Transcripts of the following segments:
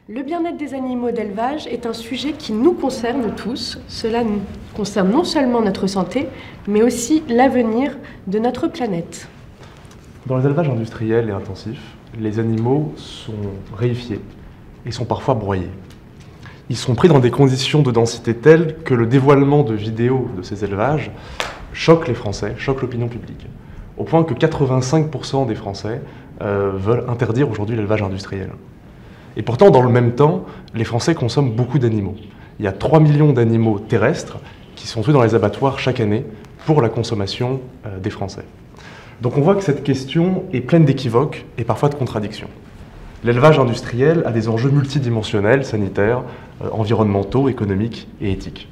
Le bien-être des animaux d'élevage est un sujet qui nous concerne tous. Cela concerne non seulement notre santé, mais aussi l'avenir de notre planète. Dans les élevages industriels et intensifs, les animaux sont réifiés et sont parfois broyés. Ils sont pris dans des conditions de densité telles que le dévoilement de vidéos de ces élevages choque les Français, choque l'opinion publique, au point que 85% des Français veulent interdire aujourd'hui l'élevage industriel. Et pourtant, dans le même temps, les Français consomment beaucoup d'animaux. Il y a 3 millions d'animaux terrestres qui sont tués dans les abattoirs chaque année pour la consommation des Français. Donc on voit que cette question est pleine d'équivoques et parfois de contradictions. L'élevage industriel a des enjeux multidimensionnels, sanitaires, environnementaux, économiques et éthiques.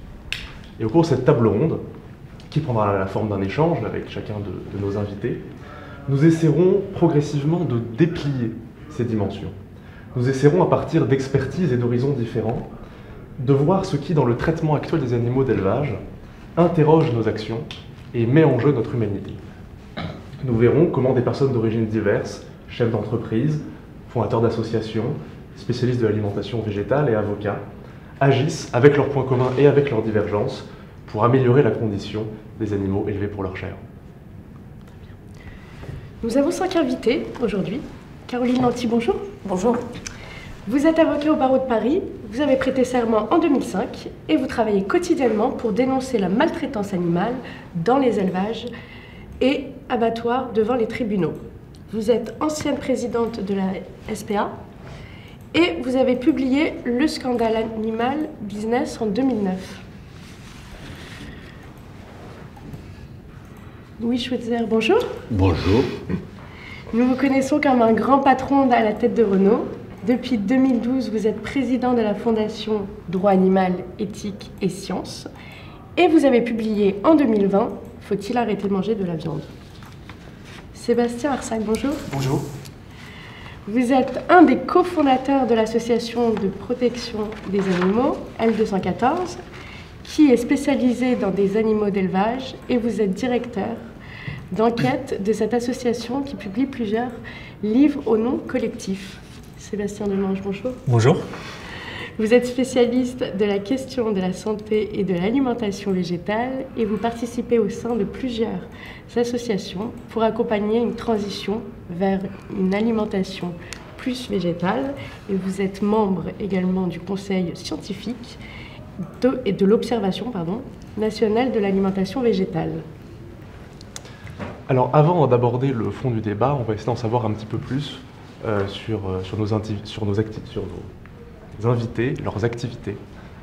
Et au cours de cette table ronde, qui prendra la forme d'un échange avec chacun de nos invités, nous essaierons progressivement de déplier ces dimensions. Nous essaierons, à partir d'expertises et d'horizons différents, de voir ce qui, dans le traitement actuel des animaux d'élevage, interroge nos actions et met en jeu notre humanité. Nous verrons comment des personnes d'origines diverses, chefs d'entreprise, fondateurs d'associations, spécialistes de l'alimentation végétale et avocats, agissent avec leurs points communs et avec leurs divergences pour améliorer la condition des animaux élevés pour leur chair. Nous avons 5 invités aujourd'hui. Caroline Lanty, bonjour. Bonjour. Vous êtes avocat au barreau de Paris, vous avez prêté serment en 2005 et vous travaillez quotidiennement pour dénoncer la maltraitance animale dans les élevages et abattoirs devant les tribunaux. Vous êtes ancienne présidente de la SPA et vous avez publié Le scandale animal business en 2009. Louis Schweitzer, bonjour. Bonjour. Nous vous connaissons comme un grand patron à la tête de Renault. Depuis 2012, vous êtes président de la Fondation Droit Animal, Éthique et Sciences. Et vous avez publié en 2020 « Faut-il arrêter de manger de la viande ?» Sébastien Arsac, bonjour. Bonjour. Vous êtes un des cofondateurs de l'association de protection des animaux, L214, qui est spécialisée dans des animaux d'élevage, et vous êtes directeur d'enquête de cette association qui publie plusieurs livres au nom collectif. Sébastien Demange, bonjour. Bonjour. Vous êtes spécialiste de la question de la santé et de l'alimentation végétale et vous participez au sein de plusieurs associations pour accompagner une transition vers une alimentation plus végétale. Et vous êtes membre également du conseil scientifique et de l'observation nationale de l'alimentation végétale. Alors avant d'aborder le fond du débat, on va essayer d'en savoir un petit peu plus sur nos invités, leurs activités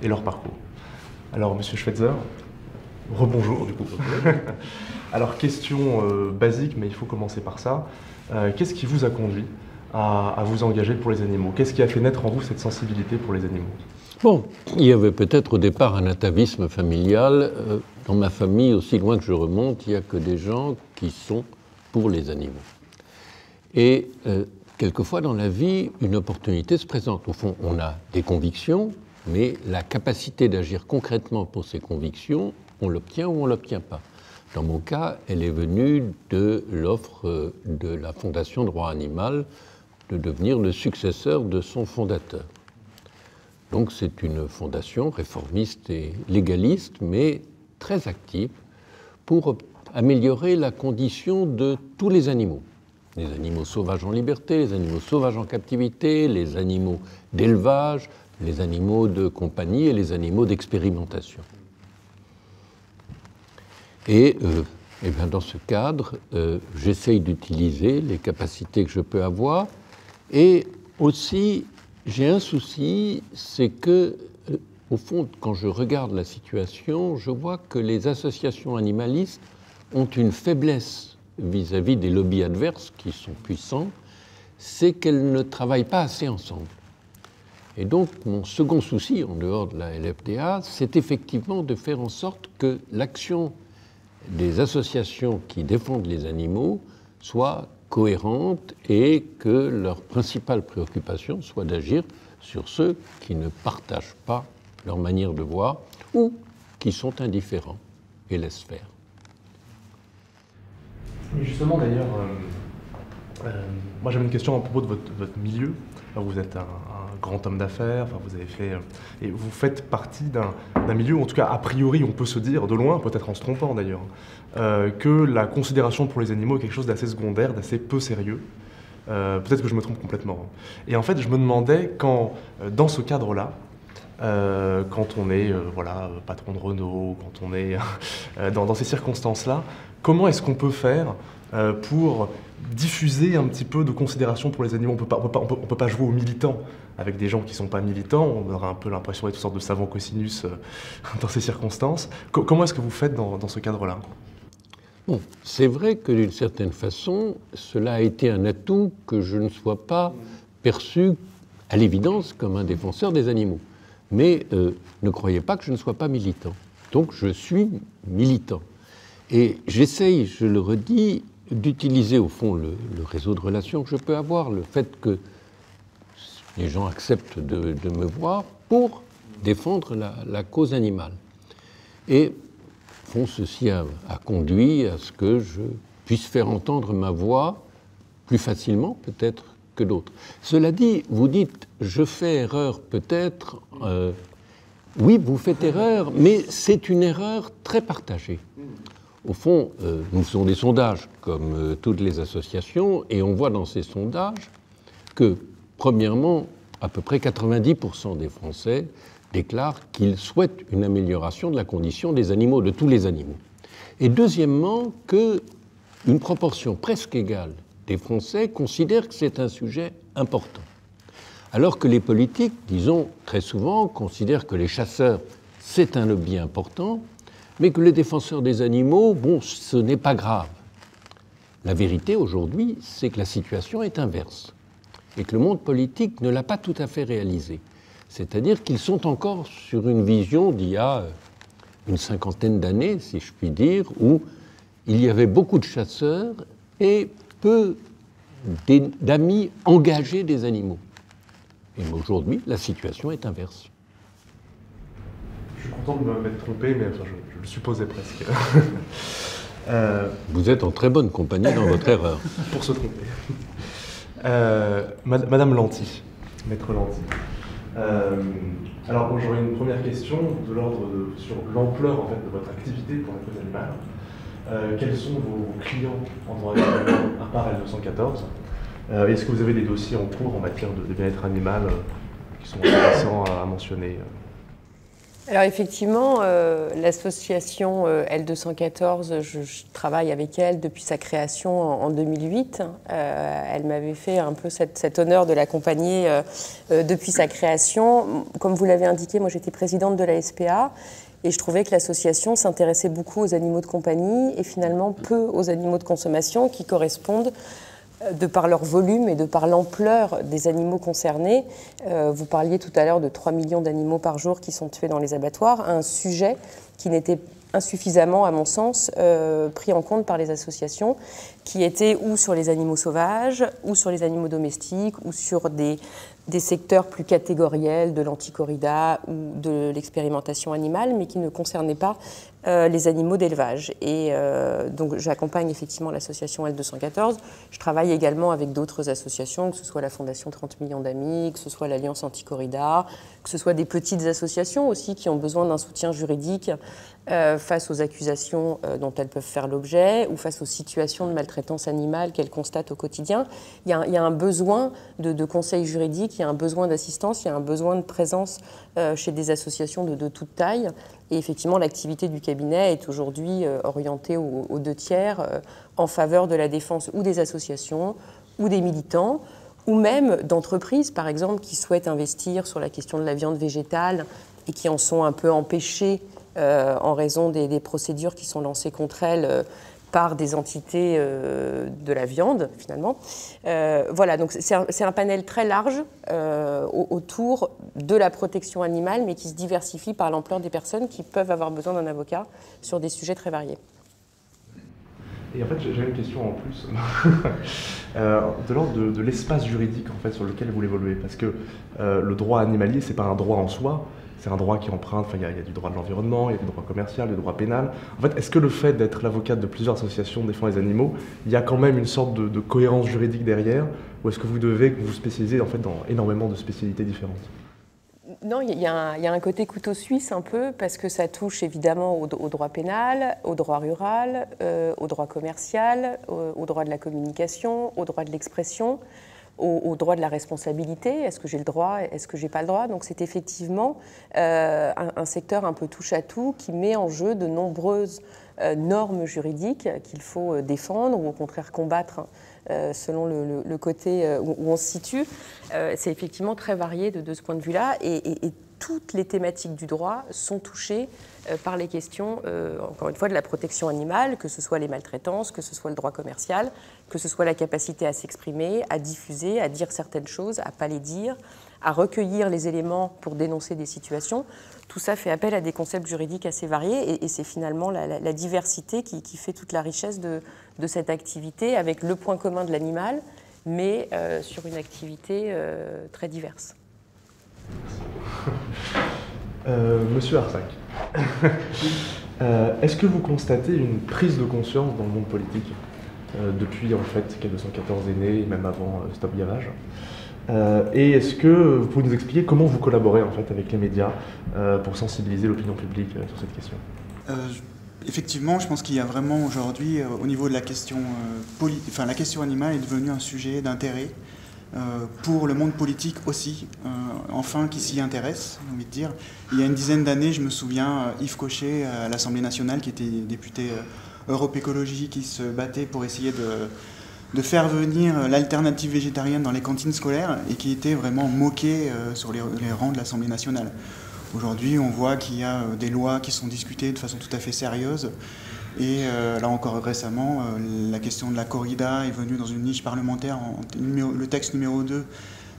et leur parcours. Alors Monsieur Schweitzer, rebonjour du coup. Alors question basique, mais il faut commencer par ça. Qu'est-ce qui vous a conduit à vous engager pour les animaux? Qu'est-ce qui a fait naître en vous cette sensibilité pour les animaux? Bon, il y avait peut-être au départ un atavisme familial. Dans ma famille, aussi loin que je remonte, il n'y a que des gens qui sont pour les animaux. Et quelquefois dans la vie, une opportunité se présente. Au fond, on a des convictions, mais la capacité d'agir concrètement pour ces convictions, on l'obtient ou on ne l'obtient pas. Dans mon cas, elle est venue de l'offre de la Fondation Droit Animal de devenir le successeur de son fondateur. Donc c'est une fondation réformiste et légaliste, mais très active pour améliorer la condition de tous les animaux sauvages en liberté, les animaux sauvages en captivité, les animaux d'élevage, les animaux de compagnie et les animaux d'expérimentation. Et bien dans ce cadre, j'essaye d'utiliser les capacités que je peux avoir et aussi j'ai un souci, c'est que, au fond, quand je regarde la situation, je vois que les associations animalistes ont une faiblesse vis-à-vis des lobbies adverses qui sont puissants, c'est qu'elles ne travaillent pas assez ensemble. Et donc, mon second souci, en dehors de la LFDA, c'est effectivement de faire en sorte que l'action des associations qui défendent les animaux soit cohérente et que leur principale préoccupation soit d'agir sur ceux qui ne partagent pas leur manière de voir ou qui sont indifférents et laissent faire. Et justement d'ailleurs, Moi j'avais une question à propos de votre milieu. Vous êtes un grand homme d'affaires, vous avez fait, et vous faites partie d'un milieu où, en tout cas a priori on peut se dire, de loin, peut-être en se trompant d'ailleurs, que la considération pour les animaux est quelque chose d'assez secondaire, d'assez peu sérieux. Peut-être que je me trompe complètement. Et en fait je me demandais quand, dans ce cadre-là, quand on est patron de Renault, quand on est dans ces circonstances-là, comment est-ce qu'on peut faire pour diffuser un petit peu de considération pour les animaux? On peut pas jouer aux militants avec des gens qui ne sont pas militants, on aura un peu l'impression d'être une sorte de savant cosinus dans ces circonstances. Comment est-ce que vous faites dans ce cadre-là? Bon, c'est vrai que d'une certaine façon, cela a été un atout que je ne sois pas perçu à l'évidence comme un défenseur des animaux. Mais ne croyez pas que je ne sois pas militant. Donc je suis militant. Et j'essaye, je le redis, d'utiliser au fond le réseau de relations que je peux avoir, le fait que les gens acceptent de me voir pour défendre la cause animale. Et au fond, ceci a conduit à ce que je puisse faire entendre ma voix plus facilement peut-être que d'autres. Cela dit, vous dites, je fais erreur peut-être. Oui, vous faites erreur, mais c'est une erreur très partagée. Au fond, nous faisons des sondages, comme toutes les associations, et on voit dans ces sondages que, premièrement, à peu près 90% des Français déclarent qu'ils souhaitent une amélioration de la condition des animaux, de tous les animaux. Et deuxièmement, qu'une proportion presque égale des Français considèrent que c'est un sujet important. Alors que les politiques, disons très souvent, considèrent que les chasseurs, c'est un lobby important, mais que les défenseurs des animaux, bon, ce n'est pas grave. La vérité aujourd'hui, c'est que la situation est inverse et que le monde politique ne l'a pas tout à fait réalisé. C'est-à-dire qu'ils sont encore sur une vision d'il y a une cinquantaine d'années, si je puis dire, où il y avait beaucoup de chasseurs et peu d'amis engagés des animaux. Et aujourd'hui, la situation est inverse. Je suis content de m'être trompé, mais enfin, je le supposais presque. Vous êtes en très bonne compagnie dans votre erreur. Pour se tromper. Madame Lanty, Maître Lanty. Alors, j'aurais une première question de l'ordre sur l'ampleur en fait, de votre activité pour la cause animale. Quels sont vos clients en droit animal, à part L214 Est-ce que vous avez des dossiers en cours en matière de bien-être animal qui sont intéressants à mentionner? Alors effectivement, l'association L214, je travaille avec elle depuis sa création en 2008. Elle m'avait fait un peu cet honneur de l'accompagner depuis sa création. Comme vous l'avez indiqué, moi j'étais présidente de la SPA et je trouvais que l'association s'intéressait beaucoup aux animaux de compagnie et finalement peu aux animaux de consommation qui correspondent de par leur volume et de par l'ampleur des animaux concernés. Vous parliez tout à l'heure de 3 millions d'animaux par jour qui sont tués dans les abattoirs, un sujet qui n'était insuffisamment, à mon sens, pris en compte par les associations, qui étaient ou sur les animaux sauvages, ou sur les animaux domestiques, ou sur des secteurs plus catégoriels de l'anticorrida ou de l'expérimentation animale, mais qui ne concernaient pas les animaux d'élevage. Et donc j'accompagne effectivement l'association L214. Je travaille également avec d'autres associations, que ce soit la Fondation 30 millions d'amis, que ce soit l'Alliance Anticorrida, que ce soit des petites associations aussi qui ont besoin d'un soutien juridique face aux accusations dont elles peuvent faire l'objet ou face aux situations de maltraitance animale qu'elles constatent au quotidien. Il y a un besoin de conseils juridiques, il y a un besoin d'assistance, il y a un besoin de présence chez des associations de toute taille. Et effectivement, l'activité du cabinet est aujourd'hui orientée aux 2/3 en faveur de la défense ou des associations ou des militants, ou même d'entreprises, par exemple, qui souhaitent investir sur la question de la viande végétale et qui en sont un peu empêchées en raison des procédures qui sont lancées contre elles par des entités de la viande, finalement. Voilà, donc c'est un panel très large autour de la protection animale, mais qui se diversifie par l'ampleur des personnes qui peuvent avoir besoin d'un avocat sur des sujets très variés. Et en fait, j'ai une question en plus, de l'ordre de l'espace juridique en fait, sur lequel vous évoluez, parce que le droit animalier, c'est pas un droit en soi, c'est un droit qui emprunte, il y a du droit de l'environnement, il y a du droit commercial, du droit pénal. En fait, est-ce que le fait d'être l'avocate de plusieurs associations défendant les animaux, il y a quand même une sorte de cohérence juridique derrière, ou est-ce que vous devez vous spécialiser en fait dans énormément de spécialités différentes? Non, il y a un côté couteau suisse un peu, parce que ça touche évidemment au droit pénal, au droit rural, au droit commercial, au droit de la communication, au droit de l'expression, au droit de la responsabilité. Est-ce que j'ai le droit, est-ce que j'ai pas le droit? Donc c'est effectivement un secteur un peu touche-à-tout qui met en jeu de nombreuses normes juridiques qu'il faut défendre ou au contraire combattre, selon le côté où on se situe. C'est effectivement très varié de ce point de vue-là, et toutes les thématiques du droit sont touchées par les questions, encore une fois, de la protection animale, que ce soit les maltraitances, que ce soit le droit commercial, que ce soit la capacité à s'exprimer, à diffuser, à dire certaines choses, à ne pas les dire, à recueillir les éléments pour dénoncer des situations. Tout ça fait appel à des concepts juridiques assez variés, et c'est finalement la diversité qui fait toute la richesse de cette activité, avec le point commun de l'animal, mais sur une activité très diverse. Monsieur Arsac, est-ce que vous constatez une prise de conscience dans le monde politique depuis en fait K214 est né, et même avant Stop Gavage, et est-ce que vous pouvez nous expliquer comment vous collaborez en fait avec les médias pour sensibiliser l'opinion publique sur cette question? Effectivement, je pense qu'il y a vraiment aujourd'hui, au niveau de la question la question animale est devenue un sujet d'intérêt pour le monde politique aussi, enfin qui s'y intéresse, j'ai envie de dire. Il y a une dizaine d'années, je me souviens, Yves Cochet à l'Assemblée nationale, qui était député Europe Écologie, qui se battait pour essayer de faire venir l'alternative végétarienne dans les cantines scolaires, et qui était vraiment moqué sur les rangs de l'Assemblée nationale. Aujourd'hui, on voit qu'il y a des lois qui sont discutées de façon tout à fait sérieuse. Et là encore récemment, la question de la corrida est venue dans une niche parlementaire, le texte numéro 2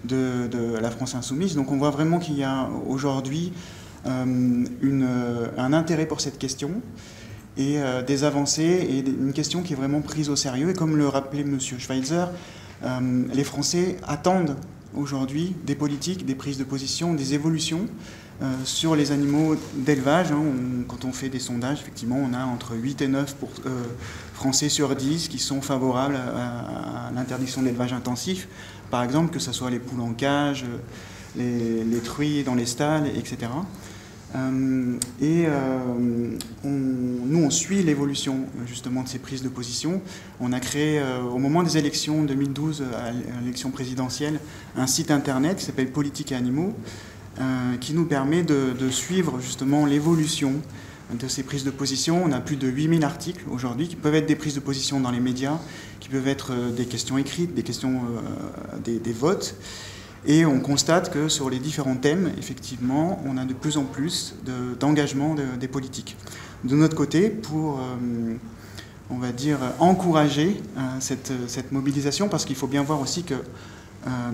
de la France Insoumise. Donc on voit vraiment qu'il y a aujourd'hui un intérêt pour cette question, et des avancées, et une question qui est vraiment prise au sérieux. Et comme le rappelait M. Schweitzer, les Français attendent aujourd'hui des politiques, des prises de position, des évolutions sur les animaux d'élevage. Quand on fait des sondages, effectivement, on a entre 8 et 9 Français sur 10 qui sont favorables à l'interdiction de l'élevage intensif, par exemple, que ce soit les poules en cage, les truies dans les stalles, etc. Nous, on suit l'évolution justement de ces prises de position. On a créé, au moment des élections 2012, à l'élection présidentielle, un site internet qui s'appelle Politique et Animaux, qui nous permet de suivre justement l'évolution de ces prises de position. On a plus de 8000 articles aujourd'hui qui peuvent être des prises de position dans les médias, qui peuvent être des questions écrites, des questions, des votes. Et on constate que sur les différents thèmes, effectivement, on a de plus en plus d'engagement des politiques. De notre côté, pour, on va dire, encourager cette mobilisation, parce qu'il faut bien voir aussi que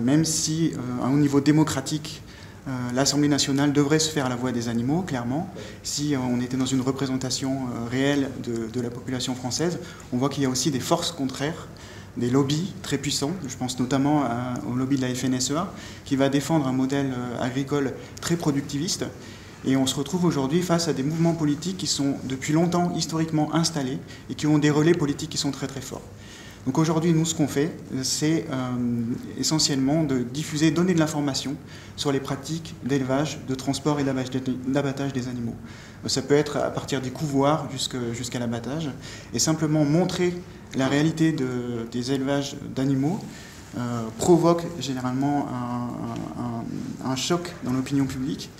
même si, à un niveau démocratique, l'Assemblée nationale devrait se faire la voix des animaux, clairement. Si on était dans une représentation réelle de la population française, on voit qu'il y a aussi des forces contraires, des lobbies très puissants. Je pense notamment au lobby de la FNSEA, qui va défendre un modèle agricole très productiviste. Et on se retrouve aujourd'hui face à des mouvements politiques qui sont depuis longtemps historiquement installés et qui ont des relais politiques qui sont très très forts. Donc aujourd'hui, nous, ce qu'on fait, c'est essentiellement de diffuser, donner de l'information sur les pratiques d'élevage, de transport et d'abattage des animaux. Ça peut être à partir des couvoirs jusqu'à l'abattage, et simplement montrer la réalité des élevages d'animaux provoque généralement un choc dans l'opinion publique,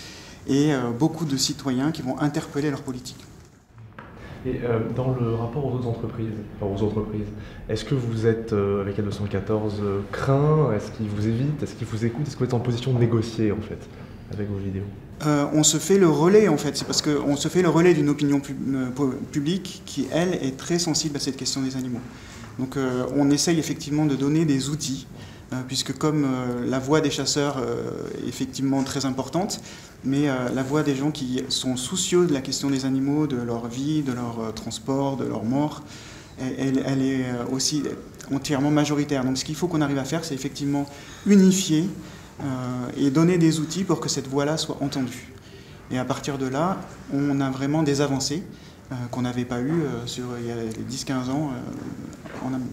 et beaucoup de citoyens qui vont interpeller leur politique. Et dans le rapport aux entreprises, est-ce que vous êtes, avec K214, craint? Est-ce qu'ils vous évitent? Est-ce qu'ils vous écoutent? Est-ce que vous êtes en position de négocier, en fait, avec vos vidéos? On se fait le relais, en fait. C'est parce qu'on se fait le relais d'une opinion publique qui, elle, est très sensible à cette question des animaux. Donc on essaye effectivement de donner des outils, puisque comme la voix des chasseurs est effectivement très importante, mais la voix des gens qui sont soucieux de la question des animaux, de leur vie, de leur transport, de leur mort, elle est aussi entièrement majoritaire. Donc ce qu'il faut qu'on arrive à faire, c'est effectivement unifier et donner des outils pour que cette voix-là soit entendue. Et à partir de là, on a vraiment des avancées qu'on n'avait pas eues il y a 10-15 ans en amont.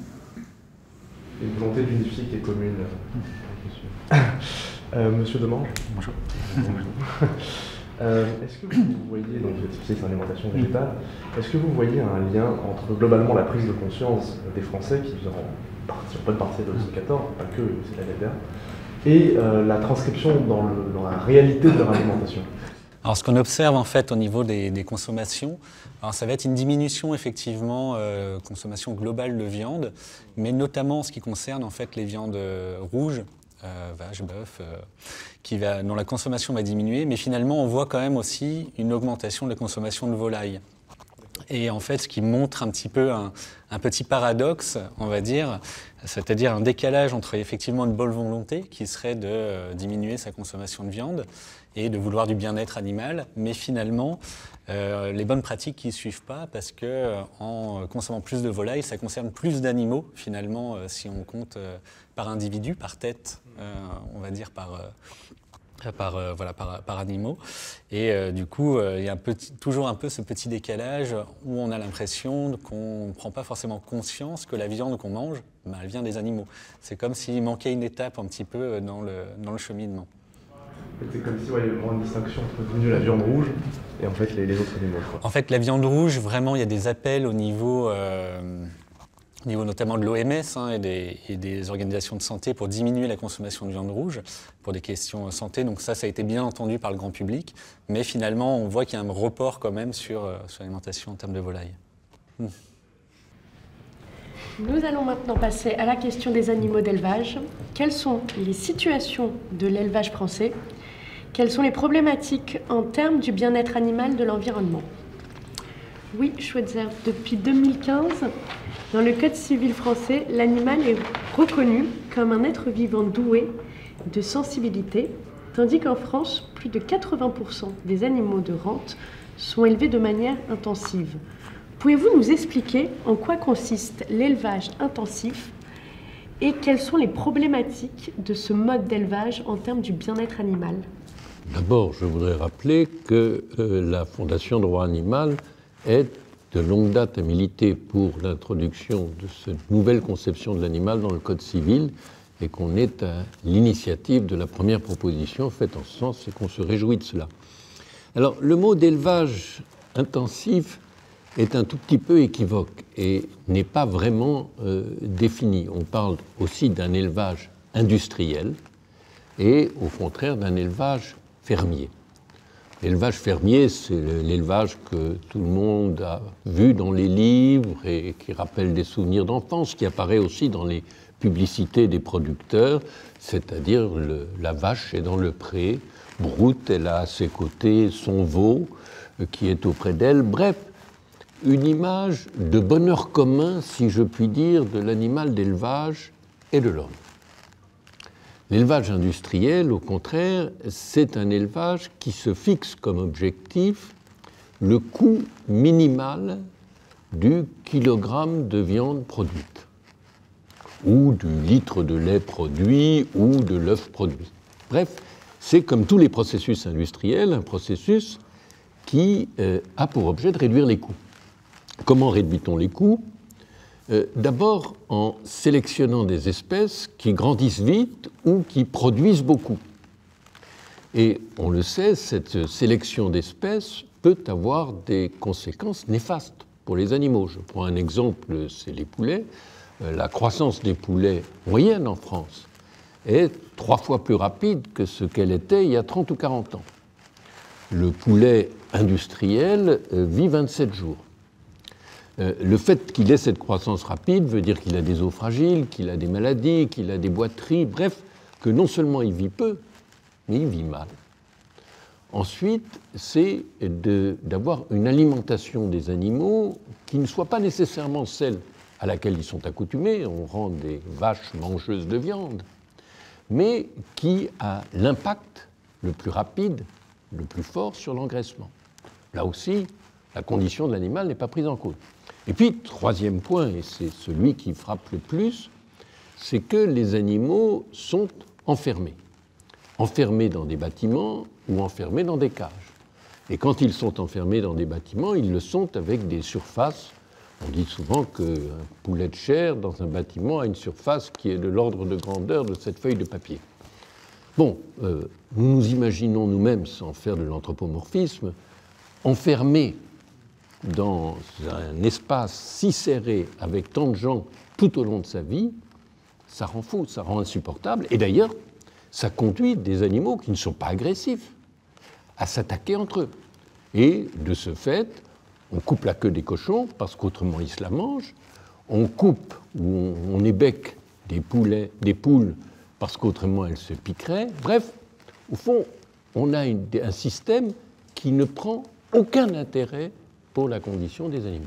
Une volonté d'unifier qui est commune. Monsieur Demange. Bonjour. Est-ce que vous voyez, donc vous êtes spécialiste en alimentation végétale, est-ce que vous voyez un lien entre globalement la prise de conscience des Français qui vient en bonne partie de 2014, pas que, c'est l'année dernière, et la transcription dans la réalité de leur alimentation? Alors, ce qu'on observe en fait au niveau des consommations, alors ça va être une diminution effectivement, consommation globale de viande, mais notamment en ce qui concerne en fait les viandes rouges, vache, bœuf, dont la consommation va diminuer, mais finalement on voit quand même aussi une augmentation de la consommation de volaille. Et en fait, ce qui montre un petit peu un petit paradoxe, on va dire, c'est-à-dire un décalage entre effectivement une bonne volonté qui serait de diminuer sa consommation de viande et de vouloir du bien-être animal, mais finalement les bonnes pratiques qui ne suivent pas parce que en consommant plus de volailles, ça concerne plus d'animaux finalement si on compte par individu, par tête, on va dire par animaux. Et du coup, il y a toujours un peu ce petit décalage où on a l'impression qu'on ne prend pas forcément conscience que la viande qu'on mange, elle vient des animaux. C'est comme s'il manquait une étape un petit peu dans le cheminement. C'est comme si il y avait vraiment une distinction entre la viande rouge et en fait les autres animaux. En fait, la viande rouge, vraiment, il y a des appels au niveau notamment de l'OMS et des organisations de santé pour diminuer la consommation de viande rouge pour des questions santé. Donc ça a été bien entendu par le grand public. Mais finalement, on voit qu'il y a un report quand même sur l'alimentation en termes de volaille. Nous allons maintenant passer à la question des animaux d'élevage. Quelles sont les situations de l'élevage français? Quelles sont les problématiques en termes du bien-être animal de l'environnement? Oui, Schweitzer, depuis 2015, dans le Code civil français, l'animal est reconnu comme un être vivant doué de sensibilité, tandis qu'en France, plus de 80% des animaux de rente sont élevés de manière intensive. Pouvez-vous nous expliquer en quoi consiste l'élevage intensif et quelles sont les problématiques de ce mode d'élevage en termes du bien-être animal? D'abord, je voudrais rappeler que la Fondation Droit Animal est de longue date à militer pour l'introduction de cette nouvelle conception de l'animal dans le Code civil et qu'on est à l'initiative de la première proposition faite en ce sens et qu'on se réjouit de cela. Alors, le mot d'élevage intensif est un tout petit peu équivoque et n'est pas vraiment défini. On parle aussi d'un élevage industriel et au contraire d'un élevage fermier. L'élevage fermier, c'est l'élevage que tout le monde a vu dans les livres et qui rappelle des souvenirs d'enfance, qui apparaît aussi dans les publicités des producteurs, c'est-à-dire la vache est dans le pré, broute, elle a à ses côtés son veau qui est auprès d'elle. Bref, une image de bonheur commun, si je puis dire, de l'animal d'élevage et de l'homme. L'élevage industriel, au contraire, c'est un élevage qui se fixe comme objectif le coût minimal du kilogramme de viande produite, ou du litre de lait produit, ou de l'œuf produit. Bref, c'est comme tous les processus industriels, un processus qui a pour objet de réduire les coûts. Comment réduit-on les coûts ? D'abord en sélectionnant des espèces qui grandissent vite ou qui produisent beaucoup. Et on le sait, cette sélection d'espèces peut avoir des conséquences néfastes pour les animaux. Je prends un exemple, c'est les poulets. La croissance des poulets moyenne en France est 3 fois plus rapide que ce qu'elle était il y a 30 ou 40 ans. Le poulet industriel vit 27 jours. Le fait qu'il ait cette croissance rapide veut dire qu'il a des os fragiles, qu'il a des maladies, qu'il a des boiteries, bref, que non seulement il vit peu, mais il vit mal. Ensuite, c'est d'avoir une alimentation des animaux qui ne soit pas nécessairement celle à laquelle ils sont accoutumés, on rend des vaches mangeuses de viande, mais qui a l'impact le plus rapide, le plus fort sur l'engraissement. Là aussi, la condition de l'animal n'est pas prise en compte. Et puis, troisième point, et c'est celui qui frappe le plus, c'est que les animaux sont enfermés. Enfermés dans des bâtiments ou enfermés dans des cages. Et quand ils sont enfermés dans des bâtiments, ils le sont avec des surfaces. On dit souvent qu'un poulet de chair dans un bâtiment a une surface qui est de l'ordre de grandeur de cette feuille de papier. Bon, nous nous imaginons nous-mêmes, sans faire de l'anthropomorphisme, enfermés dans un espace si serré avec tant de gens tout au long de sa vie, ça rend fou, ça rend insupportable. Et d'ailleurs, ça conduit des animaux qui ne sont pas agressifs à s'attaquer entre eux. Et de ce fait, on coupe la queue des cochons parce qu'autrement ils se la mangent, on coupe ou on ébec des poules parce qu'autrement elles se piqueraient. Bref, au fond, on a un système qui ne prend aucun intérêt pour la condition des animaux.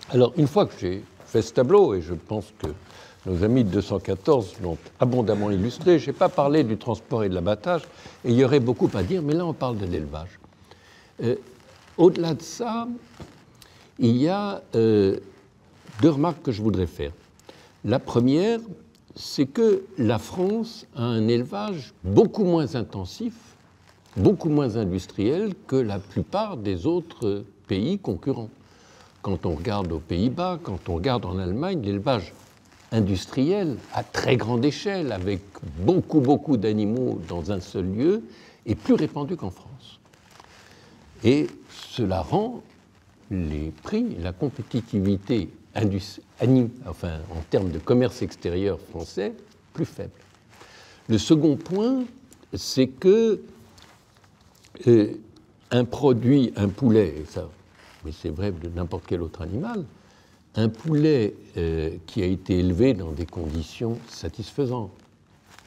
Alors, une fois que j'ai fait ce tableau, et je pense que nos amis de 214 l'ont abondamment illustré, je n'ai pas parlé du transport et de l'abattage, et il y aurait beaucoup à dire, mais là on parle de l'élevage. Au-delà de ça, il y a deux remarques que je voudrais faire. La première, c'est que la France a un élevage beaucoup moins intensif, beaucoup moins industriel que la plupart des autres pays concurrents. Quand on regarde aux Pays-Bas, quand on regarde en Allemagne, l'élevage industriel à très grande échelle, avec beaucoup d'animaux dans un seul lieu, est plus répandu qu'en France. Et cela rend les prix, la compétitivité en termes de commerce extérieur français, plus faible. Le second point, c'est que un produit, un poulet, et ça, mais c'est vrai de n'importe quel autre animal, un poulet qui a été élevé dans des conditions satisfaisantes,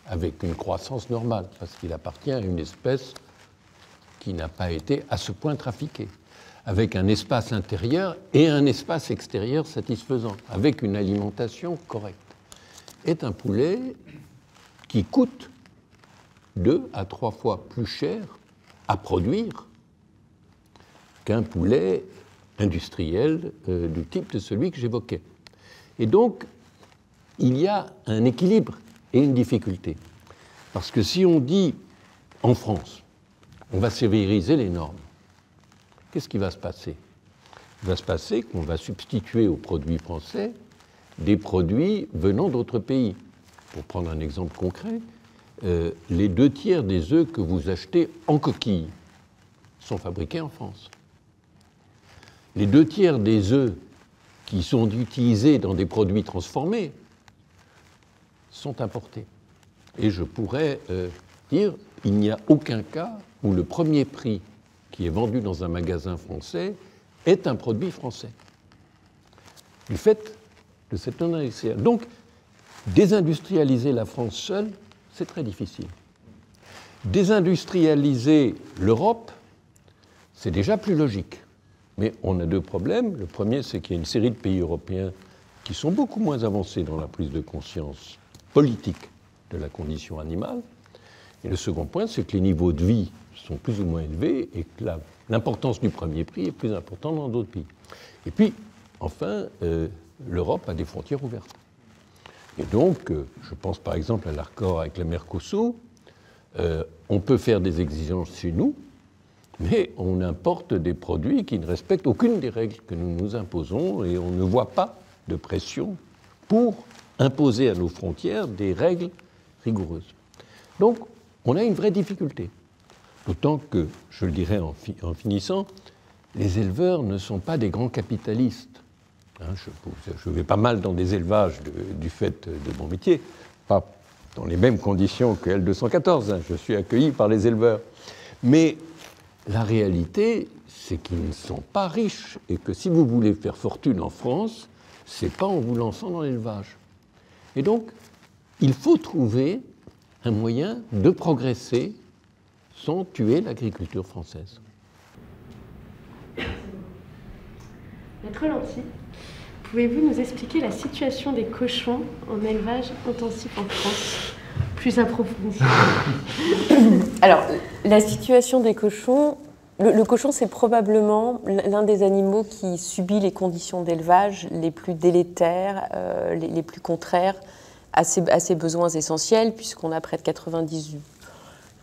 avec une croissance normale, parce qu'il appartient à une espèce qui n'a pas été à ce point trafiquée, avec un espace intérieur et un espace extérieur satisfaisant, avec une alimentation correcte, est un poulet qui coûte 2 à 3 fois plus cher à produire qu'un poulet industriel du type de celui que j'évoquais. Et donc, il y a un équilibre et une difficulté. Parce que si on dit, en France, on va sévériser les normes, qu'est-ce qui va se passer? Il va se passer qu'on va substituer aux produits français des produits venant d'autres pays. Pour prendre un exemple concret, les 2 tiers des œufs que vous achetez en coquille sont fabriqués en France. Les 2 tiers des œufs qui sont utilisés dans des produits transformés sont importés. Et je pourrais dire, il n'y a aucun cas où le premier prix qui est vendu dans un magasin français est un produit français, du fait de cette non-industrialisation. Donc, désindustrialiser la France seule, c'est très difficile. Désindustrialiser l'Europe, c'est déjà plus logique. Mais on a 2 problèmes. Le premier, c'est qu'il y a une série de pays européens qui sont beaucoup moins avancés dans la prise de conscience politique de la condition animale. Et le second point, c'est que les niveaux de vie sont plus ou moins élevés et que l'importance du premier prix est plus importante dans d'autres pays. Et puis, enfin, l'Europe a des frontières ouvertes. Et donc, je pense par exemple à l'accord avec le Mercosur, on peut faire des exigences chez nous, mais on importe des produits qui ne respectent aucune des règles que nous nous imposons et on ne voit pas de pression pour imposer à nos frontières des règles rigoureuses. Donc, on a une vraie difficulté. D'autant que, je le dirais en finissant, les éleveurs ne sont pas des grands capitalistes. Je vais pas mal dans des élevages du fait de mon métier, pas dans les mêmes conditions que L214, je suis accueilli par les éleveurs. Mais la réalité, c'est qu'ils ne sont pas riches et que si vous voulez faire fortune en France, ce n'est pas en vous lançant dans l'élevage. Et donc, il faut trouver un moyen de progresser sans tuer l'agriculture française. Maître Lanty, pouvez-vous nous expliquer la situation des cochons en élevage intensif en France, plus approfondie? Alors, la situation des cochons, le cochon, c'est probablement l'un des animaux qui subit les conditions d'élevage les plus délétères, les plus contraires à ses besoins essentiels, puisqu'on a près de 98,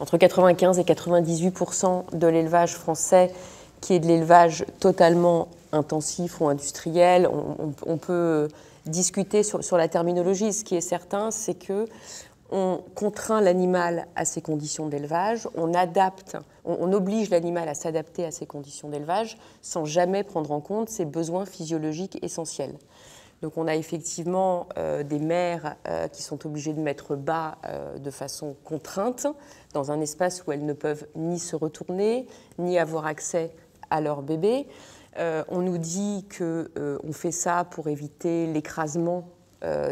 entre 95 et 98% de l'élevage français qui est de l'élevage totalement intensif ou industriel. On peut discuter sur la terminologie. Ce qui est certain, c'est que on contraint l'animal à ses conditions d'élevage, on oblige l'animal à s'adapter à ses conditions d'élevage sans jamais prendre en compte ses besoins physiologiques essentiels. Donc on a effectivement des mères qui sont obligées de mettre bas de façon contrainte dans un espace où elles ne peuvent ni se retourner, ni avoir accès à leur bébé. On nous dit qu'on fait ça pour éviter l'écrasement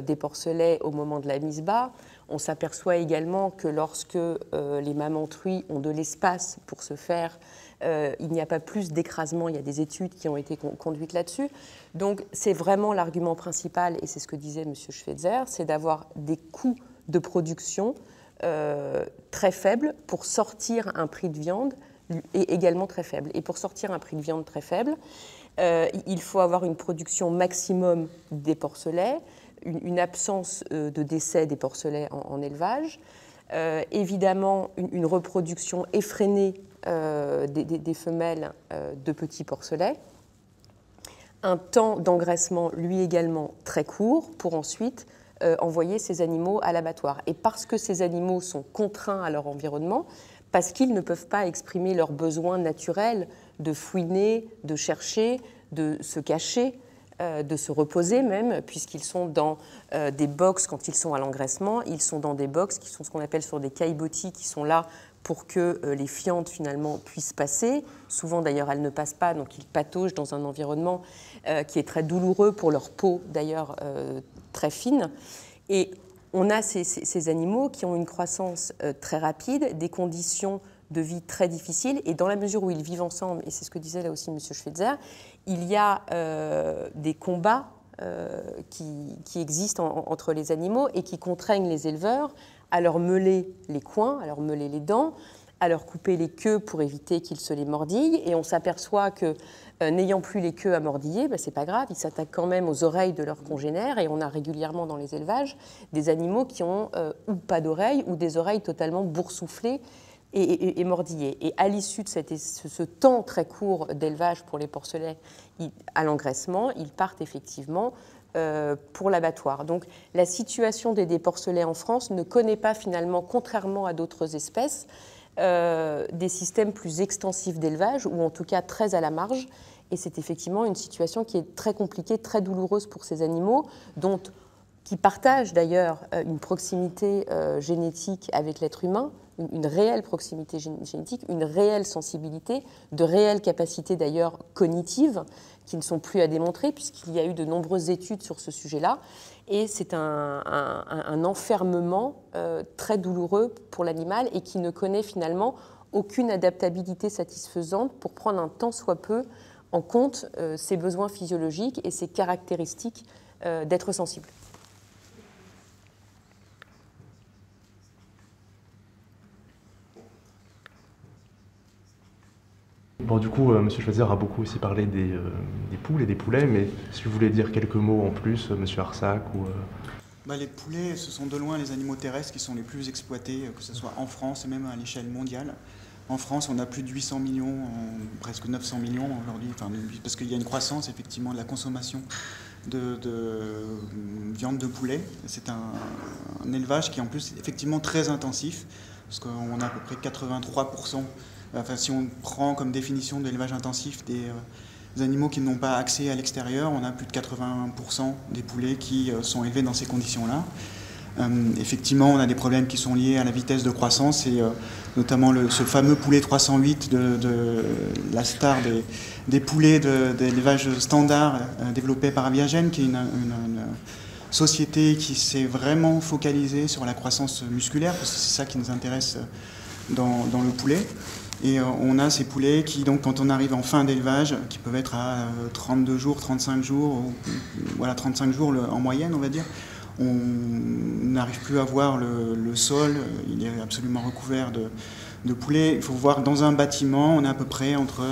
des porcelets au moment de la mise bas. On s'aperçoit également que lorsque les mamans truies ont de l'espace pour se faire, il n'y a pas plus d'écrasement. Il y a des études qui ont été conduites là-dessus. Donc c'est vraiment l'argument principal, et c'est ce que disait M. Schweitzer, c'est d'avoir des coûts de production très faibles pour sortir un prix de viande et également très faible. Et pour sortir un prix de viande très faible, il faut avoir une production maximum des porcelets, une absence de décès des porcelets en élevage, évidemment une reproduction effrénée des femelles de petits porcelets, un temps d'engraissement lui également très court pour ensuite envoyer ces animaux à l'abattoir. Et parce que ces animaux sont contraints à leur environnement, parce qu'ils ne peuvent pas exprimer leurs besoins naturels de fouiner, de chercher, de se cacher, de se reposer même, puisqu'ils sont dans des box quand ils sont à l'engraissement, ils sont dans des box qui sont ce qu'on appelle sur des caillebotis, qui sont là pour que les fientes finalement puissent passer. Souvent d'ailleurs elles ne passent pas, donc ils pataugent dans un environnement qui est très douloureux pour leur peau d'ailleurs très fine. Et on a ces animaux qui ont une croissance très rapide, des conditions de vie très difficiles, et dans la mesure où ils vivent ensemble, et c'est ce que disait là aussi M. Schweitzer, il y a des combats qui existent entre les animaux et qui contraignent les éleveurs à leur meuler les coins, à leur meuler les dents, à leur couper les queues pour éviter qu'ils se les mordillent. Et on s'aperçoit que, n'ayant plus les queues à mordiller, c'est pas grave, ils s'attaquent quand même aux oreilles de leurs congénères. Et on a régulièrement dans les élevages des animaux qui ont ou pas d'oreilles ou des oreilles totalement boursouflées et mordillées. Et à l'issue de ce temps très court d'élevage pour les porcelets à l'engraissement, ils partent effectivement pour l'abattoir. Donc la situation des porcelets en France ne connaît pas finalement, contrairement à d'autres espèces, des systèmes plus extensifs d'élevage, ou en tout cas très à la marge. Et c'est effectivement une situation qui est très compliquée, très douloureuse pour ces animaux, qui partagent d'ailleurs une proximité génétique avec l'être humain, une réelle proximité génétique, une réelle sensibilité, de réelles capacités d'ailleurs cognitives, qui ne sont plus à démontrer, puisqu'il y a eu de nombreuses études sur ce sujet-là. Et c'est un enfermement très douloureux pour l'animal et qui ne connaît finalement aucune adaptabilité satisfaisante pour prendre un tant soit peu en compte ses besoins physiologiques et ses caractéristiques d'être sensible. Bon, du coup, M. Schweitzer a beaucoup aussi parlé des poules et des poulets, mais si vous voulez dire quelques mots en plus, M. Arsac ou... Les poulets, ce sont de loin les animaux terrestres qui sont les plus exploités, que ce soit en France et même à l'échelle mondiale. En France, on a plus de 800 millions, presque 900 millions aujourd'hui, parce qu'il y a une croissance effectivement de la consommation de viande de poulet. C'est un élevage qui est en plus effectivement très intensif, parce qu'on a à peu près 83%. Enfin, si on prend comme définition de l'élevage intensif des animaux qui n'ont pas accès à l'extérieur, on a plus de 80% des poulets qui sont élevés dans ces conditions-là. Effectivement, on a des problèmes qui sont liés à la vitesse de croissance et notamment ce fameux poulet 308 de la star des poulets d'élevage standard développé par Aviagen, qui est une société qui s'est vraiment focalisée sur la croissance musculaire, parce que c'est ça qui nous intéresse dans le poulet. Et on a ces poulets qui, donc, quand on arrive en fin d'élevage, qui peuvent être à 32 jours, 35 jours, voilà, 35 jours en moyenne, on va dire, on n'arrive plus à voir le sol, il est absolument recouvert de poulets. Il faut voir que dans un bâtiment, on a à peu près entre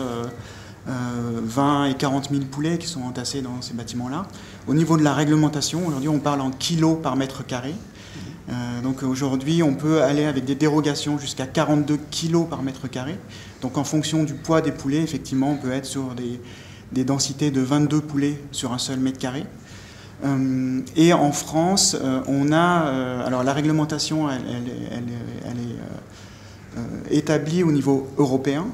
20 et 40 000 poulets qui sont entassés dans ces bâtiments-là. Au niveau de la réglementation, aujourd'hui, on parle en kilos par mètre carré. Donc aujourd'hui, on peut aller avec des dérogations jusqu'à 42 kg par mètre carré. Donc en fonction du poids des poulets, effectivement, on peut être sur des densités de 22 poulets sur un seul mètre carré. Et en France, on a... alors la réglementation, elle est établie au niveau européen.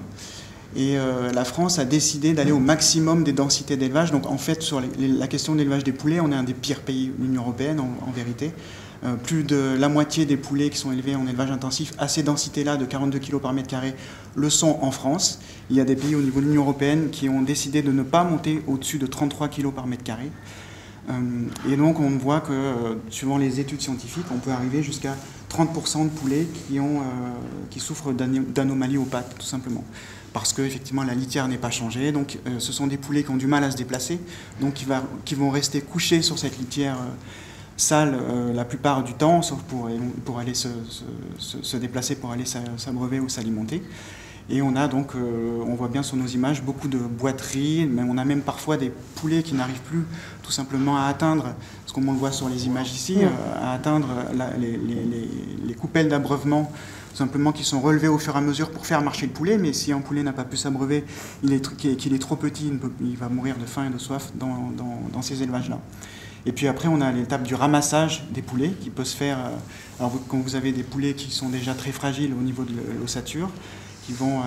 Et la France a décidé d'aller au maximum des densités d'élevage. Donc en fait, sur la question de l'élevage des poulets, on est un des pires pays de l'Union européenne, en vérité. Plus de la moitié des poulets qui sont élevés en élevage intensif à ces densités-là de 42 kg par mètre carré le sont en France. Il y a des pays au niveau de l'Union européenne qui ont décidé de ne pas monter au-dessus de 33 kg par mètre carré. Et donc on voit que, suivant les études scientifiques, on peut arriver jusqu'à 30% de poulets qui souffrent d'anomalies aux pattes, tout simplement. Parce que effectivement la litière n'est pas changée, donc ce sont des poulets qui ont du mal à se déplacer, donc qui vont rester couchés sur cette litière sale la plupart du temps, sauf pour aller se déplacer, pour aller s'abreuver ou s'alimenter. Et on a donc, on voit bien sur nos images, beaucoup de boiteries, mais on a même parfois des poulets qui n'arrivent plus tout simplement à atteindre, parce qu'on le voit sur les images ici, à atteindre les coupelles d'abreuvement, tout simplement qui sont relevées au fur et à mesure pour faire marcher le poulet, mais si un poulet n'a pas pu s'abreuver, qu'il est trop petit, il va mourir de faim et de soif dans ces élevages-là. Et puis après, on a l'étape du ramassage des poulets qui peut se faire, alors quand vous avez des poulets qui sont déjà très fragiles au niveau de l'ossature, qui vont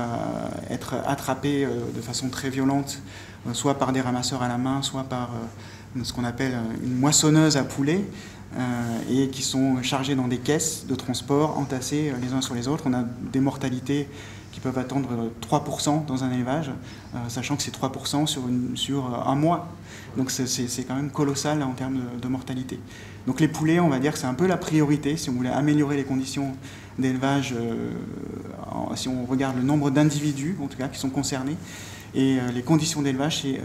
être attrapés de façon très violente, soit par des ramasseurs à la main, soit par ce qu'on appelle une moissonneuse à poulets, et qui sont chargés dans des caisses de transport, entassés les uns sur les autres. On a des mortalités qui peuvent atteindre 3% dans un élevage, sachant que c'est 3% sur un mois. Donc c'est quand même colossal en termes de mortalité. Donc les poulets, on va dire que c'est un peu la priorité, si on voulait améliorer les conditions d'élevage, si on regarde le nombre d'individus, en tout cas, qui sont concernés, et les conditions d'élevage, c'est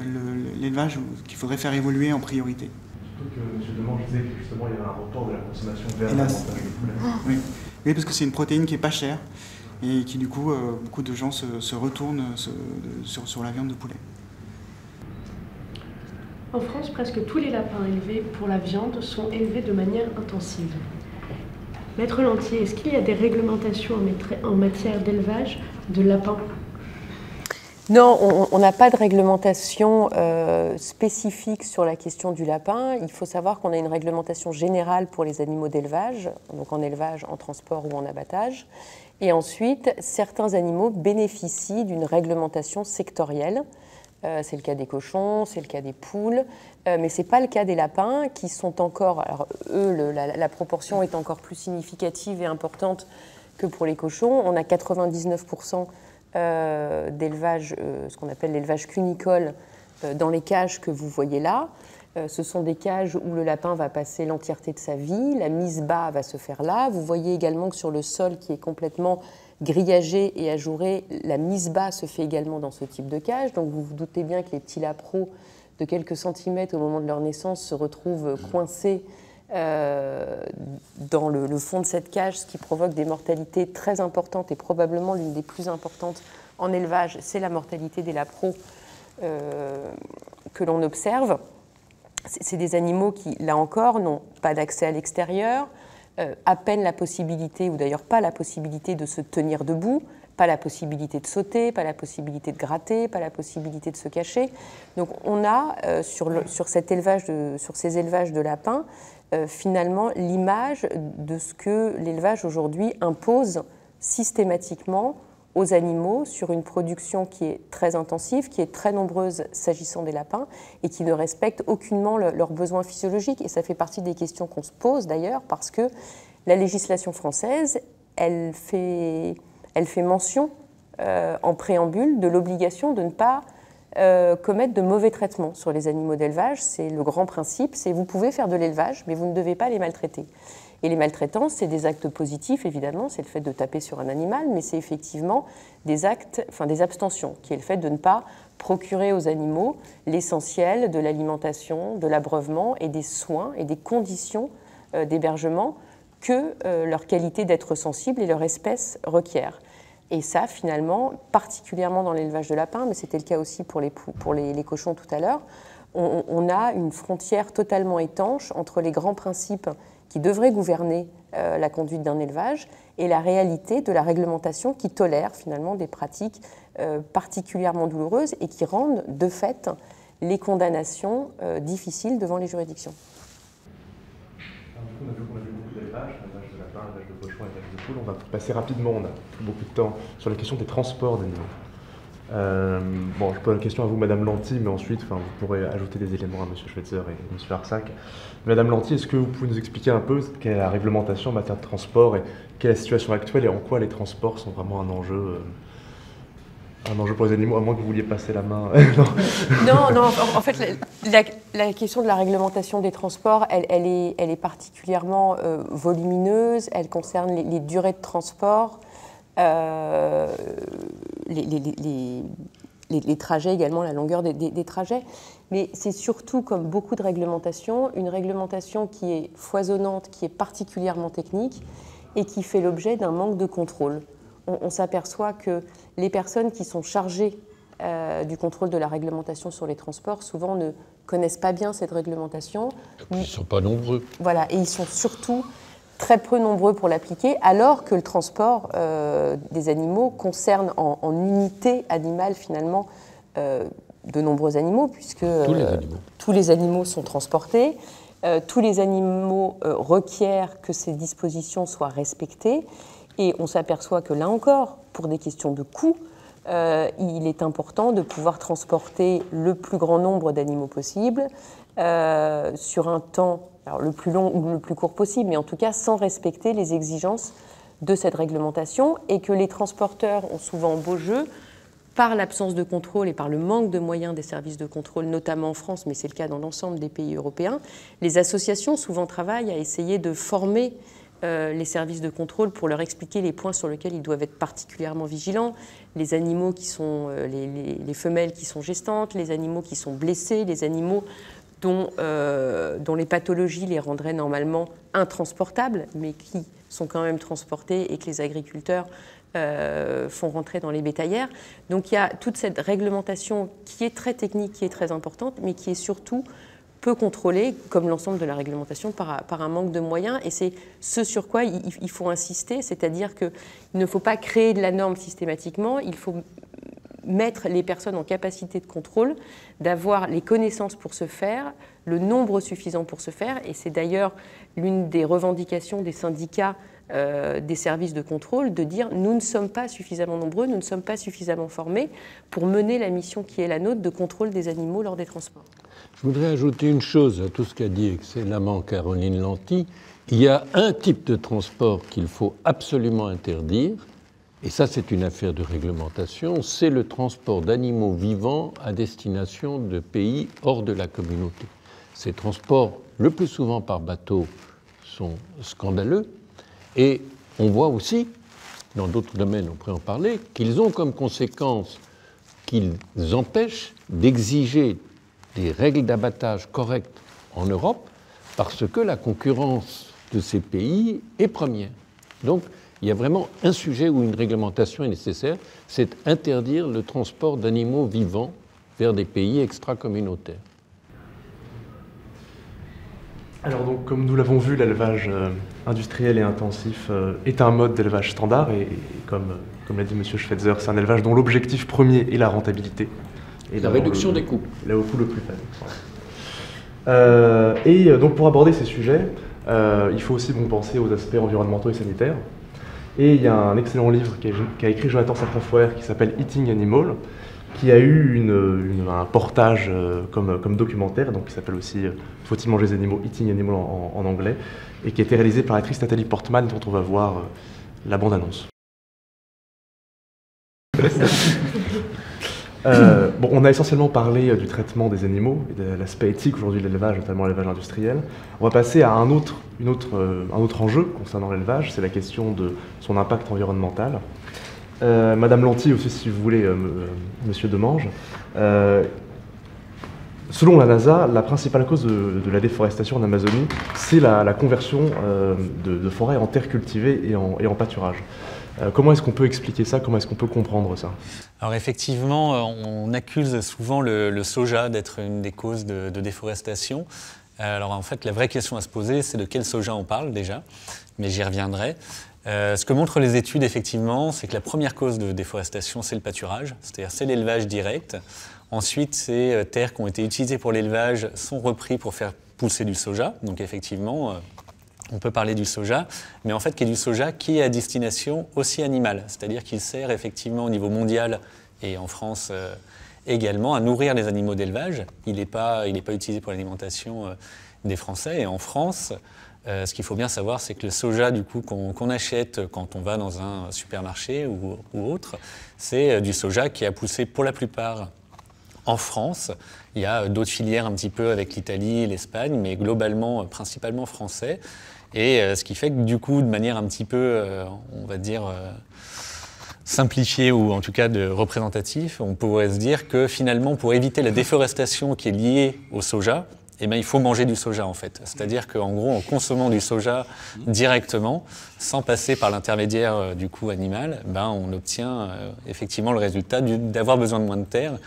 l'élevage qu'il faudrait faire évoluer en priorité. Surtout que M. Demange disait que justement il y avait un report de la consommation vers l'alimentation des poulets. Oui, parce que c'est une protéine qui n'est pas chère, et qui du coup, beaucoup de gens se retournent sur la viande de poulet. En France, presque tous les lapins élevés pour la viande sont élevés de manière intensive. Maître Lantier, est-ce qu'il y a des réglementations en matière d'élevage de lapins ? Non, on n'a pas de réglementation spécifique sur la question du lapin. Il faut savoir qu'on a une réglementation générale pour les animaux d'élevage, donc en élevage, en transport ou en abattage. Et ensuite, certains animaux bénéficient d'une réglementation sectorielle. C'est le cas des cochons, c'est le cas des poules, mais ce n'est pas le cas des lapins qui sont encore... Alors eux, la proportion est encore plus significative et importante que pour les cochons. On a 99% d'élevage, ce qu'on appelle l'élevage cunicole, dans les cages que vous voyez là. Ce sont des cages où le lapin va passer l'entièreté de sa vie, la mise bas va se faire là. Vous voyez également que sur le sol qui est complètement grillagé et ajouré, la mise bas se fait également dans ce type de cage. Donc vous vous doutez bien que les petits lapreaux de quelques centimètres au moment de leur naissance se retrouvent coincés dans le fond de cette cage, ce qui provoque des mortalités très importantes et probablement l'une des plus importantes en élevage, c'est la mortalité des lapreaux que l'on observe. C'est des animaux qui, là encore, n'ont pas d'accès à l'extérieur, à peine la possibilité, ou d'ailleurs pas la possibilité de se tenir debout, pas la possibilité de sauter, pas la possibilité de gratter, pas la possibilité de se cacher. Donc on a sur ces élevages de lapins, finalement l'image de ce que l'élevage aujourd'hui impose systématiquement aux animaux sur une production qui est très intensive, qui est très nombreuse s'agissant des lapins et qui ne respecte aucunement leurs besoins physiologiques. Et ça fait partie des questions qu'on se pose d'ailleurs parce que la législation française, elle fait mention en préambule de l'obligation de ne pas commettre de mauvais traitements sur les animaux d'élevage. C'est le grand principe, c'est vous pouvez faire de l'élevage, mais vous ne devez pas les maltraiter. Et les maltraitances, c'est des actes positifs, évidemment, c'est le fait de taper sur un animal, mais c'est effectivement des abstentions, qui est le fait de ne pas procurer aux animaux l'essentiel de l'alimentation, de l'abreuvement et des soins et des conditions d'hébergement que leur qualité d'être sensible et leur espèce requièrent. Et ça, finalement, particulièrement dans l'élevage de lapins, mais c'était le cas aussi pour les cochons tout à l'heure, on a une frontière totalement étanche entre les grands principes qui devraient gouverner la conduite d'un élevage, et la réalité de la réglementation qui tolère finalement des pratiques particulièrement douloureuses et qui rendent de fait les condamnations difficiles devant les juridictions. On a vu beaucoup d'élevages, l'élevage de lapins, l'élevage de cochons, l'élevage de poules. On va passer rapidement, on a plus beaucoup de temps, sur la question des transports d'animaux. Bon, je pose la question à vous, Madame Lanty, mais ensuite, vous pourrez ajouter des éléments à Monsieur Schweitzer et Monsieur Arsac. Madame Lanty, est-ce que vous pouvez nous expliquer un peu quelle est la réglementation en matière de transport et quelle est la situation actuelle et en quoi les transports sont vraiment un enjeu pour les animaux, à moins que vous vouliez passer la main. Non, en fait, la question de la réglementation des transports, elle est particulièrement volumineuse, elle concerne les durées de transport, les trajets également, la longueur des trajets, mais c'est surtout, comme beaucoup de réglementations, une réglementation qui est foisonnante, qui est particulièrement technique et qui fait l'objet d'un manque de contrôle. On s'aperçoit que les personnes qui sont chargées du contrôle de la réglementation sur les transports, souvent ne connaissent pas bien cette réglementation. Ils ne sont pas nombreux. Voilà, et ils sont surtout très peu nombreux pour l'appliquer, alors que le transport des animaux concerne en unité animale, finalement, de nombreux animaux, puisque tous les animaux sont transportés. Tous les animaux requièrent que ces dispositions soient respectées. Et on s'aperçoit que là encore, pour des questions de coût, il est important de pouvoir transporter le plus grand nombre d'animaux possible sur un temps, alors le plus long ou le plus court possible, mais en tout cas sans respecter les exigences de cette réglementation, et que les transporteurs ont souvent beau jeu, par l'absence de contrôle et par le manque de moyens des services de contrôle, notamment en France, mais c'est le cas dans l'ensemble des pays européens. Les associations souvent travaillent à essayer de former les services de contrôle pour leur expliquer les points sur lesquels ils doivent être particulièrement vigilants, les animaux qui sont, les femelles qui sont gestantes, les animaux qui sont blessés, les animaux dont les pathologies les rendraient normalement intransportables, mais qui sont quand même transportés et que les agriculteurs font rentrer dans les bétaillères. Donc il y a toute cette réglementation qui est très technique, qui est très importante, mais qui est surtout peu contrôlée, comme l'ensemble de la réglementation, par un manque de moyens. Et c'est ce sur quoi il faut insister, c'est-à-dire qu'il ne faut pas créer de la norme systématiquement, il faut mettre les personnes en capacité de contrôle, d'avoir les connaissances pour ce faire, le nombre suffisant pour ce faire. Et c'est d'ailleurs l'une des revendications des syndicats des services de contrôle, de dire nous ne sommes pas suffisamment nombreux, nous ne sommes pas suffisamment formés pour mener la mission qui est la nôtre de contrôle des animaux lors des transports. Je voudrais ajouter une chose à tout ce qu'a dit excellemment Caroline Lanty. Il y a un type de transport qu'il faut absolument interdire, et ça c'est une affaire de réglementation, c'est le transport d'animaux vivants à destination de pays hors de la communauté. Ces transports, le plus souvent par bateau, sont scandaleux, et on voit aussi, dans d'autres domaines on pourrait en parler, qu'ils ont comme conséquence qu'ils empêchent d'exiger des règles d'abattage correctes en Europe parce que la concurrence de ces pays est première. Donc, il y a vraiment un sujet où une réglementation est nécessaire, c'est interdire le transport d'animaux vivants vers des pays extracommunautaires. Alors donc, comme nous l'avons vu, l'élevage industriel et intensif est un mode d'élevage standard et comme l'a dit M. Schweitzer, c'est un élevage dont l'objectif premier est la rentabilité. Et la réduction des coûts. Là au coût le plus faible. Et donc pour aborder ces sujets, il faut aussi penser aux aspects environnementaux et sanitaires. Et il y a un excellent livre qu'a écrit Jonathan Safran-Foer qui s'appelle Eating Animal, qui a eu un portage comme documentaire, donc qui s'appelle aussi Faut-il manger les animaux, Eating Animal en anglais, et qui a été réalisé par l'actrice Nathalie Portman, dont on va voir la bande-annonce. On a essentiellement parlé du traitement des animaux et de l'aspect éthique aujourd'hui de l'élevage, notamment l'élevage industriel. On va passer à un autre enjeu concernant l'élevage, c'est la question de son impact environnemental. Madame Lanty aussi, si vous voulez, Monsieur Demange. Selon la NASA, la principale cause de la déforestation en Amazonie, c'est la conversion de forêts en terres cultivées et en pâturage. Comment est-ce qu'on peut expliquer ça? Comment est-ce qu'on peut comprendre ça? Alors effectivement, on accuse souvent le soja d'être une des causes de déforestation. Alors en fait, la vraie question à se poser, c'est de quel soja on parle déjà, mais j'y reviendrai. Ce que montrent les études, effectivement, c'est que la première cause de déforestation, c'est le pâturage, c'est-à-dire c'est l'élevage direct. Ensuite, ces terres qui ont été utilisées pour l'élevage sont reprises pour faire pousser du soja. Donc effectivement, on peut parler du soja, mais en fait, qui est du soja qui est à destination aussi animale, c'est-à-dire qu'il sert effectivement au niveau mondial et en France également à nourrir les animaux d'élevage. Il n'est pas utilisé pour l'alimentation des Français. Et en France, ce qu'il faut bien savoir, c'est que le soja du coup, qu'on achète quand on va dans un supermarché ou autre, c'est du soja qui a poussé pour la plupart en France. Il y a d'autres filières un petit peu avec l'Italie, l'Espagne, mais globalement, principalement français. Et ce qui fait que du coup, de manière un petit peu, on va dire, simplifié ou en tout cas de représentatif, on pourrait se dire que finalement, pour éviter la déforestation qui est liée au soja, eh bien, il faut manger du soja en fait. C'est-à-dire qu'en gros, en consommant du soja directement, sans passer par l'intermédiaire du coup animal, ben, on obtient effectivement le résultat d'avoir besoin de moins de terre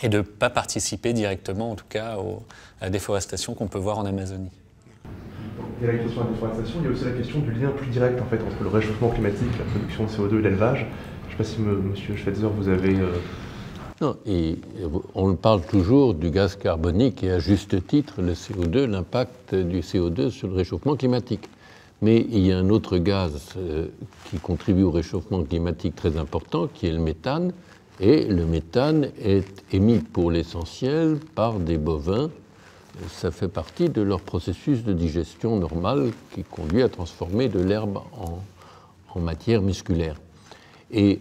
et de ne pas participer directement, en tout cas, à la déforestation qu'on peut voir en Amazonie. Il y a la question de la déforestation, il y a aussi la question du lien plus direct en fait, entre le réchauffement climatique, la production de CO2 et l'élevage. Je ne sais pas si, monsieur Schweitzer, vous avez... Non, et on parle toujours du gaz carbonique et à juste titre, le CO2, l'impact du CO2 sur le réchauffement climatique. Mais il y a un autre gaz qui contribue au réchauffement climatique très important, qui est le méthane. Et le méthane est émis pour l'essentiel par des bovins. Ça fait partie de leur processus de digestion normal qui conduit à transformer de l'herbe en matière musculaire. Et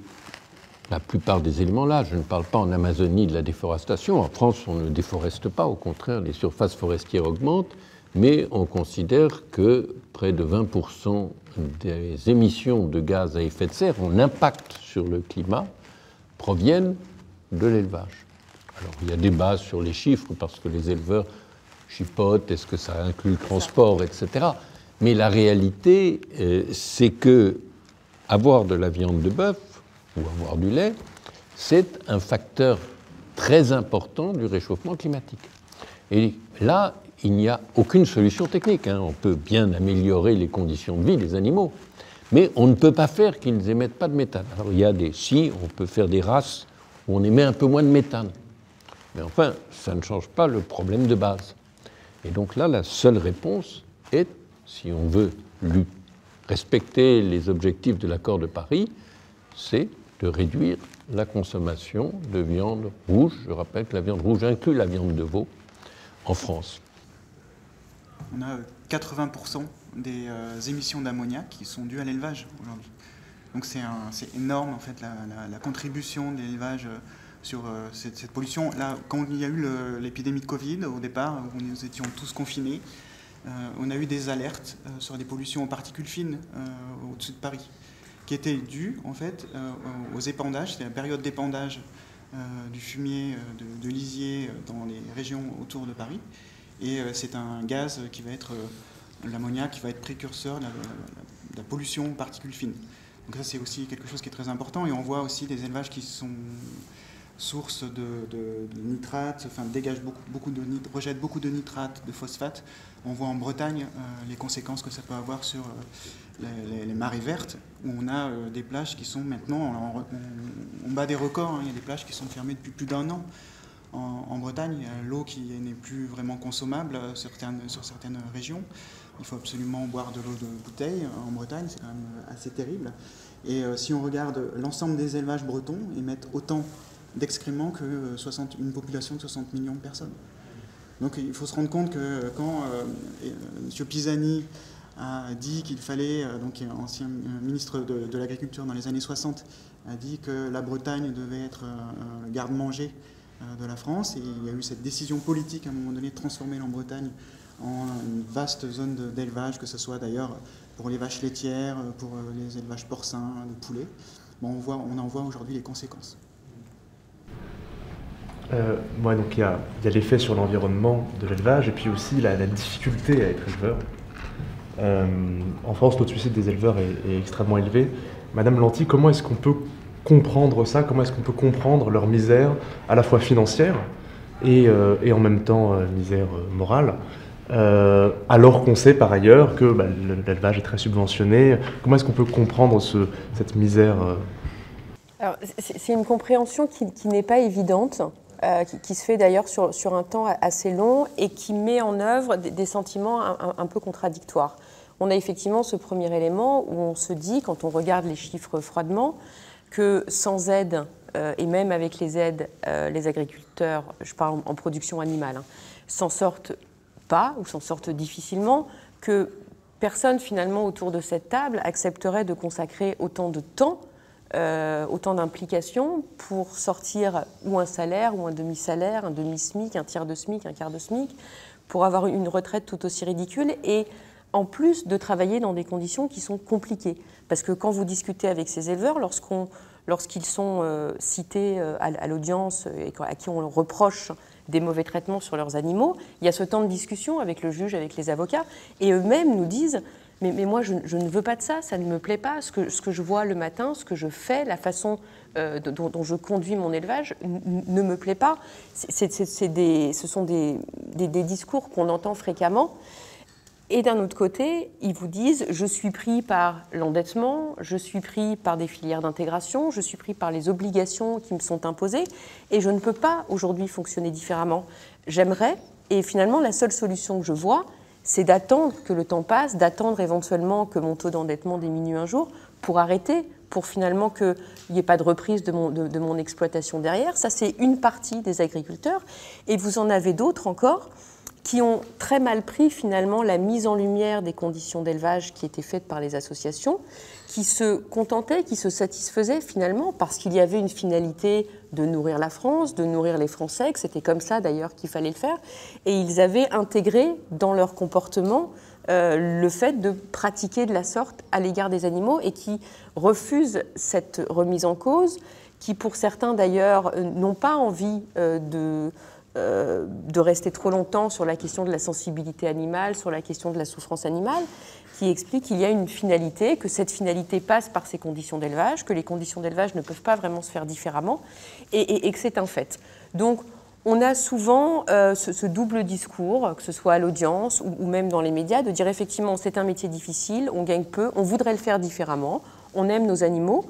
la plupart des éléments là, je ne parle pas en Amazonie de la déforestation. En France, on ne déforeste pas, au contraire, les surfaces forestières augmentent, mais on considère que près de 20% des émissions de gaz à effet de serre, en impact sur le climat, proviennent de l'élevage. Alors, il y a débat sur les chiffres parce que les éleveurs chipotent, est-ce que ça inclut le transport, etc. Mais la réalité, c'est que avoir de la viande de bœuf ou avoir du lait, c'est un facteur très important du réchauffement climatique. Et là, il n'y a aucune solution technique. On peut bien améliorer les conditions de vie des animaux, mais on ne peut pas faire qu'ils n'émettent pas de méthane. Alors, il y a si on peut faire des races où on émet un peu moins de méthane. Mais enfin, ça ne change pas le problème de base. Et donc là, la seule réponse est, si on veut respecter les objectifs de l'accord de Paris, c'est de réduire la consommation de viande rouge. Je rappelle que la viande rouge inclut la viande de veau en France. On a 80% des émissions d'ammoniac qui sont dues à l'élevage aujourd'hui. Donc c'est énorme en fait la contribution de l'élevage sur cette pollution. Là, quand il y a eu l'épidémie de Covid, au départ, où nous étions tous confinés, on a eu des alertes sur des pollutions aux particules fines au-dessus de Paris, qui étaient dues en fait aux épandages, c'était la période d'épandage du fumier de lisier dans les régions autour de Paris. Et c'est un gaz qui va être, l'ammoniac, qui va être précurseur de la pollution aux particules fines. Donc ça, c'est aussi quelque chose qui est très important. Et on voit aussi des élevages qui sont source de nitrates, enfin rejettent beaucoup de nitrates, de phosphates. On voit en Bretagne les conséquences que ça peut avoir sur les marées vertes, où on a des plages qui sont maintenant, on bat des records, il y a des plages qui sont fermées depuis plus d'1 an. En Bretagne, l'eau qui n'est plus vraiment consommable sur certaines régions. Il faut absolument boire de l'eau de bouteille en Bretagne, c'est quand même assez terrible. Et si on regarde l'ensemble des élevages bretons, ils mettent autant d'excréments que une population de 60 millions de personnes. Donc il faut se rendre compte que quand M. Pisani a dit qu'il fallait, donc ancien ministre de l'Agriculture dans les années 60, a dit que la Bretagne devait être le garde-manger de la France, et il y a eu cette décision politique à un moment donné de transformer la Bretagne en une vaste zone d'élevage, que ce soit d'ailleurs pour les vaches laitières, pour les élevages porcins, de poulets. Bon, on en voit aujourd'hui les conséquences. Donc il y a l'effet sur l'environnement de l'élevage et puis aussi la difficulté à être éleveur. En France, le taux de suicide des éleveurs est extrêmement élevé. Madame Lanty, comment est-ce qu'on peut comprendre ça? Comment est-ce qu'on peut comprendre leur misère, à la fois financière et en même temps misère morale? alors qu'on sait par ailleurs que l'élevage est très subventionné. Comment est-ce qu'on peut comprendre cette misère Alors, c'est une compréhension qui n'est pas évidente, qui se fait d'ailleurs sur un temps assez long et qui met en œuvre des sentiments un peu contradictoires. On a effectivement ce premier élément où on se dit, quand on regarde les chiffres froidement, que sans aide, et même avec les aides, les agriculteurs, je parle en production animale, s'en sortent pas ou s'en sortent difficilement, que personne finalement autour de cette table accepterait de consacrer autant de temps, autant d'implications pour sortir ou un salaire ou un demi-salaire, un demi-SMIC, un tiers de SMIC, un quart de SMIC, pour avoir une retraite tout aussi ridicule et en plus de travailler dans des conditions qui sont compliquées. Parce que quand vous discutez avec ces éleveurs, lorsqu'ils sont cités à l'audience et à qui on reproche des mauvais traitements sur leurs animaux, il y a ce temps de discussion avec le juge, avec les avocats, et eux-mêmes nous disent « mais moi je ne veux pas de ça, ça ne me plaît pas, ce que je vois le matin, ce que je fais, la façon dont je conduis mon élevage ne me plaît pas ». Ce sont des discours qu'on entend fréquemment. Et d'un autre côté, ils vous disent « je suis pris par l'endettement, je suis pris par des filières d'intégration, je suis pris par les obligations qui me sont imposées et je ne peux pas aujourd'hui fonctionner différemment. J'aimerais, et finalement la seule solution que je vois, c'est d'attendre que le temps passe, d'attendre éventuellement que mon taux d'endettement diminue un jour pour arrêter, pour finalement qu'il n'y ait pas de reprise de mon exploitation derrière. » Ça, c'est une partie des agriculteurs. Et vous en avez d'autres encore qui ont très mal pris finalement la mise en lumière des conditions d'élevage qui étaient faites par les associations, qui se contentaient, qui se satisfaisaient finalement parce qu'il y avait une finalité de nourrir la France, de nourrir les Français, que c'était comme ça d'ailleurs qu'il fallait le faire, et ils avaient intégré dans leur comportement le fait de pratiquer de la sorte à l'égard des animaux et qui refusent cette remise en cause, qui pour certains d'ailleurs n'ont pas envie de rester trop longtemps sur la question de la sensibilité animale, sur la question de la souffrance animale, qui explique qu'il y a une finalité, que cette finalité passe par ces conditions d'élevage, que les conditions d'élevage ne peuvent pas vraiment se faire différemment, et que c'est un fait. Donc, on a souvent ce double discours, que ce soit à l'audience ou même dans les médias, de dire effectivement c'est un métier difficile, on gagne peu, on voudrait le faire différemment, on aime nos animaux,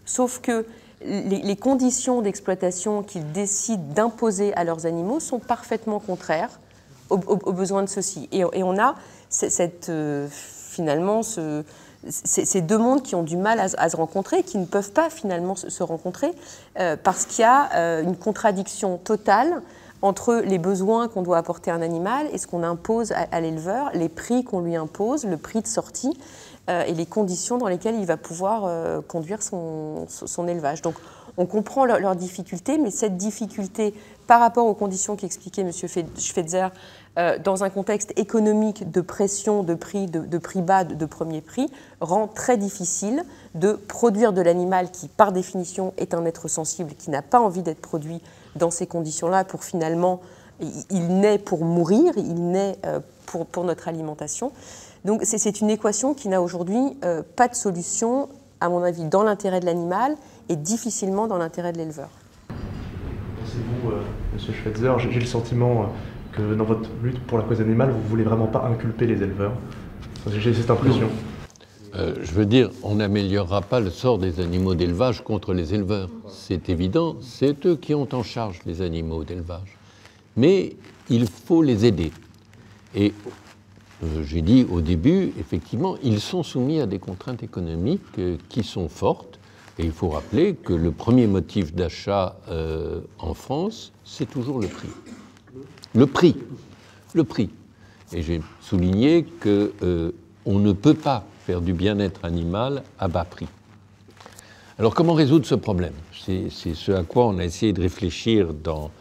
sauf que les conditions d'exploitation qu'ils décident d'imposer à leurs animaux sont parfaitement contraires aux besoins de ceux-ci. Et on a finalement ces deux mondes qui ont du mal à se rencontrer, qui ne peuvent pas finalement se rencontrer, parce qu'il y a une contradiction totale entre les besoins qu'on doit apporter à un animal et ce qu'on impose à l'éleveur, les prix qu'on lui impose, le prix de sortie, et les conditions dans lesquelles il va pouvoir conduire son élevage. Donc on comprend leurs difficultés, mais cette difficulté par rapport aux conditions qu'expliquait M. Schweitzer, dans un contexte économique de pression, de prix bas, de premier prix, rend très difficile de produire de l'animal qui, par définition, est un être sensible, qui n'a pas envie d'être produit dans ces conditions-là pour finalement... Il naît pour mourir, il naît pour notre alimentation. Donc c'est une équation qui n'a aujourd'hui pas de solution, à mon avis, dans l'intérêt de l'animal et difficilement dans l'intérêt de l'éleveur. Pensez-vous, M. Schweitzer, j'ai le sentiment que dans votre lutte pour la cause animale, vous ne voulez vraiment pas inculper les éleveurs. J'ai cette impression. Je veux dire, on n'améliorera pas le sort des animaux d'élevage contre les éleveurs. C'est évident, c'est eux qui ont en charge les animaux d'élevage. Mais il faut les aider. Et j'ai dit au début, effectivement, ils sont soumis à des contraintes économiques qui sont fortes. Et il faut rappeler que le premier motif d'achat en France, c'est toujours le prix. Le prix. Et j'ai souligné qu'on ne peut pas faire du bien-être animal à bas prix. Alors comment résoudre ce problème? C'est ce à quoi on a essayé de réfléchir dans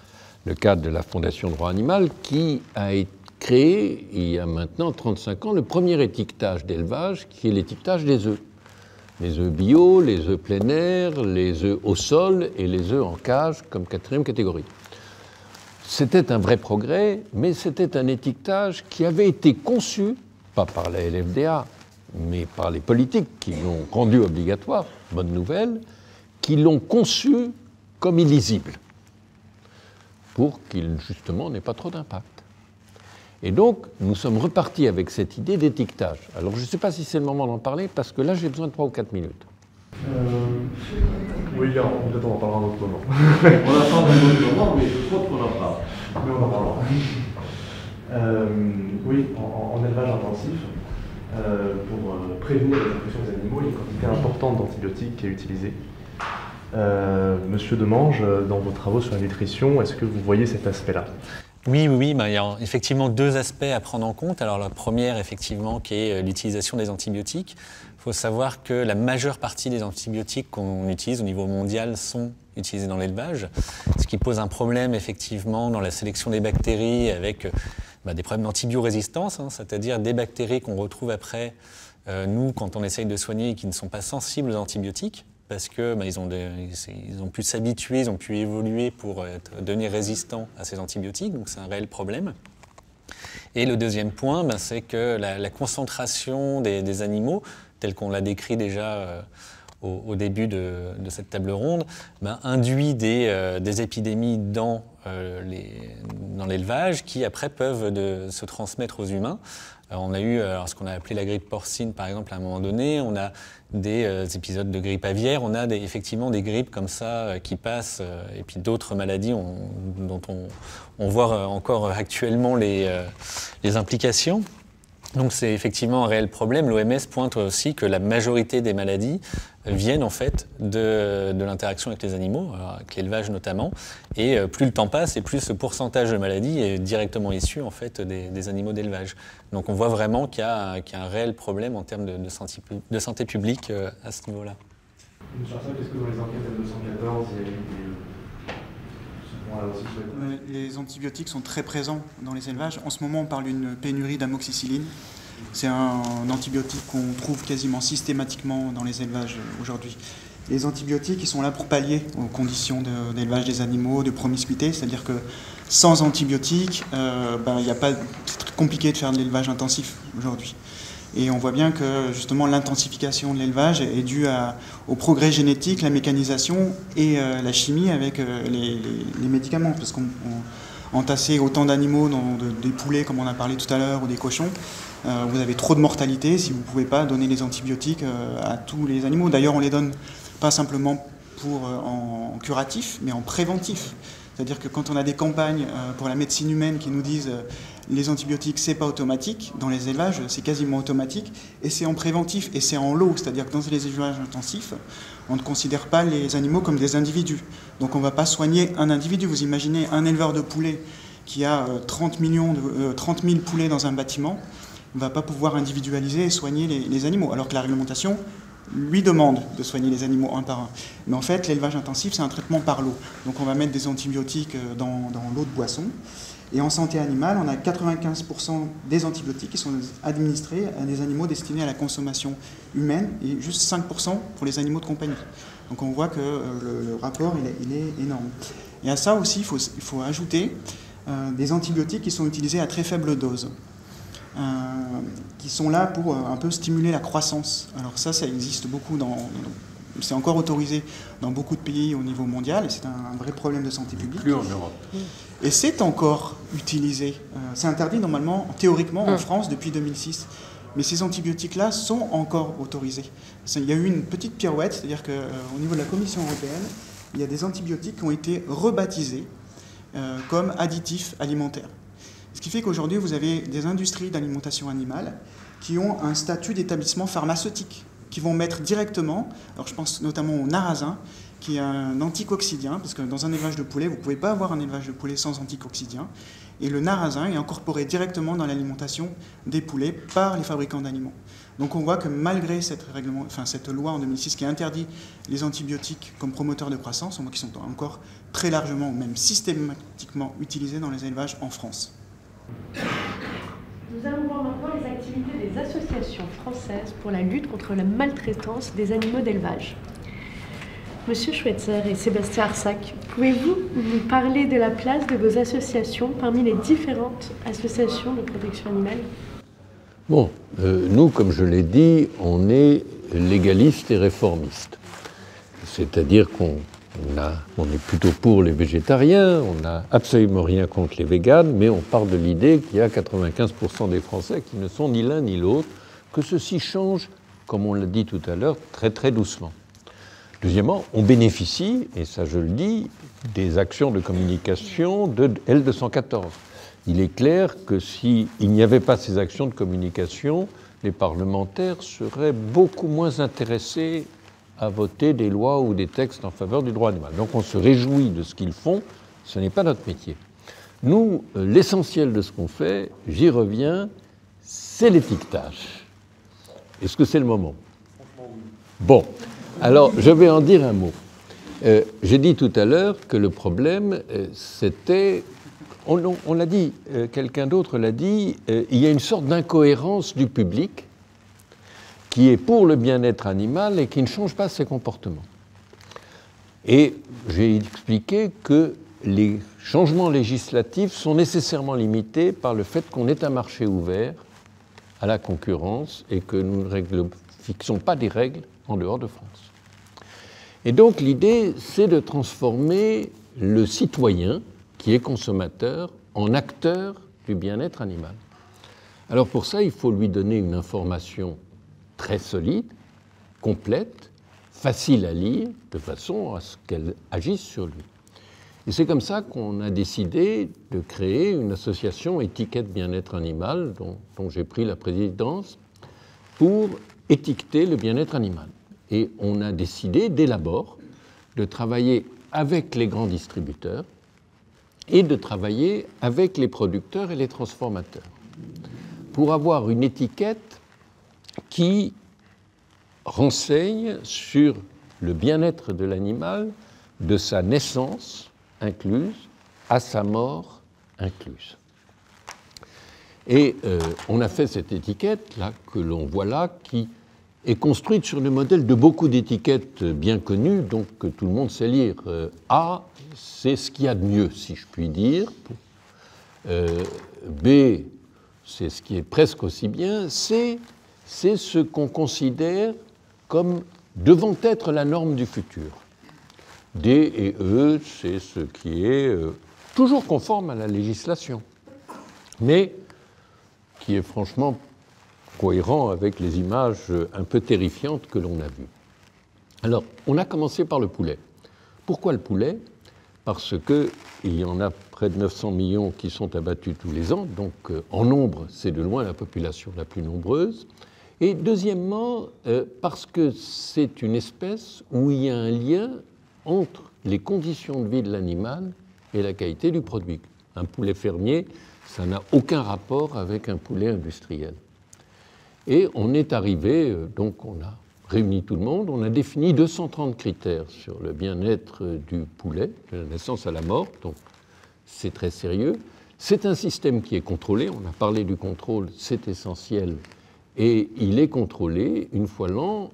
le cadre de la Fondation Droit Animal, qui a été créé, il y a maintenant 35 ans, le premier étiquetage d'élevage, qui est l'étiquetage des œufs. Les œufs bio, les œufs plein air, les œufs au sol et les œufs en cage comme quatrième catégorie. C'était un vrai progrès, mais c'était un étiquetage qui avait été conçu, pas par la LFDA, mais par les politiques qui l'ont rendu obligatoire, bonne nouvelle, qui l'ont conçu comme illisible, pour qu'il, justement, n'ait pas trop d'impact. Et donc, nous sommes repartis avec cette idée d'étiquetage. Alors, je ne sais pas si c'est le moment d'en parler, parce que là, j'ai besoin de 3 ou 4 minutes. Oui, peut-être on en parlera à un autre moment. On en parle à un autre moment, mais je crois qu'on en parle. Mais on en parlera. Oui, en élevage intensif, pour prévenir les infections des animaux, il y a une quantité importante d'antibiotiques qui est utilisée. Monsieur Demange, dans vos travaux sur la nutrition, est-ce que vous voyez cet aspect-là? Oui, il y a effectivement 2 aspects à prendre en compte. Alors la première, effectivement, qui est l'utilisation des antibiotiques. Il faut savoir que la majeure partie des antibiotiques qu'on utilise au niveau mondial sont utilisés dans l'élevage, ce qui pose un problème, effectivement, dans la sélection des bactéries avec des problèmes d'antibiorésistance, c'est-à-dire des bactéries qu'on retrouve après, nous, quand on essaye de soigner et qui ne sont pas sensibles aux antibiotiques, parce que ils ont pu s'habituer, ils ont pu évoluer pour devenir résistants à ces antibiotiques, donc c'est un réel problème. Et le deuxième point, c'est que la concentration des animaux, telle qu'on l'a décrit déjà au début de cette table ronde, induit des épidémies dans l'élevage qui après peuvent se transmettre aux humains. On a eu ce qu'on a appelé la grippe porcine, par exemple, à un moment donné. On a des épisodes de grippe aviaire. On a effectivement des grippes comme ça qui passent, et puis d'autres maladies dont on voit encore actuellement les implications. Donc c'est effectivement un réel problème. L'OMS pointe aussi que la majorité des maladies viennent en fait de l'interaction avec les animaux, avec l'élevage notamment. Et plus le temps passe, et plus ce pourcentage de maladies est directement issu en fait des animaux d'élevage. Donc on voit vraiment qu'il y a un réel problème en termes de santé publique à ce niveau-là. Qu'est-ce que dans les enquêtes L214, il y a eu Les antibiotiques sont très présents dans les élevages. En ce moment, on parle d'une pénurie d'amoxicilline. C'est un antibiotique qu'on trouve quasiment systématiquement dans les élevages aujourd'hui. Les antibiotiques, ils sont là pour pallier aux conditions d'élevage des animaux, de promiscuité. C'est-à-dire que sans antibiotiques, c'est très compliqué de faire de l'élevage intensif aujourd'hui. Et on voit bien que justement l'intensification de l'élevage est due au progrès génétique, la mécanisation et la chimie avec les médicaments. Parce qu'entasser autant d'animaux dans des poulets comme on a parlé tout à l'heure ou des cochons, vous avez trop de mortalité si vous ne pouvez pas donner les antibiotiques à tous les animaux. D'ailleurs on les donne pas simplement en curatif mais en préventif. C'est-à-dire que quand on a des campagnes pour la médecine humaine qui nous disent les antibiotiques, c'est pas automatique, dans les élevages, c'est quasiment automatique, et c'est en préventif, et c'est en lot, c'est-à-dire que dans les élevages intensifs, on ne considère pas les animaux comme des individus. Donc on ne va pas soigner un individu. Vous imaginez un éleveur de poulets qui a 30 000 poulets dans un bâtiment, ne va pas pouvoir individualiser et soigner les animaux, alors que la réglementation lui demande de soigner les animaux un par un. Mais en fait, l'élevage intensif, c'est un traitement par l'eau. Donc on va mettre des antibiotiques dans l'eau de boisson. Et en santé animale, on a 95% des antibiotiques qui sont administrés à des animaux destinés à la consommation humaine et juste 5% pour les animaux de compagnie. Donc on voit que le rapport, il est énorme. Et à ça aussi, il faut ajouter des antibiotiques qui sont utilisés à très faible dose. Qui sont là pour un peu stimuler la croissance. Alors ça existe beaucoup c'est encore autorisé dans beaucoup de pays au niveau mondial et c'est un vrai problème de santé publique. Plus en Europe. Et c'est encore utilisé. C'est interdit normalement, théoriquement, en France depuis 2006. Mais ces antibiotiques-là sont encore autorisés. Il y a eu une petite pirouette, c'est-à-dire qu'au niveau de la Commission européenne, il y a des antibiotiques qui ont été rebaptisés comme additifs alimentaires. Ce qui fait qu'aujourd'hui, vous avez des industries d'alimentation animale qui ont un statut d'établissement pharmaceutique, qui vont mettre directement, alors je pense notamment au narasin, qui est un anticoccidien, parce que dans un élevage de poulet, vous ne pouvez pas avoir un élevage de poulet sans anticoccidien, et le narasin est incorporé directement dans l'alimentation des poulets par les fabricants d'aliments. Donc on voit que malgré cette loi en 2006 qui interdit les antibiotiques comme promoteurs de croissance, on voit qu'ils sont encore très largement, ou même systématiquement utilisés dans les élevages en France. Nous allons voir maintenant les activités des associations françaises pour la lutte contre la maltraitance des animaux d'élevage. Monsieur Schweitzer et Sébastien Arsac, pouvez-vous nous parler de la place de vos associations parmi les différentes associations de protection animale ? Bon, nous, comme je l'ai dit, on est légalistes et réformistes. C'est-à-dire qu'on on est plutôt pour les végétariens, on n'a absolument rien contre les véganes, mais on part de l'idée qu'il y a 95% des Français qui ne sont ni l'un ni l'autre, que ceci change, comme on l'a dit tout à l'heure, très très doucement. Deuxièmement, on bénéficie, et ça je le dis, des actions de communication de L214. Il est clair que s'il n'y avait pas ces actions de communication, les parlementaires seraient beaucoup moins intéressés à voter des lois ou des textes en faveur du droit animal. Donc on se réjouit de ce qu'ils font, ce n'est pas notre métier. Nous, l'essentiel de ce qu'on fait, j'y reviens, c'est l'étiquetage. Est-ce que c'est le moment? Bon, alors je vais en dire un mot. J'ai dit tout à l'heure que le problème, c'était, on l'a dit, quelqu'un d'autre l'a dit, il y a une sorte d'incohérence du public qui est pour le bien-être animal et qui ne change pas ses comportements. Et j'ai expliqué que les changements législatifs sont nécessairement limités par le fait qu'on est un marché ouvert à la concurrence et que nous ne fixons pas des règles en dehors de France. Et donc l'idée, c'est de transformer le citoyen, qui est consommateur, en acteur du bien-être animal. Alors pour ça, il faut lui donner une information très solide, complète, facile à lire, de façon à ce qu'elle agisse sur lui. Et c'est comme ça qu'on a décidé de créer une association étiquette bien-être animal, dont j'ai pris la présidence, pour étiqueter le bien-être animal. Et on a décidé, dès l'abord, de travailler avec les grands distributeurs et de travailler avec les producteurs et les transformateurs pour avoir une étiquette qui renseigne sur le bien-être de l'animal de sa naissance incluse à sa mort incluse. Et on a fait cette étiquette là que l'on voit là qui est construite sur le modèle de beaucoup d'étiquettes bien connues, donc que tout le monde sait lire. A, c'est ce qu'il y a de mieux, si je puis dire. B, c'est ce qui est presque aussi bien. C, c'est ce qu'on considère comme devant être la norme du futur. D et E, c'est ce qui est toujours conforme à la législation, mais qui est franchement cohérent avec les images un peu terrifiantes que l'on a vues. Alors, on a commencé par le poulet. Pourquoi le poulet? Parce qu'il y en a près de 900 millions qui sont abattus tous les ans, donc en nombre, c'est de loin la population la plus nombreuse. Et deuxièmement, parce que c'est une espèce où il y a un lien entre les conditions de vie de l'animal et la qualité du produit. Un poulet fermier, ça n'a aucun rapport avec un poulet industriel. Et on est arrivé, donc on a réuni tout le monde, on a défini 230 critères sur le bien-être du poulet, de la naissance à la mort, donc c'est très sérieux. C'est un système qui est contrôlé, on a parlé du contrôle, c'est essentiel, et il est contrôlé une fois l'an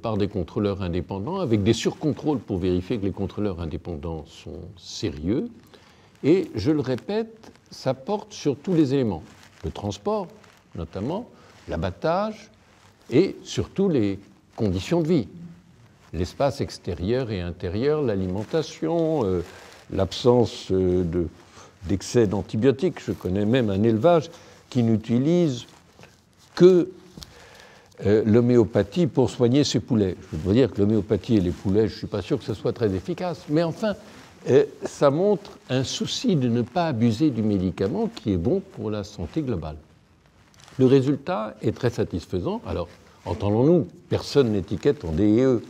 par des contrôleurs indépendants, avec des surcontrôles pour vérifier que les contrôleurs indépendants sont sérieux. Et je le répète, ça porte sur tous les éléments, le transport notamment, l'abattage et surtout les conditions de vie, l'espace extérieur et intérieur, l'alimentation, l'absence d'excès d'antibiotiques. Je connais même un élevage qui n'utilise que l'homéopathie pour soigner ses poulets. Je veux dire que l'homéopathie et les poulets, je ne suis pas sûr que ce soit très efficace, mais enfin, ça montre un souci de ne pas abuser du médicament qui est bon pour la santé globale. Le résultat est très satisfaisant. Alors, entendons-nous, personne n'étiquette en D et E.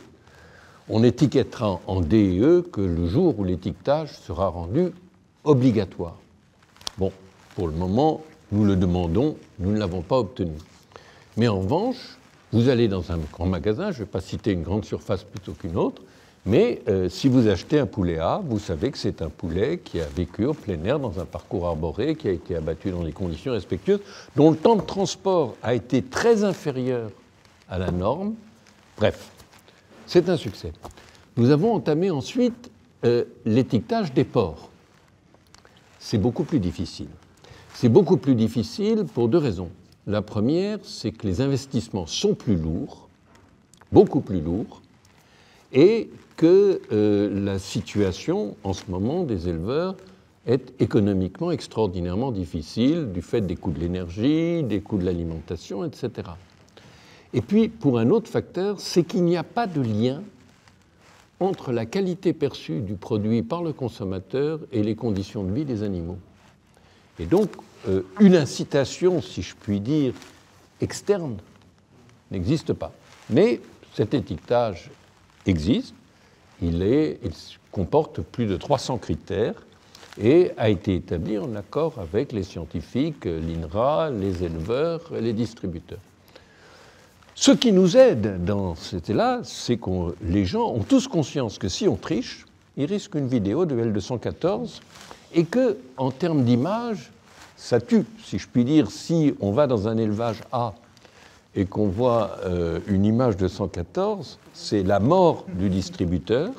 On étiquettera en D et E que le jour où l'étiquetage sera rendu obligatoire. Bon, pour le moment, nous le demandons, nous ne l'avons pas obtenu. Mais en revanche, vous allez dans un grand magasin, je ne vais pas citer une grande surface plutôt qu'une autre, mais si vous achetez un poulet A, vous savez que c'est un poulet qui a vécu au plein air dans un parcours arboré, qui a été abattu dans des conditions respectueuses, dont le temps de transport a été très inférieur à la norme. Bref, c'est un succès. Nous avons entamé ensuite l'étiquetage des porcs. C'est beaucoup plus difficile. C'est beaucoup plus difficile pour deux raisons. La première, c'est que les investissements sont plus lourds, beaucoup plus lourds, et que la situation en ce moment des éleveurs est économiquement extraordinairement difficile du fait des coûts de l'énergie, des coûts de l'alimentation, etc. Et puis, pour un autre facteur, c'est qu'il n'y a pas de lien entre la qualité perçue du produit par le consommateur et les conditions de vie des animaux. Et donc, une incitation, si je puis dire, externe n'existe pas. Mais cet étiquetage existe, il comporte plus de 300 critères et a été établi en accord avec les scientifiques, l'INRA, les éleveurs et les distributeurs. Ce qui nous aide dans cet état-là, c'est que les gens ont tous conscience que si on triche, ils risquent une vidéo de L214 et que, en termes d'image, ça tue. Si je puis dire, si on va dans un élevage A et qu'on voit une image de 114, c'est la mort du distributeur,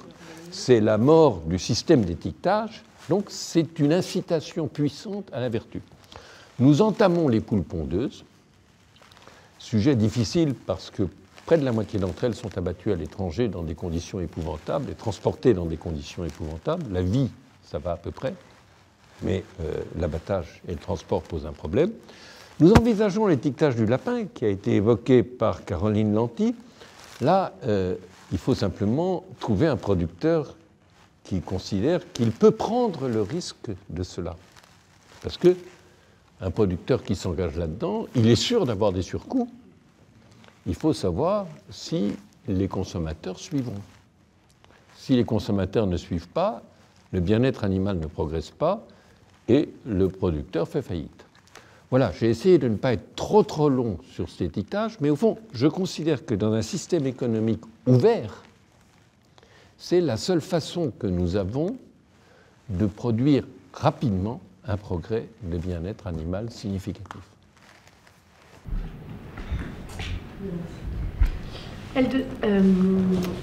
c'est la mort du système d'étiquetage, donc c'est une incitation puissante à la vertu. Nous entamons les poules pondeuses, sujet difficile parce que près de la moitié d'entre elles sont abattues à l'étranger dans des conditions épouvantables et transportées dans des conditions épouvantables. La vie, ça va à peu près, mais l'abattage et le transport posent un problème. Nous envisageons l'étiquetage du lapin qui a été évoqué par Caroline Lanty. Là, il faut simplement trouver un producteur qui considère qu'il peut prendre le risque de cela. Parce que un producteur qui s'engage là-dedans, il est sûr d'avoir des surcoûts. Il faut savoir si les consommateurs suivront. Si les consommateurs ne suivent pas, le bien-être animal ne progresse pas et le producteur fait faillite. Voilà, j'ai essayé de ne pas être trop long sur cet étiquetage, mais au fond, je considère que dans un système économique ouvert, c'est la seule façon que nous avons de produire rapidement un progrès de bien-être animal significatif.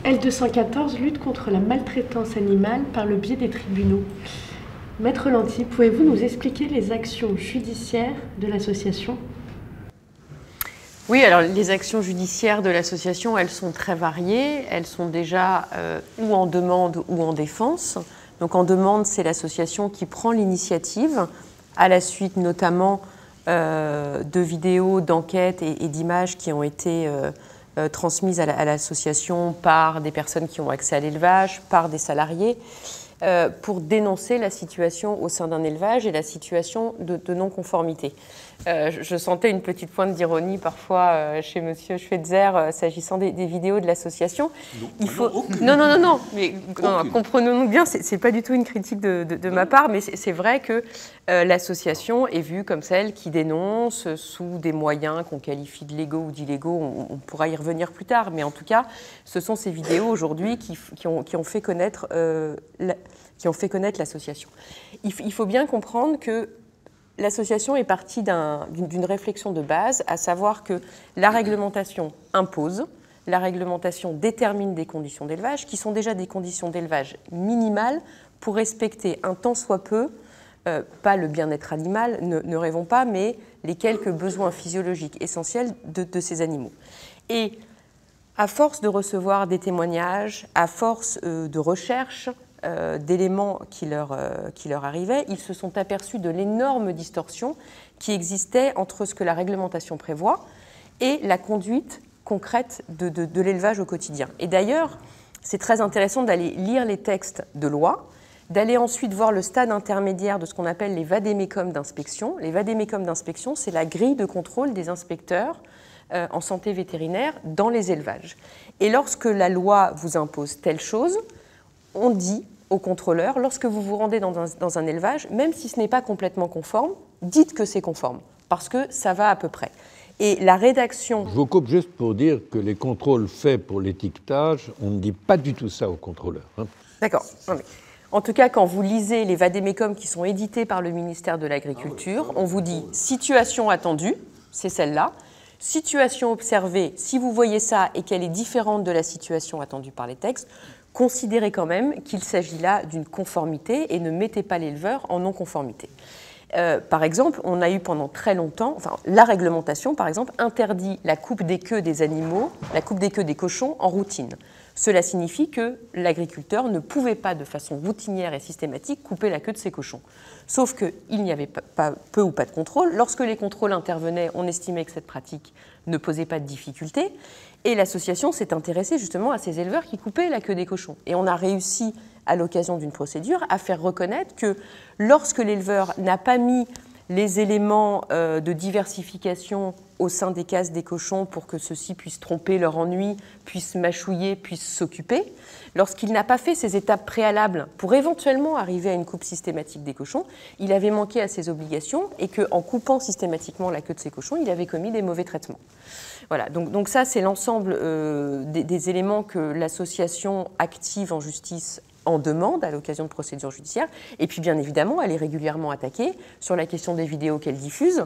L214 lutte contre la maltraitance animale par le biais des tribunaux. Maître Lanty, pouvez-vous nous expliquer les actions judiciaires de l'association ? Oui, alors les actions judiciaires de l'association, elles sont très variées. Elles sont déjà ou en demande ou en défense. Donc en demande, c'est l'association qui prend l'initiative, à la suite notamment de vidéos, d'enquêtes et d'images qui ont été transmises à l'association par des personnes qui ont accès à l'élevage, par des salariés, pour dénoncer la situation au sein d'un élevage et la situation de non-conformité. Je sentais une petite pointe d'ironie parfois chez Monsieur Schweitzer s'agissant des vidéos de l'association. Non, mais comprenons-nous bien, c'est pas du tout une critique de ma part, mais c'est vrai que l'association est vue comme celle qui dénonce sous des moyens qu'on qualifie de légaux ou d'illégaux. On pourra y revenir plus tard, mais en tout cas, ce sont ces vidéos aujourd'hui qui ont fait connaître l'association. Il faut bien comprendre que l'association est partie d'une réflexion de base, à savoir que la réglementation impose, la réglementation détermine des conditions d'élevage, qui sont déjà des conditions d'élevage minimales pour respecter un tant soit peu, pas le bien-être animal, ne rêvons pas, mais les quelques besoins physiologiques essentiels de ces animaux. Et à force de recevoir des témoignages, à force de recherches, d'éléments qui leur arrivaient, ils se sont aperçus de l'énorme distorsion qui existait entre ce que la réglementation prévoit et la conduite concrète de l'élevage au quotidien. Et d'ailleurs, c'est très intéressant d'aller lire les textes de loi, d'aller ensuite voir le stade intermédiaire de ce qu'on appelle les vade-mecum d'inspection. Les vade-mecum d'inspection, c'est la grille de contrôle des inspecteurs en santé vétérinaire dans les élevages. Et lorsque la loi vous impose telle chose, on dit aux contrôleurs, lorsque vous vous rendez dans un élevage, même si ce n'est pas complètement conforme, dites que c'est conforme, parce que ça va à peu près. Et la rédaction... Je vous coupe juste pour dire que les contrôles faits pour l'étiquetage, on ne dit pas du tout ça aux contrôleurs. Hein. D'accord. En tout cas, quand vous lisez les vade-mecum qui sont édités par le ministère de l'Agriculture, on vous dit « situation attendue », c'est celle-là. « Situation observée », si vous voyez ça et qu'elle est différente de la situation attendue par les textes, considérez quand même qu'il s'agit là d'une conformité et ne mettez pas l'éleveur en non-conformité. Par exemple, on a eu pendant très longtemps, la réglementation, par exemple, interdit la coupe des queues des animaux, la coupe des queues des cochons en routine. Cela signifie que l'agriculteur ne pouvait pas de façon routinière et systématique couper la queue de ses cochons. Sauf qu'il n'y avait pas peu ou pas de contrôle. Lorsque les contrôles intervenaient, on estimait que cette pratique ne posait pas de difficulté. Et l'association s'est intéressée justement à ces éleveurs qui coupaient la queue des cochons. Et on a réussi, à l'occasion d'une procédure, à faire reconnaître que lorsque l'éleveur n'a pas mis les éléments de diversification au sein des cases des cochons pour que ceux-ci puissent tromper leur ennui, puissent mâchouiller, puissent s'occuper, lorsqu'il n'a pas fait ces étapes préalables pour éventuellement arriver à une coupe systématique des cochons, il avait manqué à ses obligations et qu'en coupant systématiquement la queue de ses cochons, il avait commis des mauvais traitements. Voilà, donc ça c'est l'ensemble des éléments que l'association active en justice en demande à l'occasion de procédures judiciaires. Et puis bien évidemment, elle est régulièrement attaquée sur la question des vidéos qu'elle diffuse.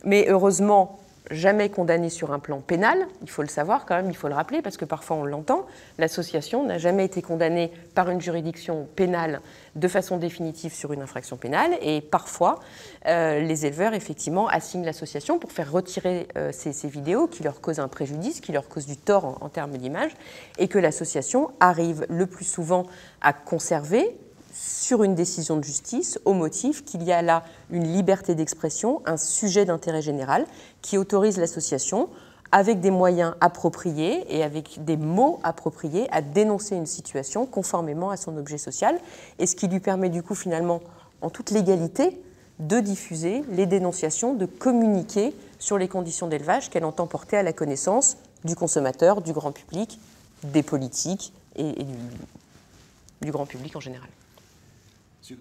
Mais heureusement, jamais condamnée sur un plan pénal, il faut le savoir quand même, il faut le rappeler, parce que parfois on l'entend, l'association n'a jamais été condamnée par une juridiction pénale de façon définitive sur une infraction pénale, et parfois les éleveurs effectivement assignent l'association pour faire retirer ces vidéos qui leur causent un préjudice, qui leur causent du tort en termes d'image, et que l'association arrive le plus souvent à conserver sur une décision de justice au motif qu'il y a là une liberté d'expression, un sujet d'intérêt général qui autorise l'association, avec des moyens appropriés et avec des mots appropriés, à dénoncer une situation conformément à son objet social, et ce qui lui permet du coup finalement, en toute légalité, de diffuser les dénonciations, de communiquer sur les conditions d'élevage qu'elle entend porter à la connaissance du consommateur, du grand public, des politiques et du grand public en général.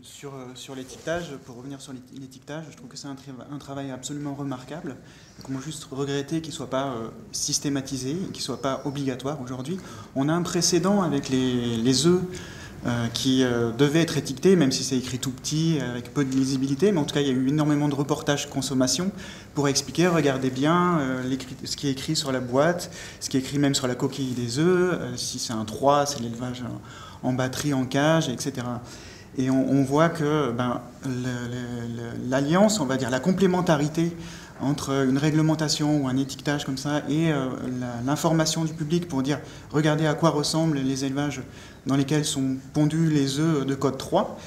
Sur l'étiquetage, pour revenir sur l'étiquetage, je trouve que c'est un travail absolument remarquable. Comment juste regretter qu'il ne soit pas systématisé, qu'il ne soit pas obligatoire aujourd'hui. On a un précédent avec les œufs qui devaient être étiquetés, même si c'est écrit tout petit, avec peu de lisibilité. Mais en tout cas, il y a eu énormément de reportages consommation pour expliquer, regardez bien ce qui est écrit sur la boîte, ce qui est écrit même sur la coquille des œufs, si c'est un 3, c'est l'élevage en batterie, en cage, etc. Et on voit que l'alliance, on va dire la complémentarité entre une réglementation ou un étiquetage comme ça et l'information du public pour dire regardez à quoi ressemblent les élevages dans lesquels sont pondus les œufs de code 3,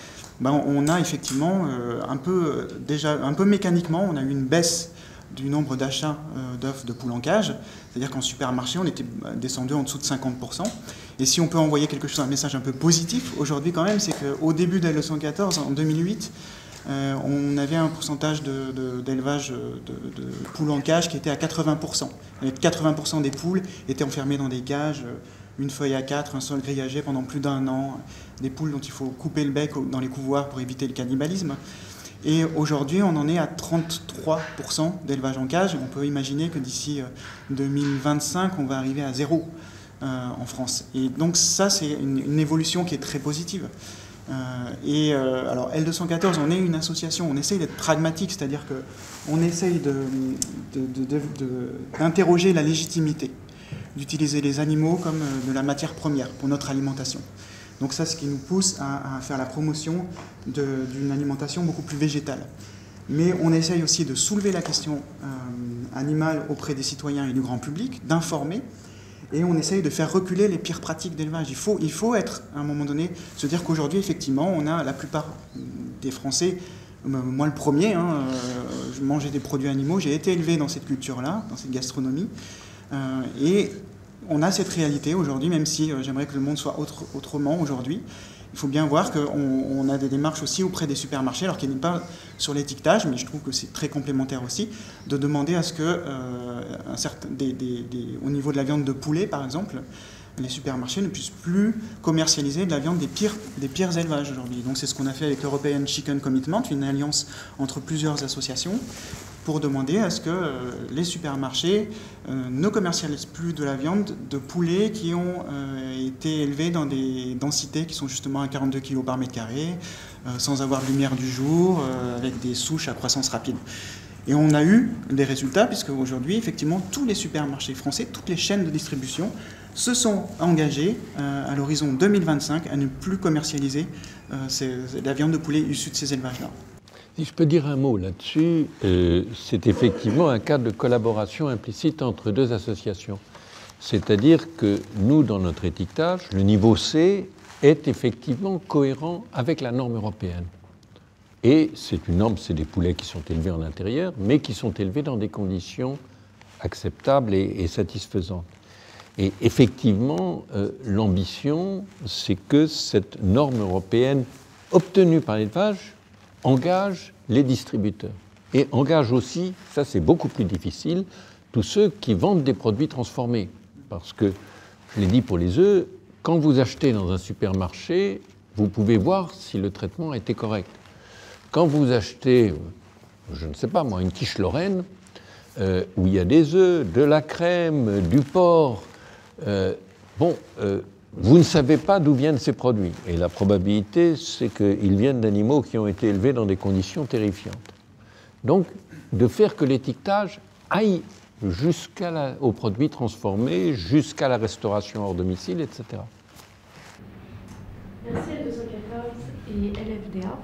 on a effectivement un peu mécaniquement, on a eu une baisse du nombre d'achats d'œufs de poules en cage, c'est-à-dire qu'en supermarché on était descendu en dessous de 50%. Et si on peut envoyer quelque chose, un message un peu positif aujourd'hui quand même, c'est qu'au début de l'L214, en 2008, on avait un pourcentage d'élevage de poules en cage qui était à 80%. Et 80% des poules étaient enfermées dans des cages, une feuille à 4, un sol grillagé pendant plus d'1 an, des poules dont il faut couper le bec dans les couvoirs pour éviter le cannibalisme. Et aujourd'hui, on en est à 33% d'élevage en cage. On peut imaginer que d'ici 2025, on va arriver à 0 en France. Et donc ça, c'est une évolution qui est très positive. Alors L214, on est une association, on essaye d'être pragmatique, c'est-à-dire qu'on essaye d'interroger la légitimité, d'utiliser les animaux comme de la matière première pour notre alimentation. Donc ça, ce qui nous pousse à faire la promotion d'une alimentation beaucoup plus végétale. Mais on essaye aussi de soulever la question animale auprès des citoyens et du grand public, d'informer, et on essaye de faire reculer les pires pratiques d'élevage. Il faut être, à un moment donné, se dire qu'aujourd'hui, effectivement, on a la plupart des Français, moi le premier, je mangeais des produits animaux, j'ai été élevé dans cette culture-là, dans cette gastronomie, et on a cette réalité aujourd'hui, même si j'aimerais que le monde soit autrement aujourd'hui. Il faut bien voir qu'on a des démarches aussi auprès des supermarchés, alors qu'il n'est pas sur l'étiquetage, mais je trouve que c'est très complémentaire aussi, de demander à ce que, au niveau de la viande de poulet, par exemple, les supermarchés ne puissent plus commercialiser de la viande des pires élevages aujourd'hui. Donc c'est ce qu'on a fait avec l'European Chicken Commitment, une alliance entre plusieurs associations, pour demander à ce que les supermarchés ne commercialisent plus de la viande de poulet qui ont été élevés dans des densités qui sont justement à 42 kg par mètre carré, sans avoir de lumière du jour, avec des souches à croissance rapide. Et on a eu des résultats, puisque aujourd'hui, effectivement, tous les supermarchés français, toutes les chaînes de distribution se sont engagés à l'horizon 2025 à ne plus commercialiser la viande de poulet issue de ces élevages-là. Si je peux dire un mot là-dessus, c'est effectivement un cas de collaboration implicite entre deux associations. C'est-à-dire que nous, dans notre étiquetage, le niveau C est effectivement cohérent avec la norme européenne. Et c'est une norme, c'est des poulets qui sont élevés en intérieur, mais qui sont élevés dans des conditions acceptables et satisfaisantes. Et effectivement, l'ambition, c'est que cette norme européenne obtenue par l'élevage engage les distributeurs. Et engage aussi, ça c'est beaucoup plus difficile, tous ceux qui vendent des produits transformés. Parce que, je l'ai dit pour les œufs, quand vous achetez dans un supermarché, vous pouvez voir si le traitement a été correct. Quand vous achetez, je ne sais pas moi, une quiche lorraine, où il y a des œufs, de la crème, du porc, vous ne savez pas d'où viennent ces produits. Et la probabilité, c'est qu'ils viennent d'animaux qui ont été élevés dans des conditions terrifiantes. Donc, de faire que l'étiquetage aille jusqu'aux produits transformés, jusqu'à la restauration hors domicile, etc. Merci à 214 et LFDA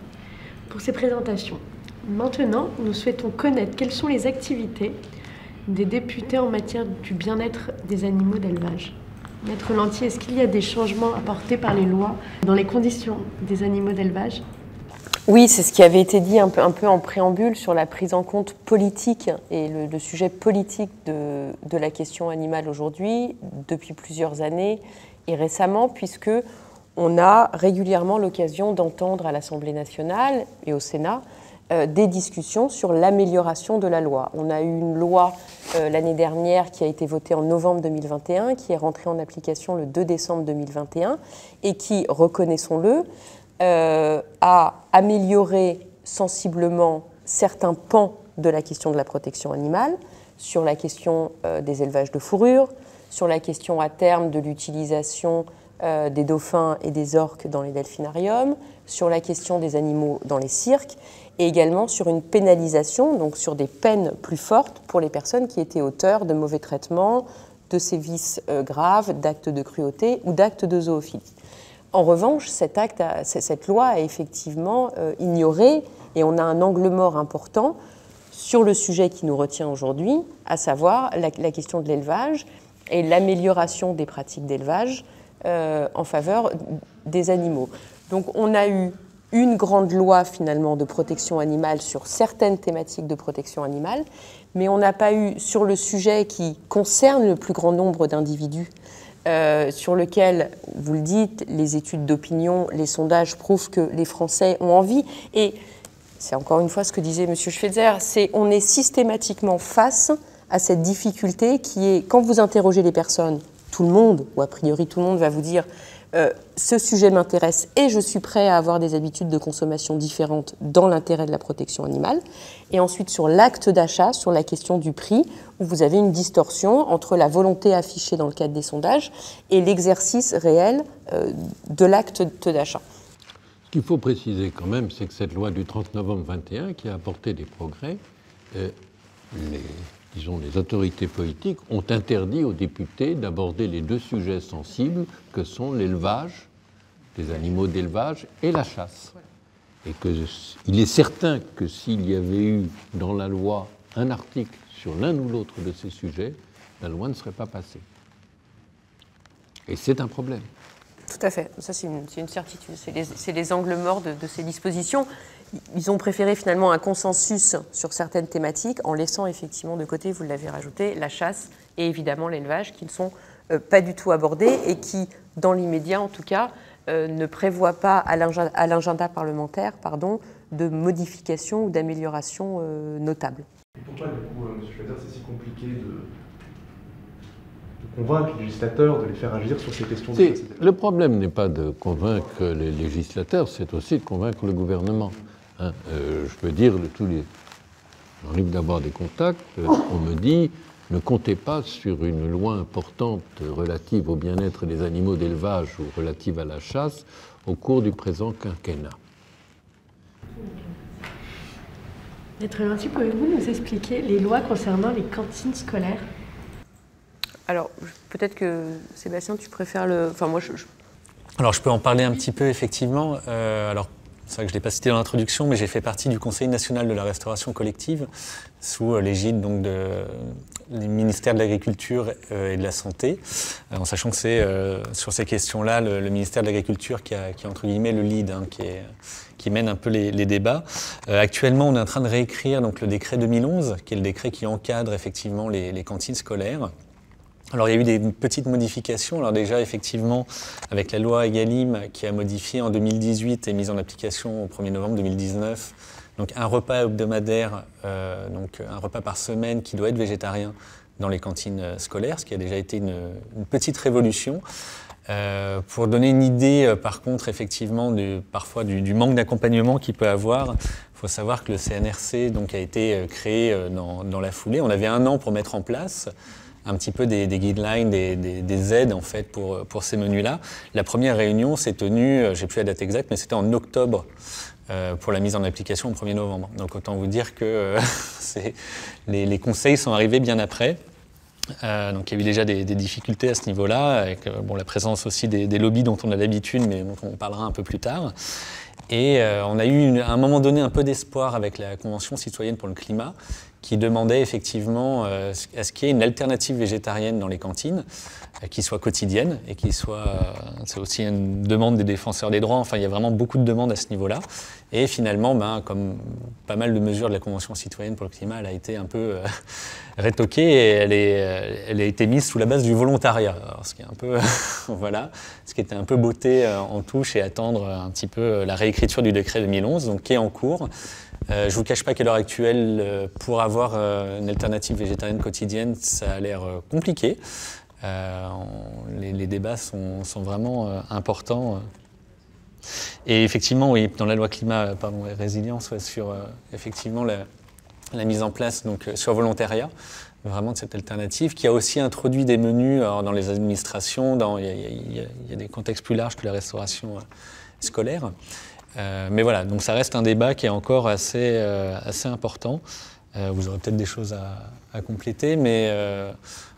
pour ces présentations. Maintenant, nous souhaitons connaître quelles sont les activités des députés en matière du bien-être des animaux d'élevage. Maître Lanty, est-ce qu'il y a des changements apportés par les lois dans les conditions des animaux d'élevage ? Oui, c'est ce qui avait été dit un peu en préambule sur la prise en compte politique et le sujet politique de la question animale aujourd'hui, depuis plusieurs années et récemment, puisque on a régulièrement l'occasion d'entendre à l'Assemblée nationale et au Sénat des discussions sur l'amélioration de la loi. On a eu une loi l'année dernière qui a été votée en novembre 2021, qui est rentrée en application le 2 décembre 2021 et qui, reconnaissons-le, a amélioré sensiblement certains pans de la question de la protection animale, sur la question des élevages de fourrure, sur la question à terme de l'utilisation des dauphins et des orques dans les delphinariums, sur la question des animaux dans les cirques, et également sur une pénalisation, donc sur des peines plus fortes pour les personnes qui étaient auteurs de mauvais traitements, de sévices graves, d'actes de cruauté ou d'actes de zoophilie. En revanche, cette loi a effectivement ignoré, et on a un angle mort important sur le sujet qui nous retient aujourd'hui, à savoir la question de l'élevage et l'amélioration des pratiques d'élevage en faveur des animaux. Donc on a eu une grande loi finalement de protection animale sur certaines thématiques de protection animale, mais on n'a pas eu sur le sujet qui concerne le plus grand nombre d'individus, sur lequel, vous le dites, les études d'opinion, les sondages prouvent que les Français ont envie. Et c'est encore une fois ce que disait M. Schweitzer, on est systématiquement face à cette difficulté qui est, quand vous interrogez les personnes, tout le monde, ou a priori tout le monde va vous dire ce sujet m'intéresse et je suis prêt à avoir des habitudes de consommation différentes dans l'intérêt de la protection animale. Et ensuite sur l'acte d'achat, sur la question du prix, où vous avez une distorsion entre la volonté affichée dans le cadre des sondages et l'exercice réel de l'acte d'achat. Ce qu'il faut préciser quand même, c'est que cette loi du 30 novembre 2021, qui a apporté des progrès, les autorités politiques ont interdit aux députés d'aborder les deux sujets sensibles que sont l'élevage, des animaux d'élevage, et la chasse. Et qu'il est certain que s'il y avait eu dans la loi un article sur l'un ou l'autre de ces sujets, la loi ne serait pas passée. Et c'est un problème. Tout à fait, ça c'est une certitude, c'est les angles morts de ces dispositions. Ils ont préféré finalement un consensus sur certaines thématiques en laissant effectivement de côté, vous l'avez rajouté, la chasse et évidemment l'élevage qui ne sont pas du tout abordés et qui, dans l'immédiat en tout cas, ne prévoient pas à l'agenda parlementaire de modification ou d'amélioration notable. Et pourquoi du coup, M. Schweitzer, c'est si compliqué de convaincre les législateurs, de les faire agir sur ces questions? Le problème n'est pas de convaincre les législateurs, c'est aussi de convaincre le gouvernement. Je peux dire, j'arrive d'avoir des contacts, on me dit, ne comptez pas sur une loi importante relative au bien-être des animaux d'élevage ou relative à la chasse au cours du présent quinquennat. Maître Lanty, pouvez-vous nous expliquer les lois concernant les cantines scolaires? Alors, peut-être que Sébastien, tu préfères le... Enfin, moi, Alors, je peux en parler un petit peu, effectivement. Alors, c'est vrai que je ne l'ai pas cité dans l'introduction, mais j'ai fait partie du Conseil national de la restauration collective, sous l'égide donc du ministère de l'Agriculture et de la Santé, en sachant que c'est sur ces questions-là le ministère de l'Agriculture qui est entre guillemets le lead, hein, qui mène un peu les débats. Actuellement, on est en train de réécrire donc, le décret 2011, qui est le décret qui encadre effectivement les cantines scolaires. Alors il y a eu des petites modifications. Alors déjà effectivement avec la loi Egalim qui a modifié en 2018 et mise en application au 1er novembre 2019, donc un repas hebdomadaire, donc un repas par semaine qui doit être végétarien dans les cantines scolaires, ce qui a déjà été une petite révolution. Pour donner une idée par contre effectivement parfois du manque d'accompagnement qu'il peut avoir, il faut savoir que le CNRC donc, a été créé dans la foulée. On avait 1 an pour mettre en place un petit peu des guidelines, des aides en fait pour ces menus-là. La première réunion s'est tenue, j'ai plus la date exacte, mais c'était en octobre pour la mise en application au 1er novembre. Donc autant vous dire que les conseils sont arrivés bien après. Donc il y a eu déjà des difficultés à ce niveau-là, avec la présence aussi des lobbies dont on a l'habitude, mais dont on parlera un peu plus tard. Et on a eu à un moment donné un peu d'espoir avec la Convention citoyenne pour le climat, qui demandait effectivement à ce qu'il y ait une alternative végétarienne dans les cantines, qui soit quotidienne et qui soit... c'est aussi une demande des défenseurs des droits, enfin il y a vraiment beaucoup de demandes à ce niveau-là. Et finalement, comme pas mal de mesures de la Convention citoyenne pour le climat, elle a été un peu rétoquée et elle a été mise sous la base du volontariat. Alors, ce qui est un peu... voilà, ce qui était un peu botté en touche et attendre un petit peu la réécriture du décret 2011, donc qui est en cours. Je ne vous cache pas qu'à l'heure actuelle, pour avoir une alternative végétarienne quotidienne, ça a l'air compliqué. Les débats sont vraiment importants. Et effectivement, oui, dans la loi climat, et résilience, ouais, sur effectivement la mise en place donc, sur volontariat, vraiment de cette alternative, qui a aussi introduit des menus dans les administrations, il y a des contextes plus larges que la restauration scolaire. Mais voilà, donc ça reste un débat qui est encore assez important. Vous aurez peut-être des choses à compléter, mais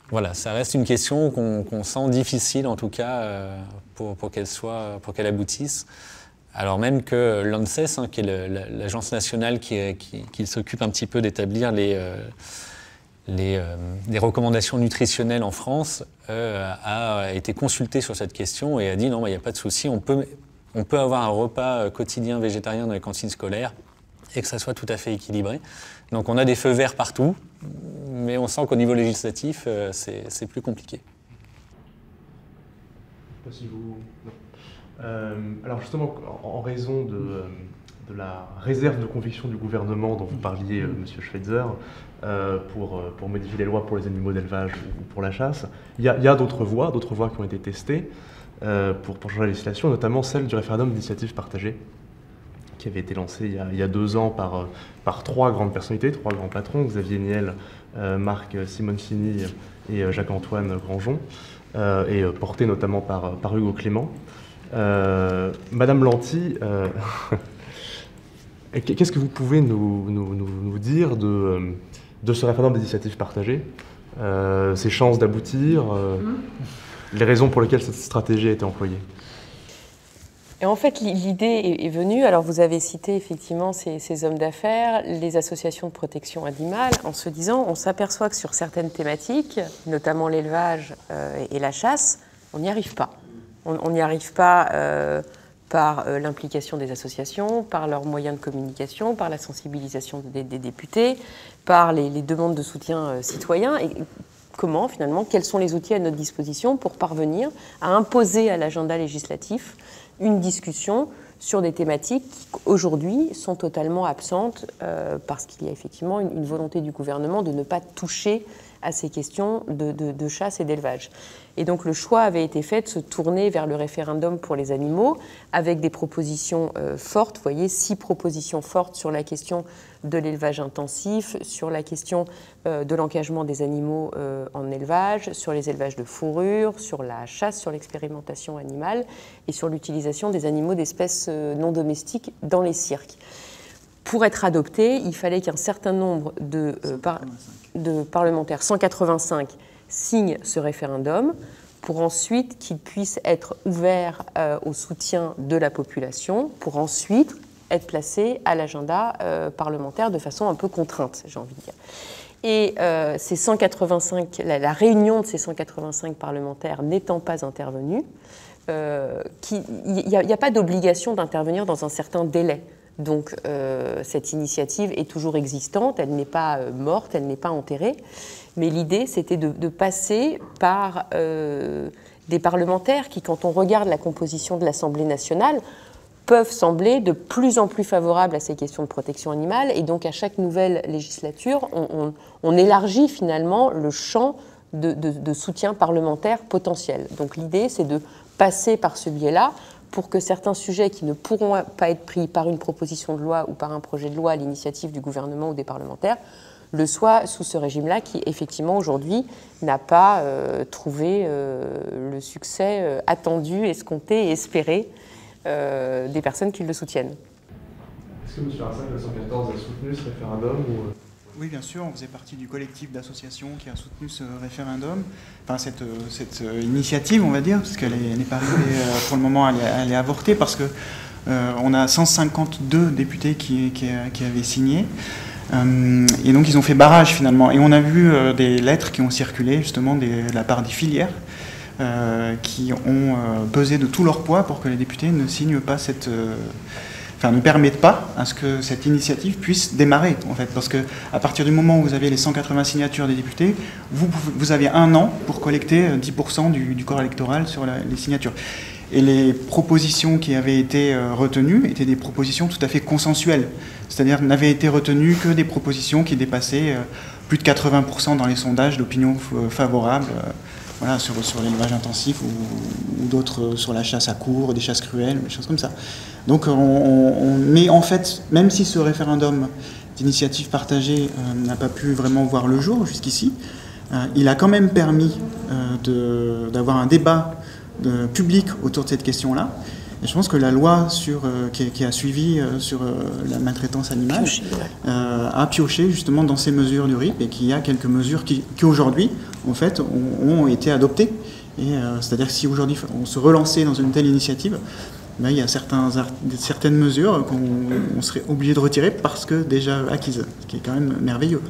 voilà, ça reste une question qu'on sent difficile en tout cas pour qu'elle aboutisse. Alors même que l'ANSES, hein, qui est l'agence nationale qui s'occupe un petit peu d'établir les recommandations nutritionnelles en France, a été consultée sur cette question et a dit non, il n'y a pas de souci, on peut avoir un repas quotidien végétarien dans les cantines scolaires et que ça soit tout à fait équilibré. Donc on a des feux verts partout, mais on sent qu'au niveau législatif, c'est plus compliqué. Je sais pas si vous... alors justement, en raison de la réserve de conviction du gouvernement dont vous parliez, Monsieur Schweitzer, pour modifier les lois pour les animaux d'élevage ou pour la chasse, il y a d'autres voies qui ont été testées pour changer la législation, notamment celle du référendum d'initiative partagée, qui avait été lancé il y a 2 ans par 3 grandes personnalités, 3 grands patrons, Xavier Niel, Marc Simoncini et Jacques-Antoine Grandjean, et porté notamment par Hugo Clément. Madame Lanty, qu'est-ce que vous pouvez nous dire de ce référendum d'initiative partagée, ses chances d'aboutir, les raisons pour lesquelles cette stratégie a été employée? Et en fait, l'idée est venue, alors vous avez cité effectivement ces hommes d'affaires, les associations de protection animale, en se disant, on s'aperçoit que sur certaines thématiques, notamment l'élevage et la chasse, on n'y arrive pas. On n'y arrive pas par l'implication des associations, par leurs moyens de communication, par la sensibilisation des députés, par les demandes de soutien citoyen. Et comment, finalement, quels sont les outils à notre disposition pour parvenir à imposer à l'agenda législatif une discussion sur des thématiques qui, aujourd'hui, sont totalement absentes parce qu'il y a effectivement une volonté du gouvernement de ne pas toucher à ces questions de chasse et d'élevage. Et donc le choix avait été fait de se tourner vers le référendum pour les animaux avec des propositions fortes, vous voyez, 6 propositions fortes sur la question de l'élevage intensif, sur la question de l'engagement des animaux en élevage, sur les élevages de fourrure, sur la chasse, sur l'expérimentation animale et sur l'utilisation des animaux d'espèces non domestiques dans les cirques. Pour être adopté, il fallait qu'un certain nombre de parlementaires, 185, signent ce référendum pour ensuite qu'il puisse être ouvert au soutien de la population, pour ensuite, être placé à l'agenda parlementaire de façon un peu contrainte, j'ai envie de dire. Et ces 185, la réunion de ces 185 parlementaires n'étant pas intervenue, il n'y a pas d'obligation d'intervenir dans un certain délai. Donc cette initiative est toujours existante, elle n'est pas morte, elle n'est pas enterrée. Mais l'idée, c'était de passer par des parlementaires qui, quand on regarde la composition de l'Assemblée nationale, peuvent sembler de plus en plus favorables à ces questions de protection animale. Et donc, à chaque nouvelle législature, on élargit finalement le champ de soutien parlementaire potentiel. Donc, l'idée, c'est de passer par ce biais-là pour que certains sujets qui ne pourront pas être pris par une proposition de loi ou par un projet de loi à l'initiative du gouvernement ou des parlementaires le soient sous ce régime-là qui, effectivement, aujourd'hui, n'a pas trouvé le succès attendu, escompté et espéré des personnes qui le soutiennent. Est-ce que M. Arsac, de 114, a soutenu ce référendum ou... Oui, bien sûr, on faisait partie du collectif d'associations qui a soutenu ce référendum, enfin cette initiative, on va dire, parce qu'elle n'est pas arrivée, pour le moment, elle est avortée, parce qu'on a 152 députés qui avaient signé, et donc ils ont fait barrage finalement. Et on a vu des lettres qui ont circulé justement de la part des filières, qui ont pesé de tout leur poids pour que les députés ne signent pas cette... ne permettent pas à ce que cette initiative puisse démarrer, en fait. Parce qu'à partir du moment où vous avez les 180 signatures des députés, vous avez 1 an pour collecter 10% du corps électoral sur les signatures. Et les propositions qui avaient été retenues étaient des propositions tout à fait consensuelles. C'est-à-dire n'avaient été retenues que des propositions qui dépassaient plus de 80% dans les sondages d'opinion favorable. Voilà, sur l'élevage intensif ou d'autres sur la chasse à courre, des chasses cruelles, des choses comme ça. Donc, mais en fait, même si ce référendum d'initiative partagée n'a pas pu vraiment voir le jour jusqu'ici, il a quand même permis d'avoir un débat public autour de cette question-là. Et je pense que la loi qui a suivi sur la maltraitance animale a pioché justement dans ces mesures du RIP, et qu'il y a quelques mesures qui aujourd'hui, en fait, ont été adoptées. C'est-à-dire que si aujourd'hui on se relançait dans une telle initiative, ben, il y a certaines mesures qu'on serait obligé de retirer parce que déjà acquises, ce qui est quand même merveilleux.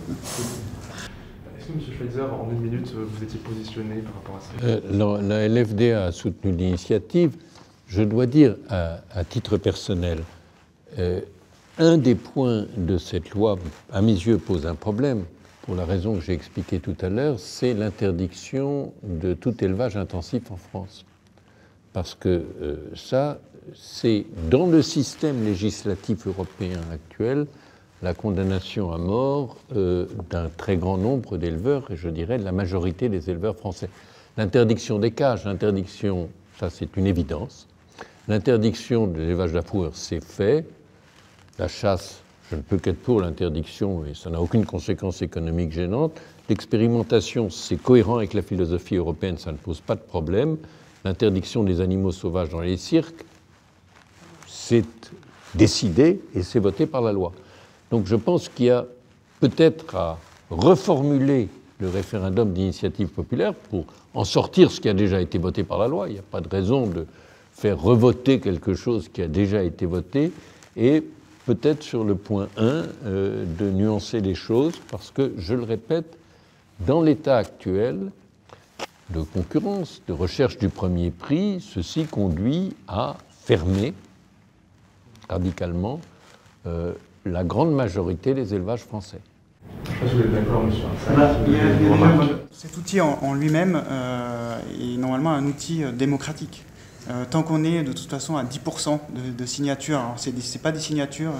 Est-ce que M. Schweitzer, en 1 minute, vous étiez positionné par rapport à ça? La LFDA a soutenu l'initiative. Je dois dire, à titre personnel, un des points de cette loi, à mes yeux, pose un problème, pour la raison que j'ai expliquée tout à l'heure, c'est l'interdiction de tout élevage intensif en France. Parce que ça, c'est dans le système législatif européen actuel, la condamnation à mort d'un très grand nombre d'éleveurs, et je dirais de la majorité des éleveurs français. L'interdiction des cages, l'interdiction, ça c'est une évidence. L'interdiction de l'élevage de la fourrure, c'est fait. La chasse, je ne peux qu'être pour l'interdiction, et ça n'a aucune conséquence économique gênante. L'expérimentation, c'est cohérent avec la philosophie européenne, ça ne pose pas de problème. L'interdiction des animaux sauvages dans les cirques, c'est décidé et c'est voté par la loi. Donc je pense qu'il y a peut-être à reformuler le référendum d'initiative populaire pour en sortir ce qui a déjà été voté par la loi. Il n'y a pas de raison de faire revoter quelque chose qui a déjà été voté, et peut-être sur le point 1 de nuancer les choses, parce que, je le répète, dans l'état actuel de concurrence, de recherche du premier prix, ceci conduit à fermer radicalement la grande majorité des élevages français. Je ne sais pas si vous êtes d'accord, monsieur. Cet outil en lui-même est normalement un outil démocratique. Tant qu'on est de toute façon à 10% de signatures, alors c'est pas des signatures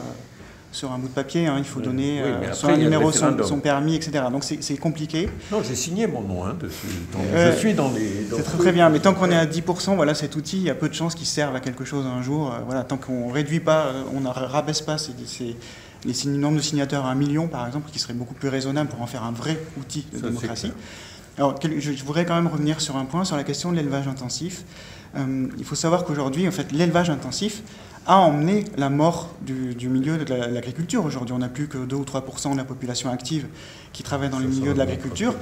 sur un bout de papier, hein, il faut donner soit un numéro, son permis, etc. Donc c'est compliqué. Non, j'ai signé mon nom dessus. Donc, je suis dans les... C'est très bien, mais tant qu'on est à 10%, voilà, cet outil, il y a peu de chances qu'il serve à quelque chose un jour. Voilà, tant qu'on ne réduit pas, on ne rabaisse pas le nombre de signateurs à 1 million, par exemple, qui serait beaucoup plus raisonnable pour en faire un vrai outil de démocratie. Alors, je voudrais quand même revenir sur un point, sur la question de l'élevage intensif. Il faut savoir qu'aujourd'hui, en fait, l'élevage intensif a emmené la mort du milieu de l'agriculture. Aujourd'hui, on n'a plus que 2 ou 3% de la population active qui travaille dans le milieu de l'agriculture.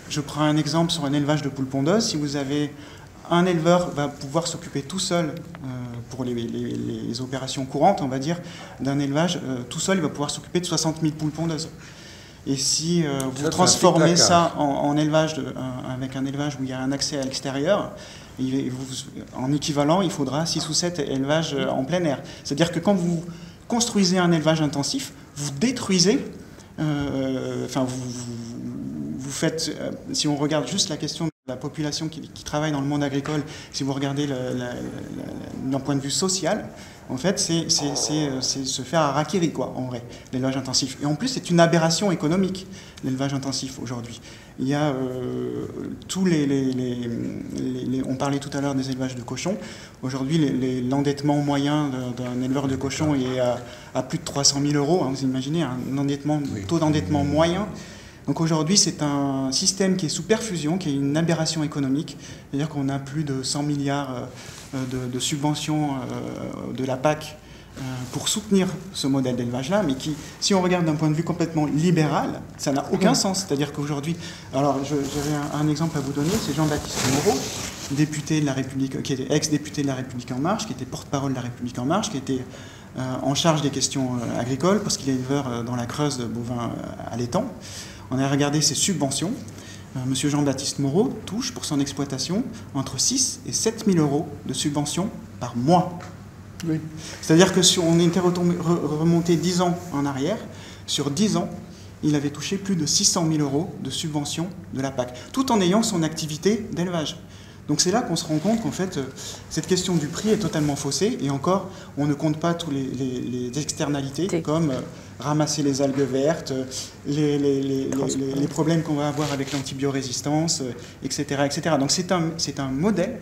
Je prends un exemple sur un élevage de poules pondeuses. Si vous avez un éleveur va pouvoir s'occuper tout seul, pour les opérations courantes, on va dire, d'un élevage, tout seul, il va pouvoir s'occuper de 60 000 poules pondeuses. Et si vous transformez ça en élevage, avec un élevage où il y a un accès à l'extérieur, en équivalent, il faudra 6 ou 7 élevages en plein air. C'est-à-dire que quand vous construisez un élevage intensif, vous détruisez, vous faites, si on regarde juste la question de la population qui travaille dans le monde agricole, si vous regardez d'un point de vue social, en fait, c'est se faire harakiri, quoi, en vrai, l'élevage intensif. Et en plus, c'est une aberration économique, l'élevage intensif, aujourd'hui. Il y a tous on parlait tout à l'heure des élevages de cochons. Aujourd'hui, l'endettement moyen d'un éleveur de cochons est à plus de 300 000 €. Hein, vous imaginez, un taux d'endettement moyen. Donc aujourd'hui, c'est un système qui est sous perfusion, qui est une aberration économique. C'est-à-dire qu'on a plus de 100 milliards de subventions de la PAC pour soutenir ce modèle d'élevage-là, mais qui, si on regarde d'un point de vue complètement libéral, ça n'a aucun sens. C'est-à-dire qu'aujourd'hui, alors j'avais un exemple à vous donner, c'est Jean-Baptiste Moreau, député de la République, qui était ex-député de la République En Marche, qui était porte-parole de la République En Marche, qui était en charge des questions agricoles, parce qu'il est éleveur dans la Creuse de bovins à l'étang. On a regardé ses subventions. Monsieur Jean-Baptiste Moreau touche pour son exploitation entre 6 et 7 000 € de subventions par mois. Oui. C'est-à-dire que si on était remonté 10 ans en arrière, sur 10 ans, il avait touché plus de 600 000 € de subventions de la PAC, tout en ayant son activité d'élevage. Donc c'est là qu'on se rend compte qu'en fait, cette question du prix est totalement faussée, et encore, on ne compte pas tous les externalités, comme ramasser les algues vertes, les problèmes qu'on va avoir avec l'antibiorésistance, etc., etc. Donc c'est un modèle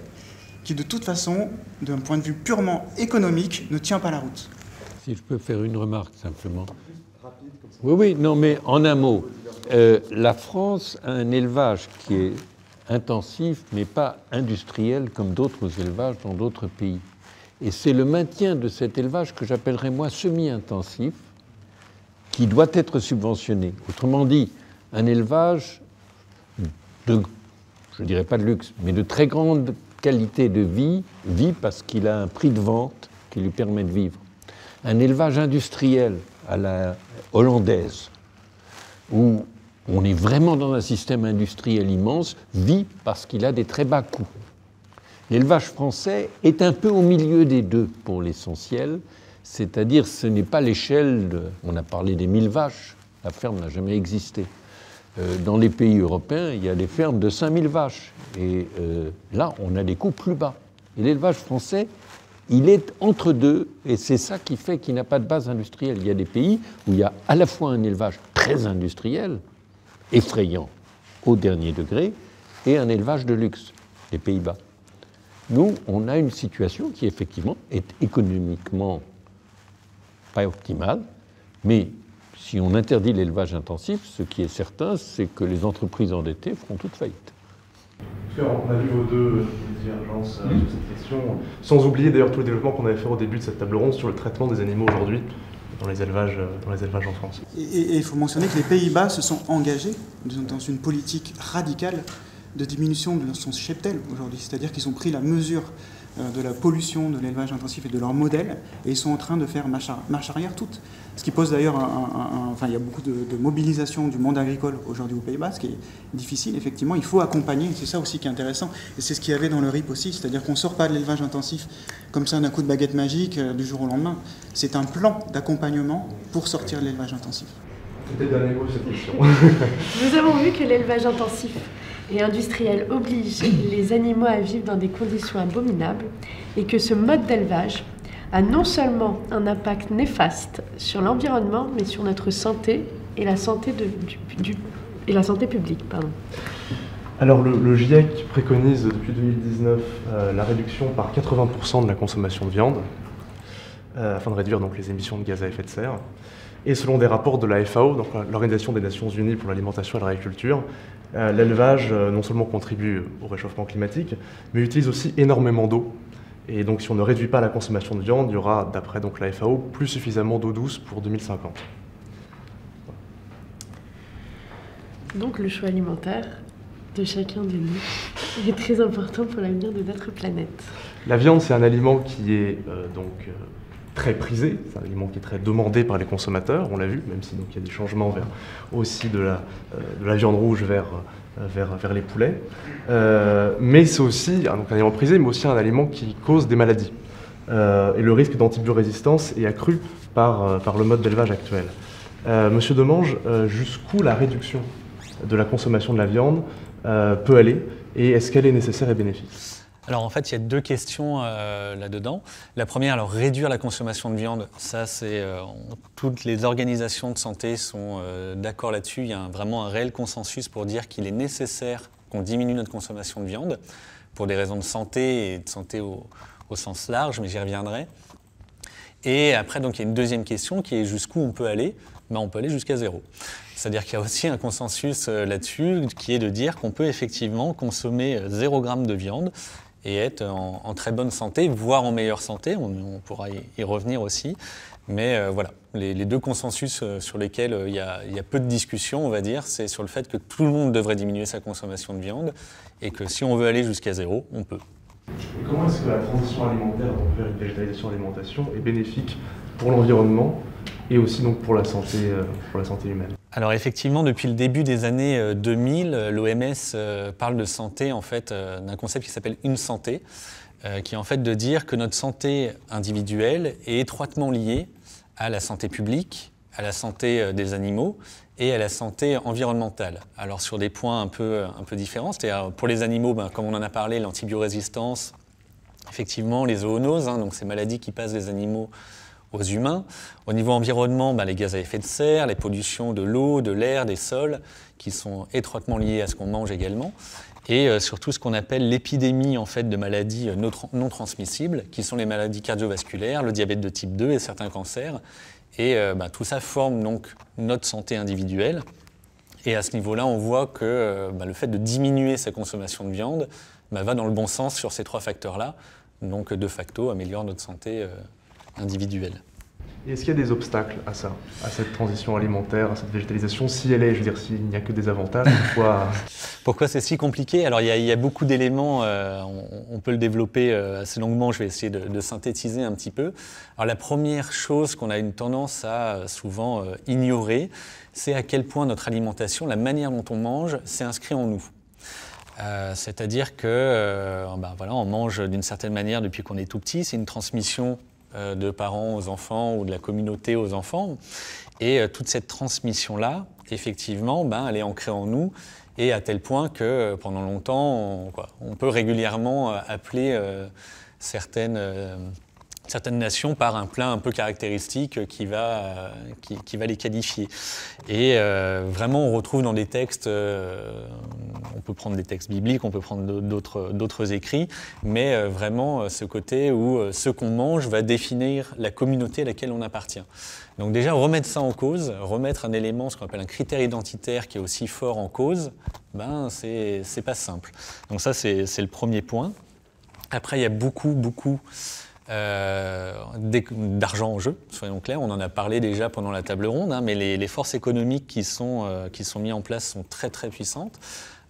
qui, de toute façon, d'un point de vue purement économique, ne tient pas la route. Si je peux faire une remarque, simplement. Oui, non, mais en un mot, la France a un élevage qui est intensif, mais pas industriel comme d'autres élevages dans d'autres pays. Et c'est le maintien de cet élevage que j'appellerais, moi, semi-intensif, qui doit être subventionné. Autrement dit, un élevage de, je ne dirais pas de luxe, mais de très grande qualité de vie parce qu'il a un prix de vente qui lui permet de vivre. Un élevage industriel à la hollandaise, où on est vraiment dans un système industriel immense, vit parce qu'il a des très bas coûts. L'élevage français est un peu au milieu des deux pour l'essentiel, c'est-à-dire ce n'est pas l'échelle de... On a parlé des 1000 vaches, la ferme n'a jamais existé. Dans les pays européens, il y a des fermes de 5000 vaches. Et là, on a des coûts plus bas. Et l'élevage français, il est entre deux, et c'est ça qui fait qu'il n'a pas de base industrielle. Il y a des pays où il y a à la fois un élevage très industriel, effrayant au dernier degré, et un élevage de luxe, les Pays-Bas. Nous, on a une situation qui, effectivement, est économiquement pas optimale, mais si on interdit l'élevage intensif, ce qui est certain, c'est que les entreprises endettées feront toutes faillite. On a vu vos deux divergences sur cette question, sans oublier d'ailleurs tout le développement qu'on avait fait au début de cette table ronde sur le traitement des animaux aujourd'hui dans les élevages en France. Et il faut mentionner que les Pays-Bas se sont engagés dans une politique radicale de diminution de son cheptel aujourd'hui. C'est-à-dire qu'ils ont pris la mesure de la pollution de l'élevage intensif et de leur modèle, et ils sont en train de faire marche arrière toute. Ce qui pose d'ailleurs enfin, il y a beaucoup de mobilisation du monde agricole aujourd'hui aux Pays-Bas, ce qui est difficile, effectivement. Il faut accompagner, c'est ça aussi qui est intéressant. Et c'est ce qu'il y avait dans le RIP aussi, c'est-à-dire qu'on ne sort pas de l'élevage intensif comme ça d'un coup de baguette magique du jour au lendemain. C'est un plan d'accompagnement pour sortir de l'élevage intensif. Peut-être dernier mot cette question. Nous avons vu que l'élevage intensif et industriel oblige les animaux à vivre dans des conditions abominables et que ce mode d'élevage a non seulement un impact néfaste sur l'environnement, mais sur notre santé et la santé, publique. Pardon. Alors le GIEC préconise depuis 2019 la réduction par 80% de la consommation de viande, afin de réduire donc, les émissions de gaz à effet de serre. Et selon des rapports de la FAO, donc l'Organisation des Nations Unies pour l'alimentation et l'agriculture, l'élevage non seulement contribue au réchauffement climatique, mais utilise aussi énormément d'eau. Et donc si on ne réduit pas la consommation de viande, il y aura, d'après donc, la FAO, plus suffisamment d'eau douce pour 2050. Donc le choix alimentaire, de chacun de nous est très important pour l'avenir de notre planète. La viande, c'est un aliment qui est très prisé, c'est un aliment qui est très demandé par les consommateurs, on l'a vu, même si donc, il y a des changements vers aussi de la viande rouge vers les poulets. Mais c'est aussi un aliment prisé, mais aussi un aliment qui cause des maladies. Et le risque d'antibiorésistance est accru par le mode d'élevage actuel. Monsieur Demange, jusqu'où la réduction de la consommation de la viande peut aller, et est-ce qu'elle est nécessaire et bénéfique? Alors en fait, il y a deux questions là-dedans. La première, alors réduire la consommation de viande, ça c'est toutes les organisations de santé sont d'accord là-dessus. Il y a vraiment un réel consensus pour dire qu'il est nécessaire qu'on diminue notre consommation de viande pour des raisons de santé et de santé au sens large, mais j'y reviendrai. Et après, donc il y a une deuxième question qui est jusqu'où on peut aller. Ben, on peut aller jusqu'à 0. C'est-à-dire qu'il y a aussi un consensus là-dessus qui est de dire qu'on peut effectivement consommer 0 g de viande et être en très bonne santé, voire en meilleure santé. On pourra y revenir aussi. Mais voilà, les deux consensus sur lesquels il y a peu de discussion, on va dire, c'est sur le fait que tout le monde devrait diminuer sa consommation de viande et que si on veut aller jusqu'à 0, on peut. Et comment est-ce que la transition alimentaire vers une végétalisation alimentation est bénéfique pour l'environnement et aussi donc pour la santé humaine? Alors effectivement, depuis le début des années 2000, l'OMS parle de santé, en fait, d'un concept qui s'appelle une santé, qui est en fait de dire que notre santé individuelle est étroitement liée à la santé publique, à la santé des animaux et à la santé environnementale. Alors sur des points un peu différents, c'est-à-dire pour les animaux, comme on en a parlé, l'antibiorésistance, effectivement les zoonoses, donc ces maladies qui passent des animaux aux humains. Au niveau environnement, les gaz à effet de serre, les pollutions de l'eau, de l'air, des sols, qui sont étroitement liés à ce qu'on mange également. Et surtout ce qu'on appelle l'épidémie en fait, de maladies non transmissibles, qui sont les maladies cardiovasculaires, le diabète de type 2 et certains cancers. Et tout ça forme donc notre santé individuelle. Et à ce niveau-là, on voit que le fait de diminuer sa consommation de viande va dans le bon sens sur ces trois facteurs-là. Donc de facto, améliore notre santé individuelle. Et est-ce qu'il y a des obstacles à ça, à cette transition alimentaire, à cette végétalisation, si elle est, je veux dire, s'il n'y a que des avantages, Pourquoi c'est si compliqué? Alors il y a beaucoup d'éléments, on peut le développer assez longuement, je vais essayer de synthétiser un petit peu. Alors la première chose qu'on a une tendance à souvent ignorer, c'est à quel point notre alimentation, la manière dont on mange, c'est inscrit en nous. C'est-à-dire que on mange d'une certaine manière depuis qu'on est tout petit, c'est une transmission de parents aux enfants ou de la communauté aux enfants. Et toute cette transmission-là, effectivement, elle est ancrée en nous et à tel point que pendant longtemps, on peut régulièrement appeler certaines nations par un plat un peu caractéristique qui va les qualifier. Et vraiment, on retrouve dans des textes, on peut prendre des textes bibliques, on peut prendre d'autres écrits, mais vraiment ce côté où ce qu'on mange va définir la communauté à laquelle on appartient. Donc déjà, remettre ça en cause, remettre un élément, ce qu'on appelle un critère identitaire qui est aussi fort en cause, c'est pas simple. Donc ça, c'est le premier point. Après, il y a beaucoup d'argent en jeu, soyons clairs, on en a parlé déjà pendant la table ronde, mais les forces économiques qui sont mises en place sont très très puissantes.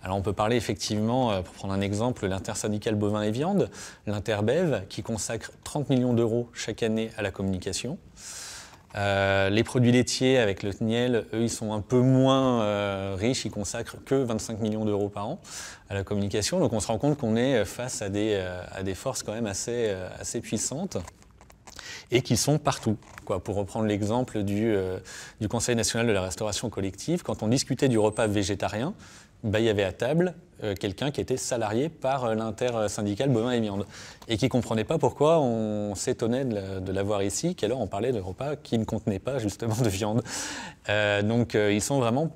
Alors on peut parler effectivement, pour prendre un exemple, l'intersyndicale bovin et viande, l'Interbev, qui consacre 30 millions d'euros chaque année à la communication. Les produits laitiers avec le Niel, eux, ils sont un peu moins riches, ils consacrent que 25 millions d'euros par an à la communication. Donc on se rend compte qu'on est face à des forces quand même assez puissantes et qui sont partout. Pour reprendre l'exemple du Conseil national de la restauration collective, quand on discutait du repas végétarien, il y avait à table quelqu'un qui était salarié par l'intersyndicale bovin et viande et qui ne comprenait pas pourquoi on s'étonnait de l'avoir ici, qu'alors on parlait de repas qui ne contenaient pas justement de viande. Donc ils sont vraiment,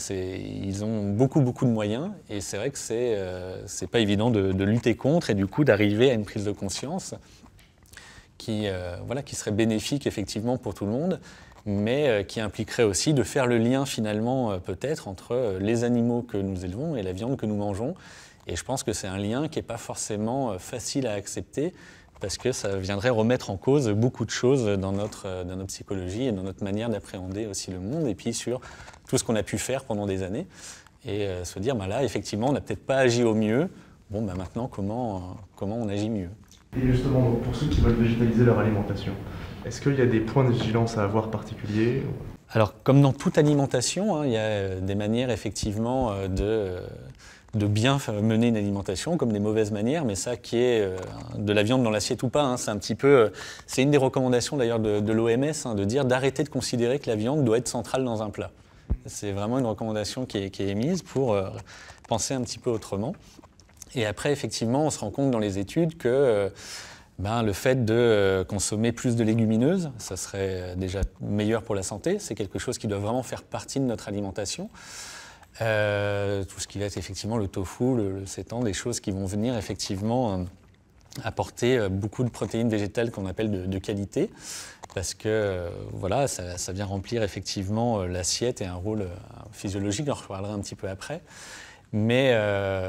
ils ont beaucoup de moyens et c'est vrai que c'est pas évident de lutter contre et du coup d'arriver à une prise de conscience qui serait bénéfique effectivement pour tout le monde, mais qui impliquerait aussi de faire le lien finalement peut-être entre les animaux que nous élevons et la viande que nous mangeons. Et je pense que c'est un lien qui n'est pas forcément facile à accepter parce que ça viendrait remettre en cause beaucoup de choses dans notre psychologie et dans notre manière d'appréhender aussi le monde et puis sur tout ce qu'on a pu faire pendant des années. et se dire, là, effectivement, on n'a peut-être pas agi au mieux. Bon, maintenant, comment on agit mieux? Et justement, pour ceux qui veulent végétaliser leur alimentation, est-ce qu'il y a des points de vigilance à avoir particuliers? Alors, comme dans toute alimentation, il y a des manières, effectivement, de bien mener une alimentation, comme des mauvaises manières, mais ça qui est de la viande dans l'assiette ou pas, c'est un petit peu, c'est une des recommandations d'ailleurs de l'OMS, de dire d'arrêter de considérer que la viande doit être centrale dans un plat. C'est vraiment une recommandation qui est émise pour penser un petit peu autrement. Et après, effectivement, on se rend compte dans les études que le fait de consommer plus de légumineuses, ça serait déjà meilleur pour la santé. C'est quelque chose qui doit vraiment faire partie de notre alimentation. Tout ce qui va être effectivement le tofu, le seitan, des choses qui vont venir effectivement apporter beaucoup de protéines végétales qu'on appelle de qualité, parce que voilà, ça vient remplir effectivement l'assiette et un rôle physiologique, j'en reparlerai un petit peu après. Mais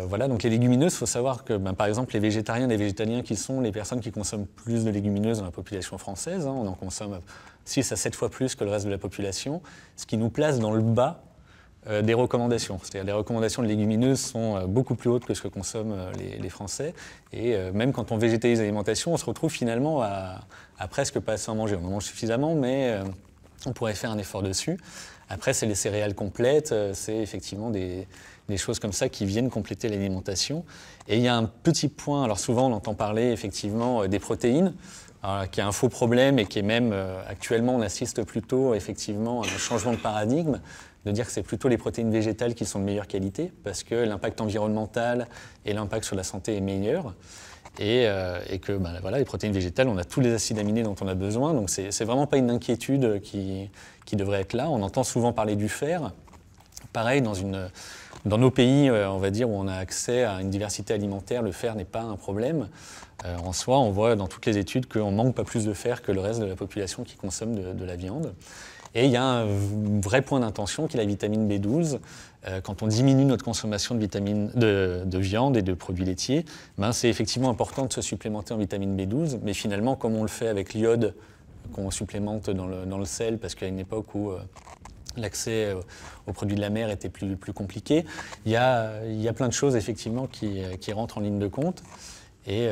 voilà, donc les légumineuses, il faut savoir que par exemple les végétariens et les végétaliens qui sont les personnes qui consomment plus de légumineuses dans la population française, on en consomme 6 à 7 fois plus que le reste de la population, ce qui nous place dans le bas des recommandations. C'est-à-dire les recommandations de légumineuses sont beaucoup plus hautes que ce que consomment les Français. Et même quand on végétalise l'alimentation, on se retrouve finalement à presque pas assez en manger. On en mange suffisamment, mais on pourrait faire un effort dessus. Après, c'est les céréales complètes, c'est effectivement des choses comme ça qui viennent compléter l'alimentation. Et il y a un petit point, alors souvent on entend parler effectivement des protéines, qui est un faux problème et qui est même, actuellement on assiste plutôt effectivement à un changement de paradigme, de dire que c'est plutôt les protéines végétales qui sont de meilleure qualité, parce que l'impact environnemental et l'impact sur la santé est meilleur. Et que voilà, les protéines végétales, on a tous les acides aminés dont on a besoin, donc c'est vraiment pas une inquiétude qui devrait être là. On entend souvent parler du fer. Pareil, dans nos pays, on va dire, où on a accès à une diversité alimentaire, le fer n'est pas un problème. En soi, on voit dans toutes les études qu'on ne manque pas plus de fer que le reste de la population qui consomme de la viande. Et il y a un vrai point d'intention qui est la vitamine B12. Quand on diminue notre consommation de viande et de produits laitiers, c'est effectivement important de se supplémenter en vitamine B12, mais finalement, comme on le fait avec l'iode, qu'on supplémente dans le sel, parce qu'à une époque où l'accès aux produits de la mer était plus compliqué, il y a plein de choses effectivement qui rentrent en ligne de compte. Et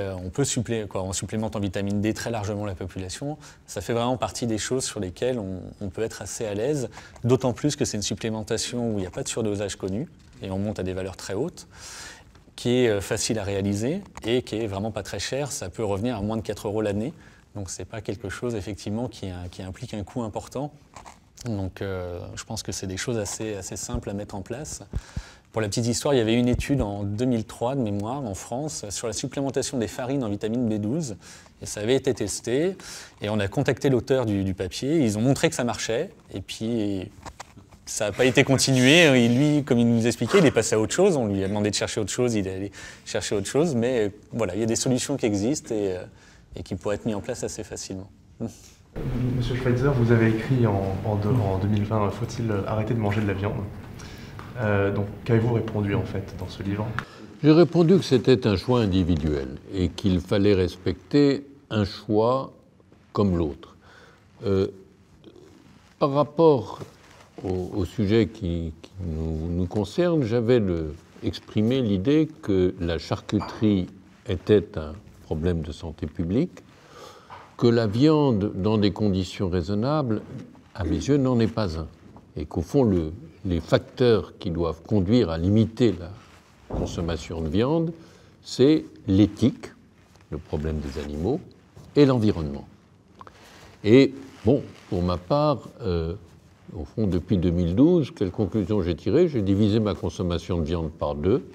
on supplémente en vitamine D très largement la population. Ça fait vraiment partie des choses sur lesquelles on peut être assez à l'aise, d'autant plus que c'est une supplémentation où il n'y a pas de surdosage connu, et on monte à des valeurs très hautes, qui est facile à réaliser et qui est vraiment pas très cher. Ça peut revenir à moins de 4 € l'année, donc c'est pas quelque chose effectivement qui implique un coût important. Donc je pense que c'est des choses assez simples à mettre en place. Pour la petite histoire, il y avait une étude en 2003 de mémoire en France sur la supplémentation des farines en vitamine B12. Et ça avait été testé. Et on a contacté l'auteur du papier. Ils ont montré que ça marchait. Et puis, ça n'a pas été continué. Et lui, comme il nous expliquait, il est passé à autre chose. On lui a demandé de chercher autre chose. Il est allé chercher autre chose. Mais voilà, il y a des solutions qui existent et qui pourraient être mises en place assez facilement. Monsieur Schweitzer, vous avez écrit en 2020 « Faut-il arrêter de manger de la viande ?» Donc, qu'avez-vous répondu en fait dans ce livre? J'ai répondu que c'était un choix individuel et qu'il fallait respecter un choix comme l'autre. Par rapport au sujet qui nous concerne, j'avais exprimé l'idée que la charcuterie était un problème de santé publique, que la viande, dans des conditions raisonnables, à mes yeux, n'en est pas un. Et qu'au fond, les facteurs qui doivent conduire à limiter la consommation de viande, c'est l'éthique, le problème des animaux, et l'environnement. Et bon, pour ma part, au fond, depuis 2012, quelle conclusion j'ai tirée? J'ai divisé ma consommation de viande par 2,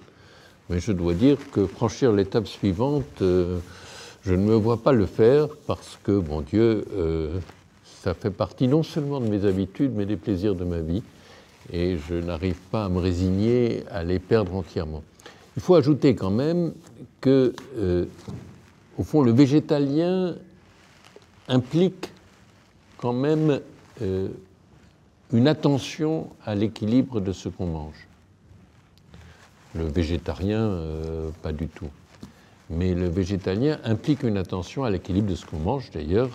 mais je dois dire que franchir l'étape suivante, je ne me vois pas le faire parce que, mon Dieu, ça fait partie non seulement de mes habitudes, mais des plaisirs de ma vie. Et je n'arrive pas à me résigner à les perdre entièrement. Il faut ajouter quand même que, au fond, le végétalien implique quand même une attention à l'équilibre de ce qu'on mange. Le végétarien, pas du tout. Mais le végétalien implique une attention à l'équilibre de ce qu'on mange. D'ailleurs,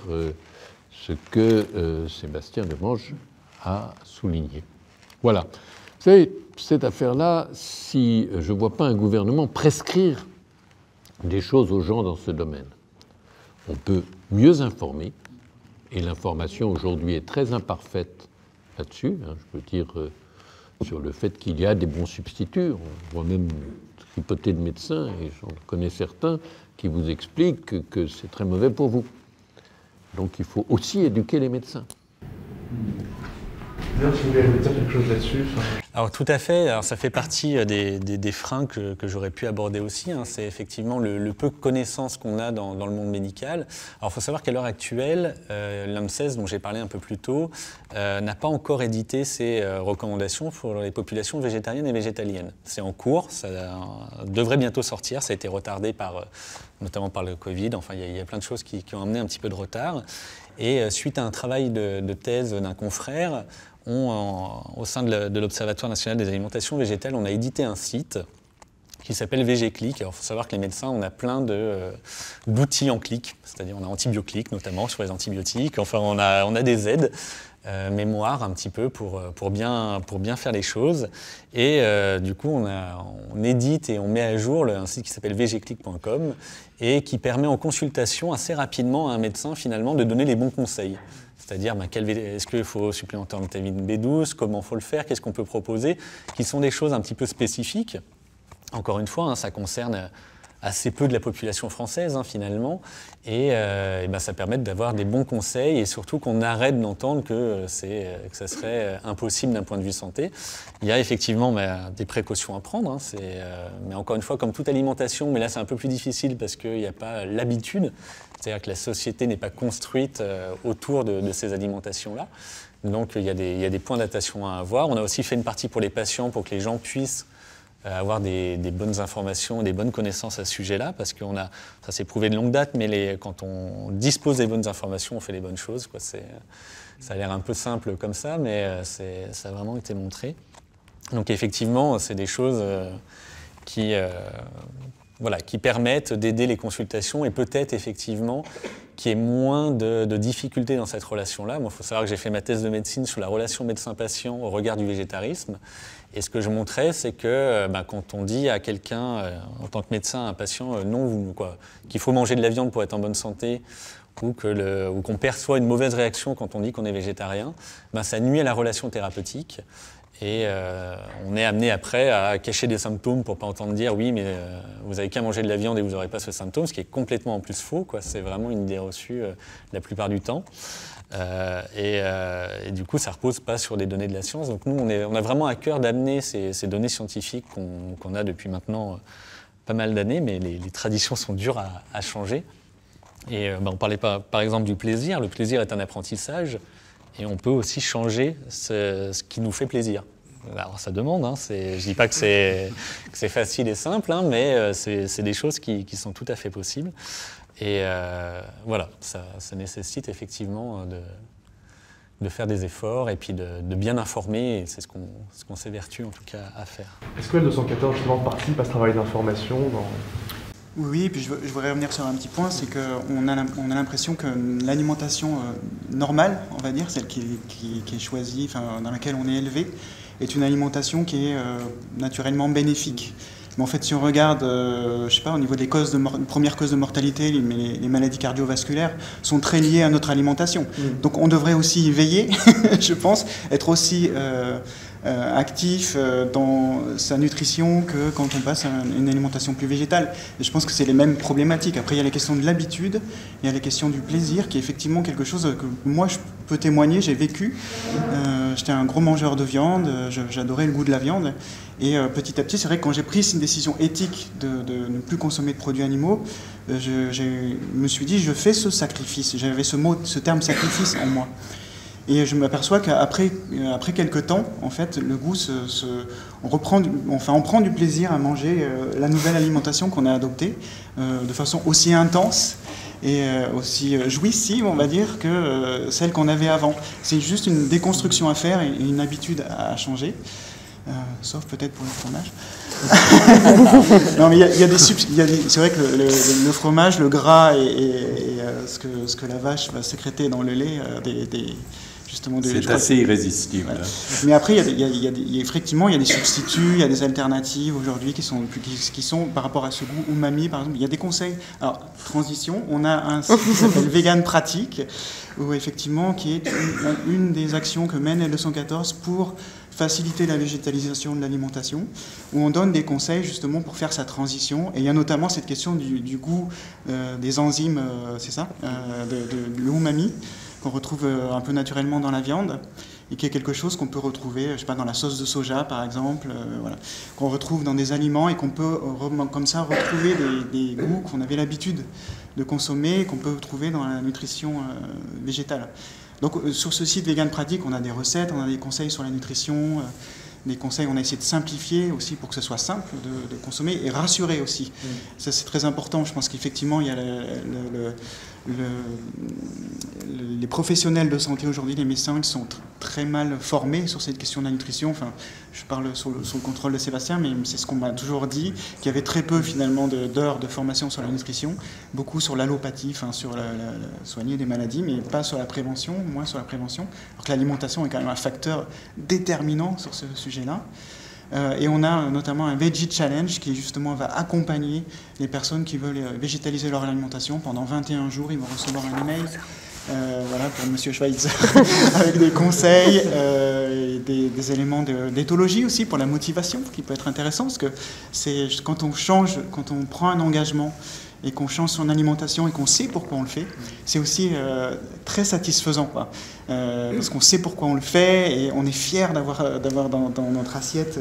ce que Sébastien Demange a souligné. Voilà. savez, cette affaire-là, si je ne vois pas un gouvernement prescrire des choses aux gens dans ce domaine, on peut mieux informer, et l'information aujourd'hui est très imparfaite là-dessus. Je peux dire sur le fait qu'il y a des bons substituts. On voit même tripoter de médecins, et j'en connais certains, qui vous expliquent que c'est très mauvais pour vous. Donc il faut aussi éduquer les médecins. D'ailleurs, si vous voulez dire quelque chose là-dessus. Alors tout à fait, alors, ça fait partie des freins que j'aurais pu aborder aussi, hein. C'est effectivement le peu de connaissances qu'on a dans le monde médical. Alors il faut savoir qu'à l'heure actuelle, l'ANSES, dont j'ai parlé un peu plus tôt, n'a pas encore édité ses recommandations pour les populations végétariennes et végétaliennes. C'est en cours, ça devrait bientôt sortir, ça a été retardé notamment par le Covid, enfin il y a plein de choses qui ont amené un petit peu de retard. Et suite à un travail de thèse d'un confrère, au sein de l'Observatoire national des alimentations végétales, on a édité un site qui s'appelle VGClick. Alors, il faut savoir que les médecins, on a plein d'outils en clic, c'est-à-dire on a AntibioClick notamment sur les antibiotiques. Enfin, on a des aides, mémoire un petit peu pour bien faire les choses. Et du coup, on édite et on met à jour un site qui s'appelle vgclick.com et qui permet en consultation assez rapidement à un médecin finalement de donner les bons conseils. C'est-à-dire, est-ce qu'il faut supplémenter en vitamine B12, comment il faut le faire, qu'est-ce qu'on peut proposer, qui sont des choses un petit peu spécifiques. Encore une fois, ça concerne assez peu de la population française, finalement, et ça permet d'avoir des bons conseils et surtout qu'on arrête d'entendre que ça serait impossible d'un point de vue santé. Il y a effectivement des précautions à prendre, mais encore une fois, comme toute alimentation, mais là c'est un peu plus difficile parce qu'il n'y a pas l'habitude. C'est-à-dire que la société n'est pas construite autour de ces alimentations-là. Donc il y a des points d'adaptation à avoir. On a aussi fait une partie pour les patients pour que les gens puissent avoir des bonnes informations, des bonnes connaissances à ce sujet-là, parce que ça s'est prouvé de longue date, mais quand on dispose des bonnes informations, on fait les bonnes choses, quoi. Ça a l'air un peu simple comme ça, mais ça a vraiment été montré. Donc effectivement, c'est des choses qui permettent d'aider les consultations et peut-être effectivement qu'il y ait moins de difficultés dans cette relation-là. Moi, il faut savoir que j'ai fait ma thèse de médecine sur la relation médecin-patient au regard du végétarisme. Et ce que je montrais, c'est que quand on dit à quelqu'un, en tant que médecin, à un patient, qu'il faut manger de la viande pour être en bonne santé, ou qu'on perçoit une mauvaise réaction quand on dit qu'on est végétarien, ça nuit à la relation thérapeutique. Et on est amené après à cacher des symptômes pour ne pas entendre dire « oui, mais vous n'avez qu'à manger de la viande et vous n'aurez pas ce symptôme », ce qui est complètement en plus faux, quoi. C'est vraiment une idée reçue la plupart du temps. Et du coup, ça ne repose pas sur des données de la science. Donc nous, on a vraiment à cœur d'amener ces données scientifiques qu'on a depuis maintenant pas mal d'années, mais les traditions sont dures à changer. Et on parlait par exemple du plaisir. Le plaisir est un apprentissage. Et on peut aussi changer ce qui nous fait plaisir. Alors ça demande, je ne dis pas que c'est facile et simple, mais c'est des choses qui sont tout à fait possibles. Et ça nécessite effectivement de faire des efforts et puis de bien informer, et c'est ce qu'on s'évertue en tout cas à faire. Est-ce que L214 justement participe à ce travail d'information Oui, puis je voudrais revenir sur un petit point, c'est qu'on a l'impression que l'alimentation normale, on va dire, celle qui est choisie, dans laquelle on est élevé, est une alimentation qui est naturellement bénéfique. Mais en fait, si on regarde, au niveau des premières causes de mortalité, les maladies cardiovasculaires sont très liées à notre alimentation. Donc on devrait aussi y veiller, je pense, être aussi actif dans sa nutrition que quand on passe à une alimentation plus végétale. Et je pense que c'est les mêmes problématiques. Après, il y a la question de l'habitude, il y a la question du plaisir, qui est effectivement quelque chose que moi, je peux témoigner, j'ai vécu. J'étais un gros mangeur de viande, j'adorais le goût de la viande. Et petit à petit, c'est vrai que quand j'ai pris une décision éthique de ne plus consommer de produits animaux, je me suis dit, je fais ce sacrifice. J'avais ce terme sacrifice en moi. Et je m'aperçois qu'après quelques temps, en fait, le goût on prend du plaisir à manger la nouvelle alimentation qu'on a adoptée de façon aussi intense et aussi jouissive, on va dire, que celle qu'on avait avant. C'est juste une déconstruction à faire et une habitude à changer. Sauf peut-être pour le fromage. Non, mais c'est vrai que le fromage, le gras et ce que la vache va sécréter dans le lait, justement. C'est assez irrésistible. Ouais. Mais après, effectivement, il y a des substituts, il y a des alternatives aujourd'hui qui sont par rapport à ce goût umami, par exemple. Il y a des conseils. Alors, transition, on a un site qui s'appelle Vegan Pratique, où effectivement, qui est une des actions que mène L214 pour faciliter la végétalisation de l'alimentation, où on donne des conseils justement pour faire sa transition. Et il y a notamment cette question du goût des enzymes, c'est ça, de l'umami, qu'on retrouve un peu naturellement dans la viande, et qui est quelque chose qu'on peut retrouver, je sais pas, dans la sauce de soja par exemple, voilà, qu'on retrouve dans des aliments et qu'on peut comme ça retrouver des goûts qu'on avait l'habitude de consommer et qu'on peut trouver dans la nutrition végétale. Donc sur ce site Vegan Pratique, on a des recettes, on a des conseils sur la nutrition, des conseils, on a essayé de simplifier aussi pour que ce soit simple de consommer et rassurer aussi. Ça c'est très important, je pense qu'effectivement il y a les professionnels de santé aujourd'hui, les médecins qui sont très mal formés sur cette question de la nutrition. Enfin, je parle sous le contrôle de Sébastien, mais c'est ce qu'on m'a toujours dit, qu'il y avait très peu finalement d'heures de formation sur la nutrition, beaucoup sur l'allopathie, enfin sur soigner des maladies, mais pas sur la prévention, moins sur la prévention, alors que l'alimentation est quand même un facteur déterminant sur ce sujet-là. Et on a notamment un Veggie Challenge qui justement va accompagner les personnes qui veulent végétaliser leur alimentation. Pendant 21 jours, ils vont recevoir un email voilà, pour Monsieur Schweitzer avec des conseils, et des éléments d'éthologie aussi pour la motivation, qui peut être intéressant, parce que c'est quand on prend un engagement et qu'on change son alimentation et qu'on sait pourquoi on le fait, c'est aussi très satisfaisant, quoi. Parce qu'on sait pourquoi on le fait et on est fier d'avoir dans notre assiette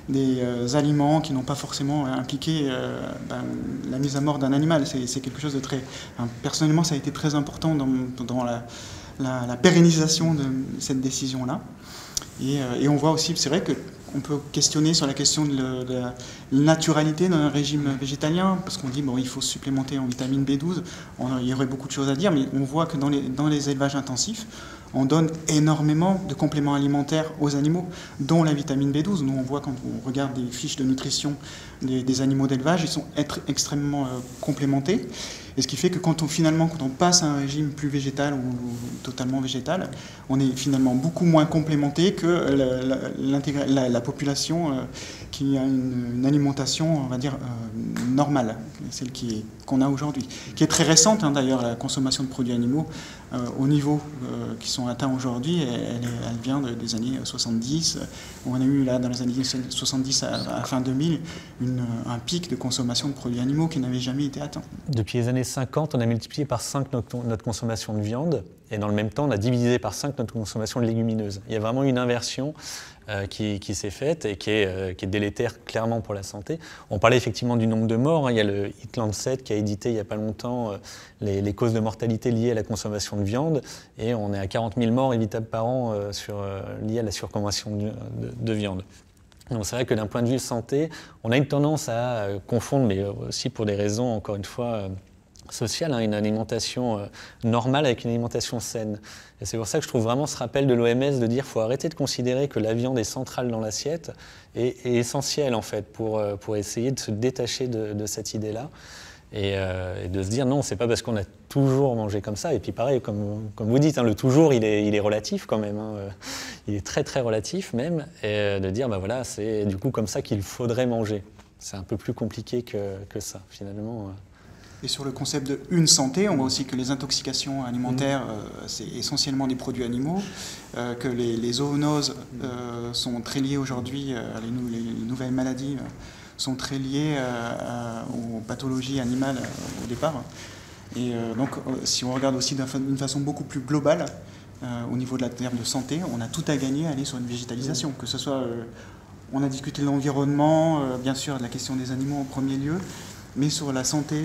des aliments qui n'ont pas forcément impliqué la mise à mort d'un animal. C'est quelque chose de très... personnellement, ça a été très important dans la pérennisation de cette décision-là. Et on voit aussi, c'est vrai qu'on peut questionner sur la question de la naturalité d'un régime végétalien, parce qu'on dit bon, il faut se supplémenter en vitamine B12. Il y aurait beaucoup de choses à dire, mais on voit que dans les élevages intensifs, on donne énormément de compléments alimentaires aux animaux, dont la vitamine B12. Nous, on voit quand on regarde des fiches de nutrition des animaux d'élevage, ils sont extrêmement complémentés. Et ce qui fait que quand on passe à un régime plus végétal ou totalement végétal, on est finalement beaucoup moins complémenté que la population qui a une alimentation, on va dire, normale, celle qu'on a aujourd'hui, qui est très récente, hein, d'ailleurs, la consommation de produits animaux au niveau qui sont atteints aujourd'hui, elle vient des années 70. On a eu là, dans les années 70 à fin 2000, un pic de consommation de produits animaux qui n'avait jamais été atteint. Depuis les années 50, on a multiplié par 5 notre consommation de viande, et dans le même temps, on a divisé par 5 notre consommation de légumineuses. Il y a vraiment une inversion qui s'est faite et qui est délétère clairement pour la santé. On parlait effectivement du nombre de morts, hein. Il y a le Eat-Lancet qui a édité il n'y a pas longtemps les causes de mortalité liées à la consommation de viande, et on est à 40 000 morts évitables par an liées à la surconsommation de viande. Donc c'est vrai que d'un point de vue santé, on a une tendance à confondre, mais aussi pour des raisons, encore une fois, sociales, hein, une alimentation normale avec une alimentation saine. Et c'est pour ça que je trouve vraiment ce rappel de l'OMS de dire qu'il faut arrêter de considérer que la viande est centrale dans l'assiette et essentielle en fait pour essayer de se détacher de cette idée-là. Et de se dire non, c'est pas parce qu'on a toujours mangé comme ça. Et puis pareil, comme vous dites, hein, le toujours, il est relatif quand même. Hein, il est très très relatif même. Et de dire, bah voilà, c'est du coup comme ça qu'il faudrait manger. C'est un peu plus compliqué que ça, finalement. Et sur le concept de une santé, on voit aussi que les intoxications alimentaires, c'est essentiellement des produits animaux, que les zoonoses sont très liées aujourd'hui, les nouvelles maladies sont très liées aux pathologies animales au départ. Et donc, si on regarde aussi d'une façon beaucoup plus globale, au niveau de la terme de santé, on a tout à gagner à aller sur une végétalisation, que ce soit, on a discuté de l'environnement, bien sûr de la question des animaux en premier lieu, mais sur la santé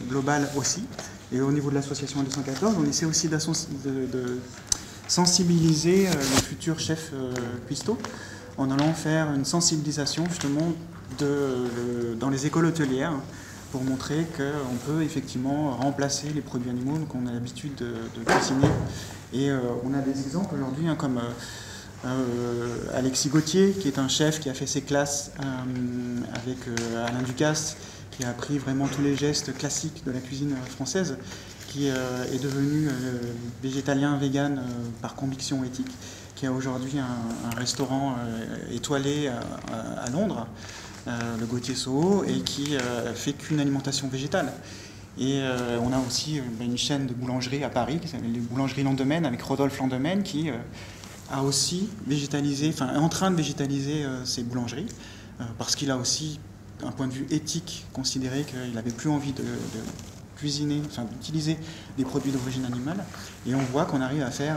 globale aussi. Et au niveau de l'association L214, on essaie aussi de sensibiliser les futurs chefs cuistots en allant faire une sensibilisation justement dans les écoles hôtelières pour montrer qu'on peut effectivement remplacer les produits animaux qu'on a l'habitude de cuisiner. Et on a des exemples aujourd'hui, hein, comme Alexis Gauthier, qui est un chef qui a fait ses classes avec Alain Ducasse qui a appris vraiment tous les gestes classiques de la cuisine française, qui est devenu végétalien, vegan par conviction éthique, qui a aujourd'hui un restaurant étoilé à Londres, le Gauthier Soho, et qui fait qu'une alimentation végétale. Et on a aussi une chaîne de boulangerie à Paris, qui s'appelle les Boulangeries Landemaine, avec Rodolphe Landemaine, qui a aussi végétalisé, enfin est en train de végétaliser ses boulangeries, parce qu'il a aussi, d'un point de vue éthique, considéré qu'il n'avait plus envie de cuisiner, enfin d'utiliser des produits d'origine animale. Et on voit qu'on arrive à faire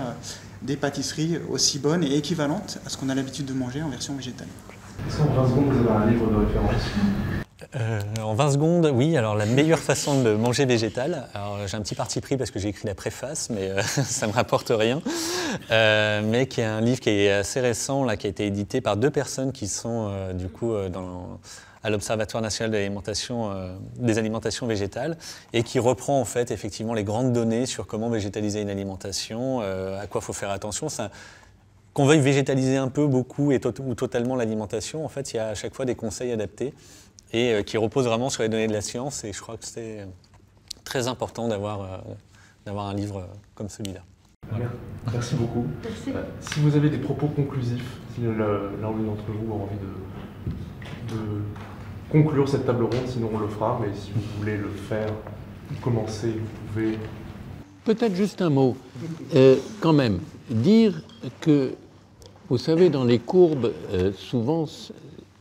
des pâtisseries aussi bonnes et équivalentes à ce qu'on a l'habitude de manger en version végétale. Est-ce qu'en 20 secondes, vous avez un livre de référence? En 20 secondes, oui. Alors, la meilleure façon de manger végétal. Alors, j'ai un petit parti pris parce que j'ai écrit la préface, mais ça ne me rapporte rien. Mais qui est un livre qui est assez récent, là, qui a été édité par 2 personnes qui sont, du coup, à l'Observatoire national de des alimentations végétales, et qui reprend, en fait, effectivement, les grandes données sur comment végétaliser une alimentation, à quoi il faut faire attention. Qu'on veuille végétaliser un peu, beaucoup ou totalement l'alimentation, en fait, il y a à chaque fois des conseils adaptés et qui reposent vraiment sur les données de la science. Et je crois que c'est très important d'avoir un livre comme celui-là. Voilà. Merci beaucoup. Merci. Si vous avez des propos conclusifs, si l'un ou l'une d'entre vous a envie de conclure cette table ronde, sinon on le fera, mais si vous voulez le faire ou commencer, vous pouvez. Peut-être juste un mot. Quand même, dire que, vous savez, dans les courbes, souvent,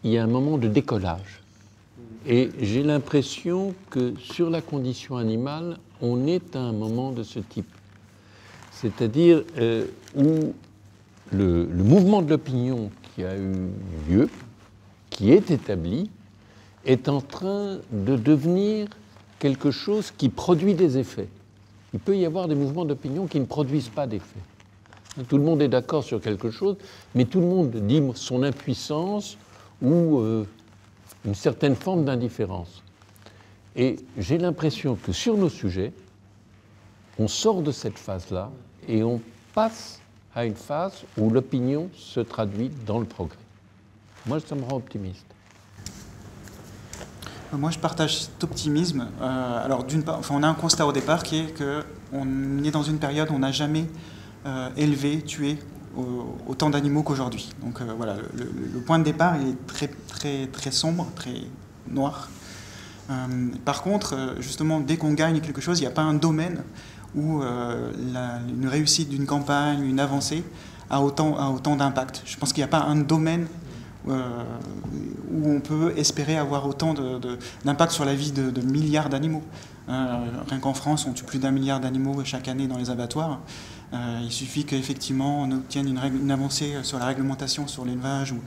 il y a un moment de décollage. Et j'ai l'impression que sur la condition animale, on est à un moment de ce type. C'est-à-dire où le mouvement de l'opinion qui a eu lieu, qui est établi, est en train de devenir quelque chose qui produit des effets. Il peut y avoir des mouvements d'opinion qui ne produisent pas d'effets. Tout le monde est d'accord sur quelque chose, mais tout le monde dit son impuissance ou une certaine forme d'indifférence. Et j'ai l'impression que sur nos sujets, on sort de cette phase-là et on passe à une phase où l'opinion se traduit dans le progrès. Moi, ça me rend optimiste. Moi, je partage cet optimisme. Alors, d'une part, on a un constat au départ qui est qu'on est dans une période où on n'a jamais élevé, tué autant d'animaux qu'aujourd'hui. Donc voilà, le point de départ il est très, très, très sombre, très noir. Par contre, justement, dès qu'on gagne quelque chose, il n'y a pas un domaine où une réussite d'une campagne, une avancée a autant d'impact. Je pense qu'il n'y a pas un domaine où on peut espérer avoir autant d'impact sur la vie de milliards d'animaux. Rien qu'en France, on tue plus d'1 milliard d'animaux chaque année dans les abattoirs. Il suffit qu'effectivement on obtienne une avancée sur la réglementation sur l'élevage, ou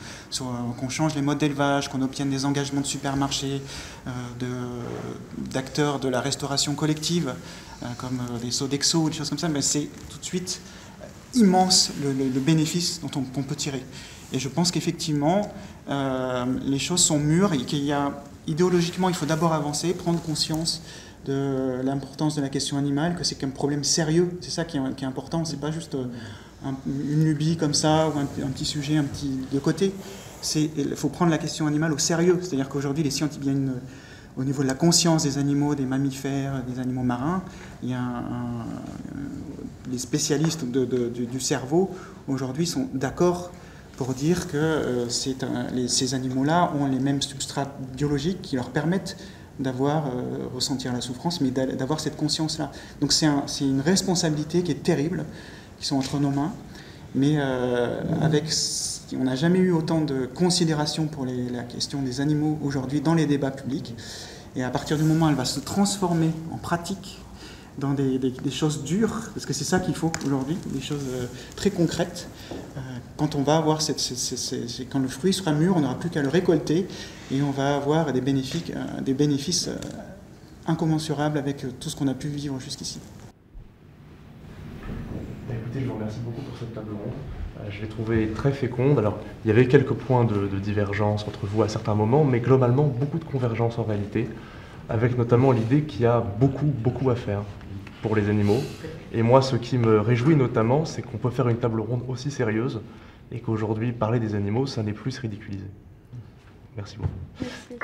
qu'on change les modes d'élevage, qu'on obtienne des engagements de supermarchés, d'acteurs de la restauration collective, comme des Sodexo ou des choses comme ça, mais c'est tout de suite immense le bénéfice qu'on peut tirer. Et je pense qu'effectivement, les choses sont mûres et qu'il y a, idéologiquement, il faut d'abord avancer, prendre conscience de l'importance de la question animale, que c'est un problème sérieux, c'est ça qui est important, c'est pas juste une lubie comme ça, ou un petit sujet de côté. Il faut prendre la question animale au sérieux, c'est-à-dire qu'aujourd'hui, les scientifiques, au niveau de la conscience des animaux, des mammifères, des animaux marins, il y a les spécialistes du cerveau, aujourd'hui, sont d'accord pour dire que ces animaux-là ont les mêmes substrats biologiques qui leur permettent ressentir la souffrance, mais d'avoir cette conscience-là. Donc c'est une responsabilité qui est terrible, qui sont entre nos mains, mais on n'a jamais eu autant de considération pour la question des animaux aujourd'hui dans les débats publics, et à partir du moment où elle va se transformer en pratique dans des choses dures, parce que c'est ça qu'il faut aujourd'hui, des choses très concrètes. Quand on va avoir quand le fruit sera mûr, on n'aura plus qu'à le récolter et on va avoir des bénéfices incommensurables avec tout ce qu'on a pu vivre jusqu'ici. Écoutez, je vous remercie beaucoup pour cette table ronde. Je l'ai trouvée très féconde. Alors, il y avait quelques points de divergence entre vous à certains moments, mais globalement, beaucoup de convergence en réalité, avec notamment l'idée qu'il y a beaucoup à faire pour les animaux. Et moi, ce qui me réjouit notamment, c'est qu'on peut faire une table ronde aussi sérieuse et qu'aujourd'hui, parler des animaux, ça n'est plus se ridiculiser. Merci beaucoup. Merci.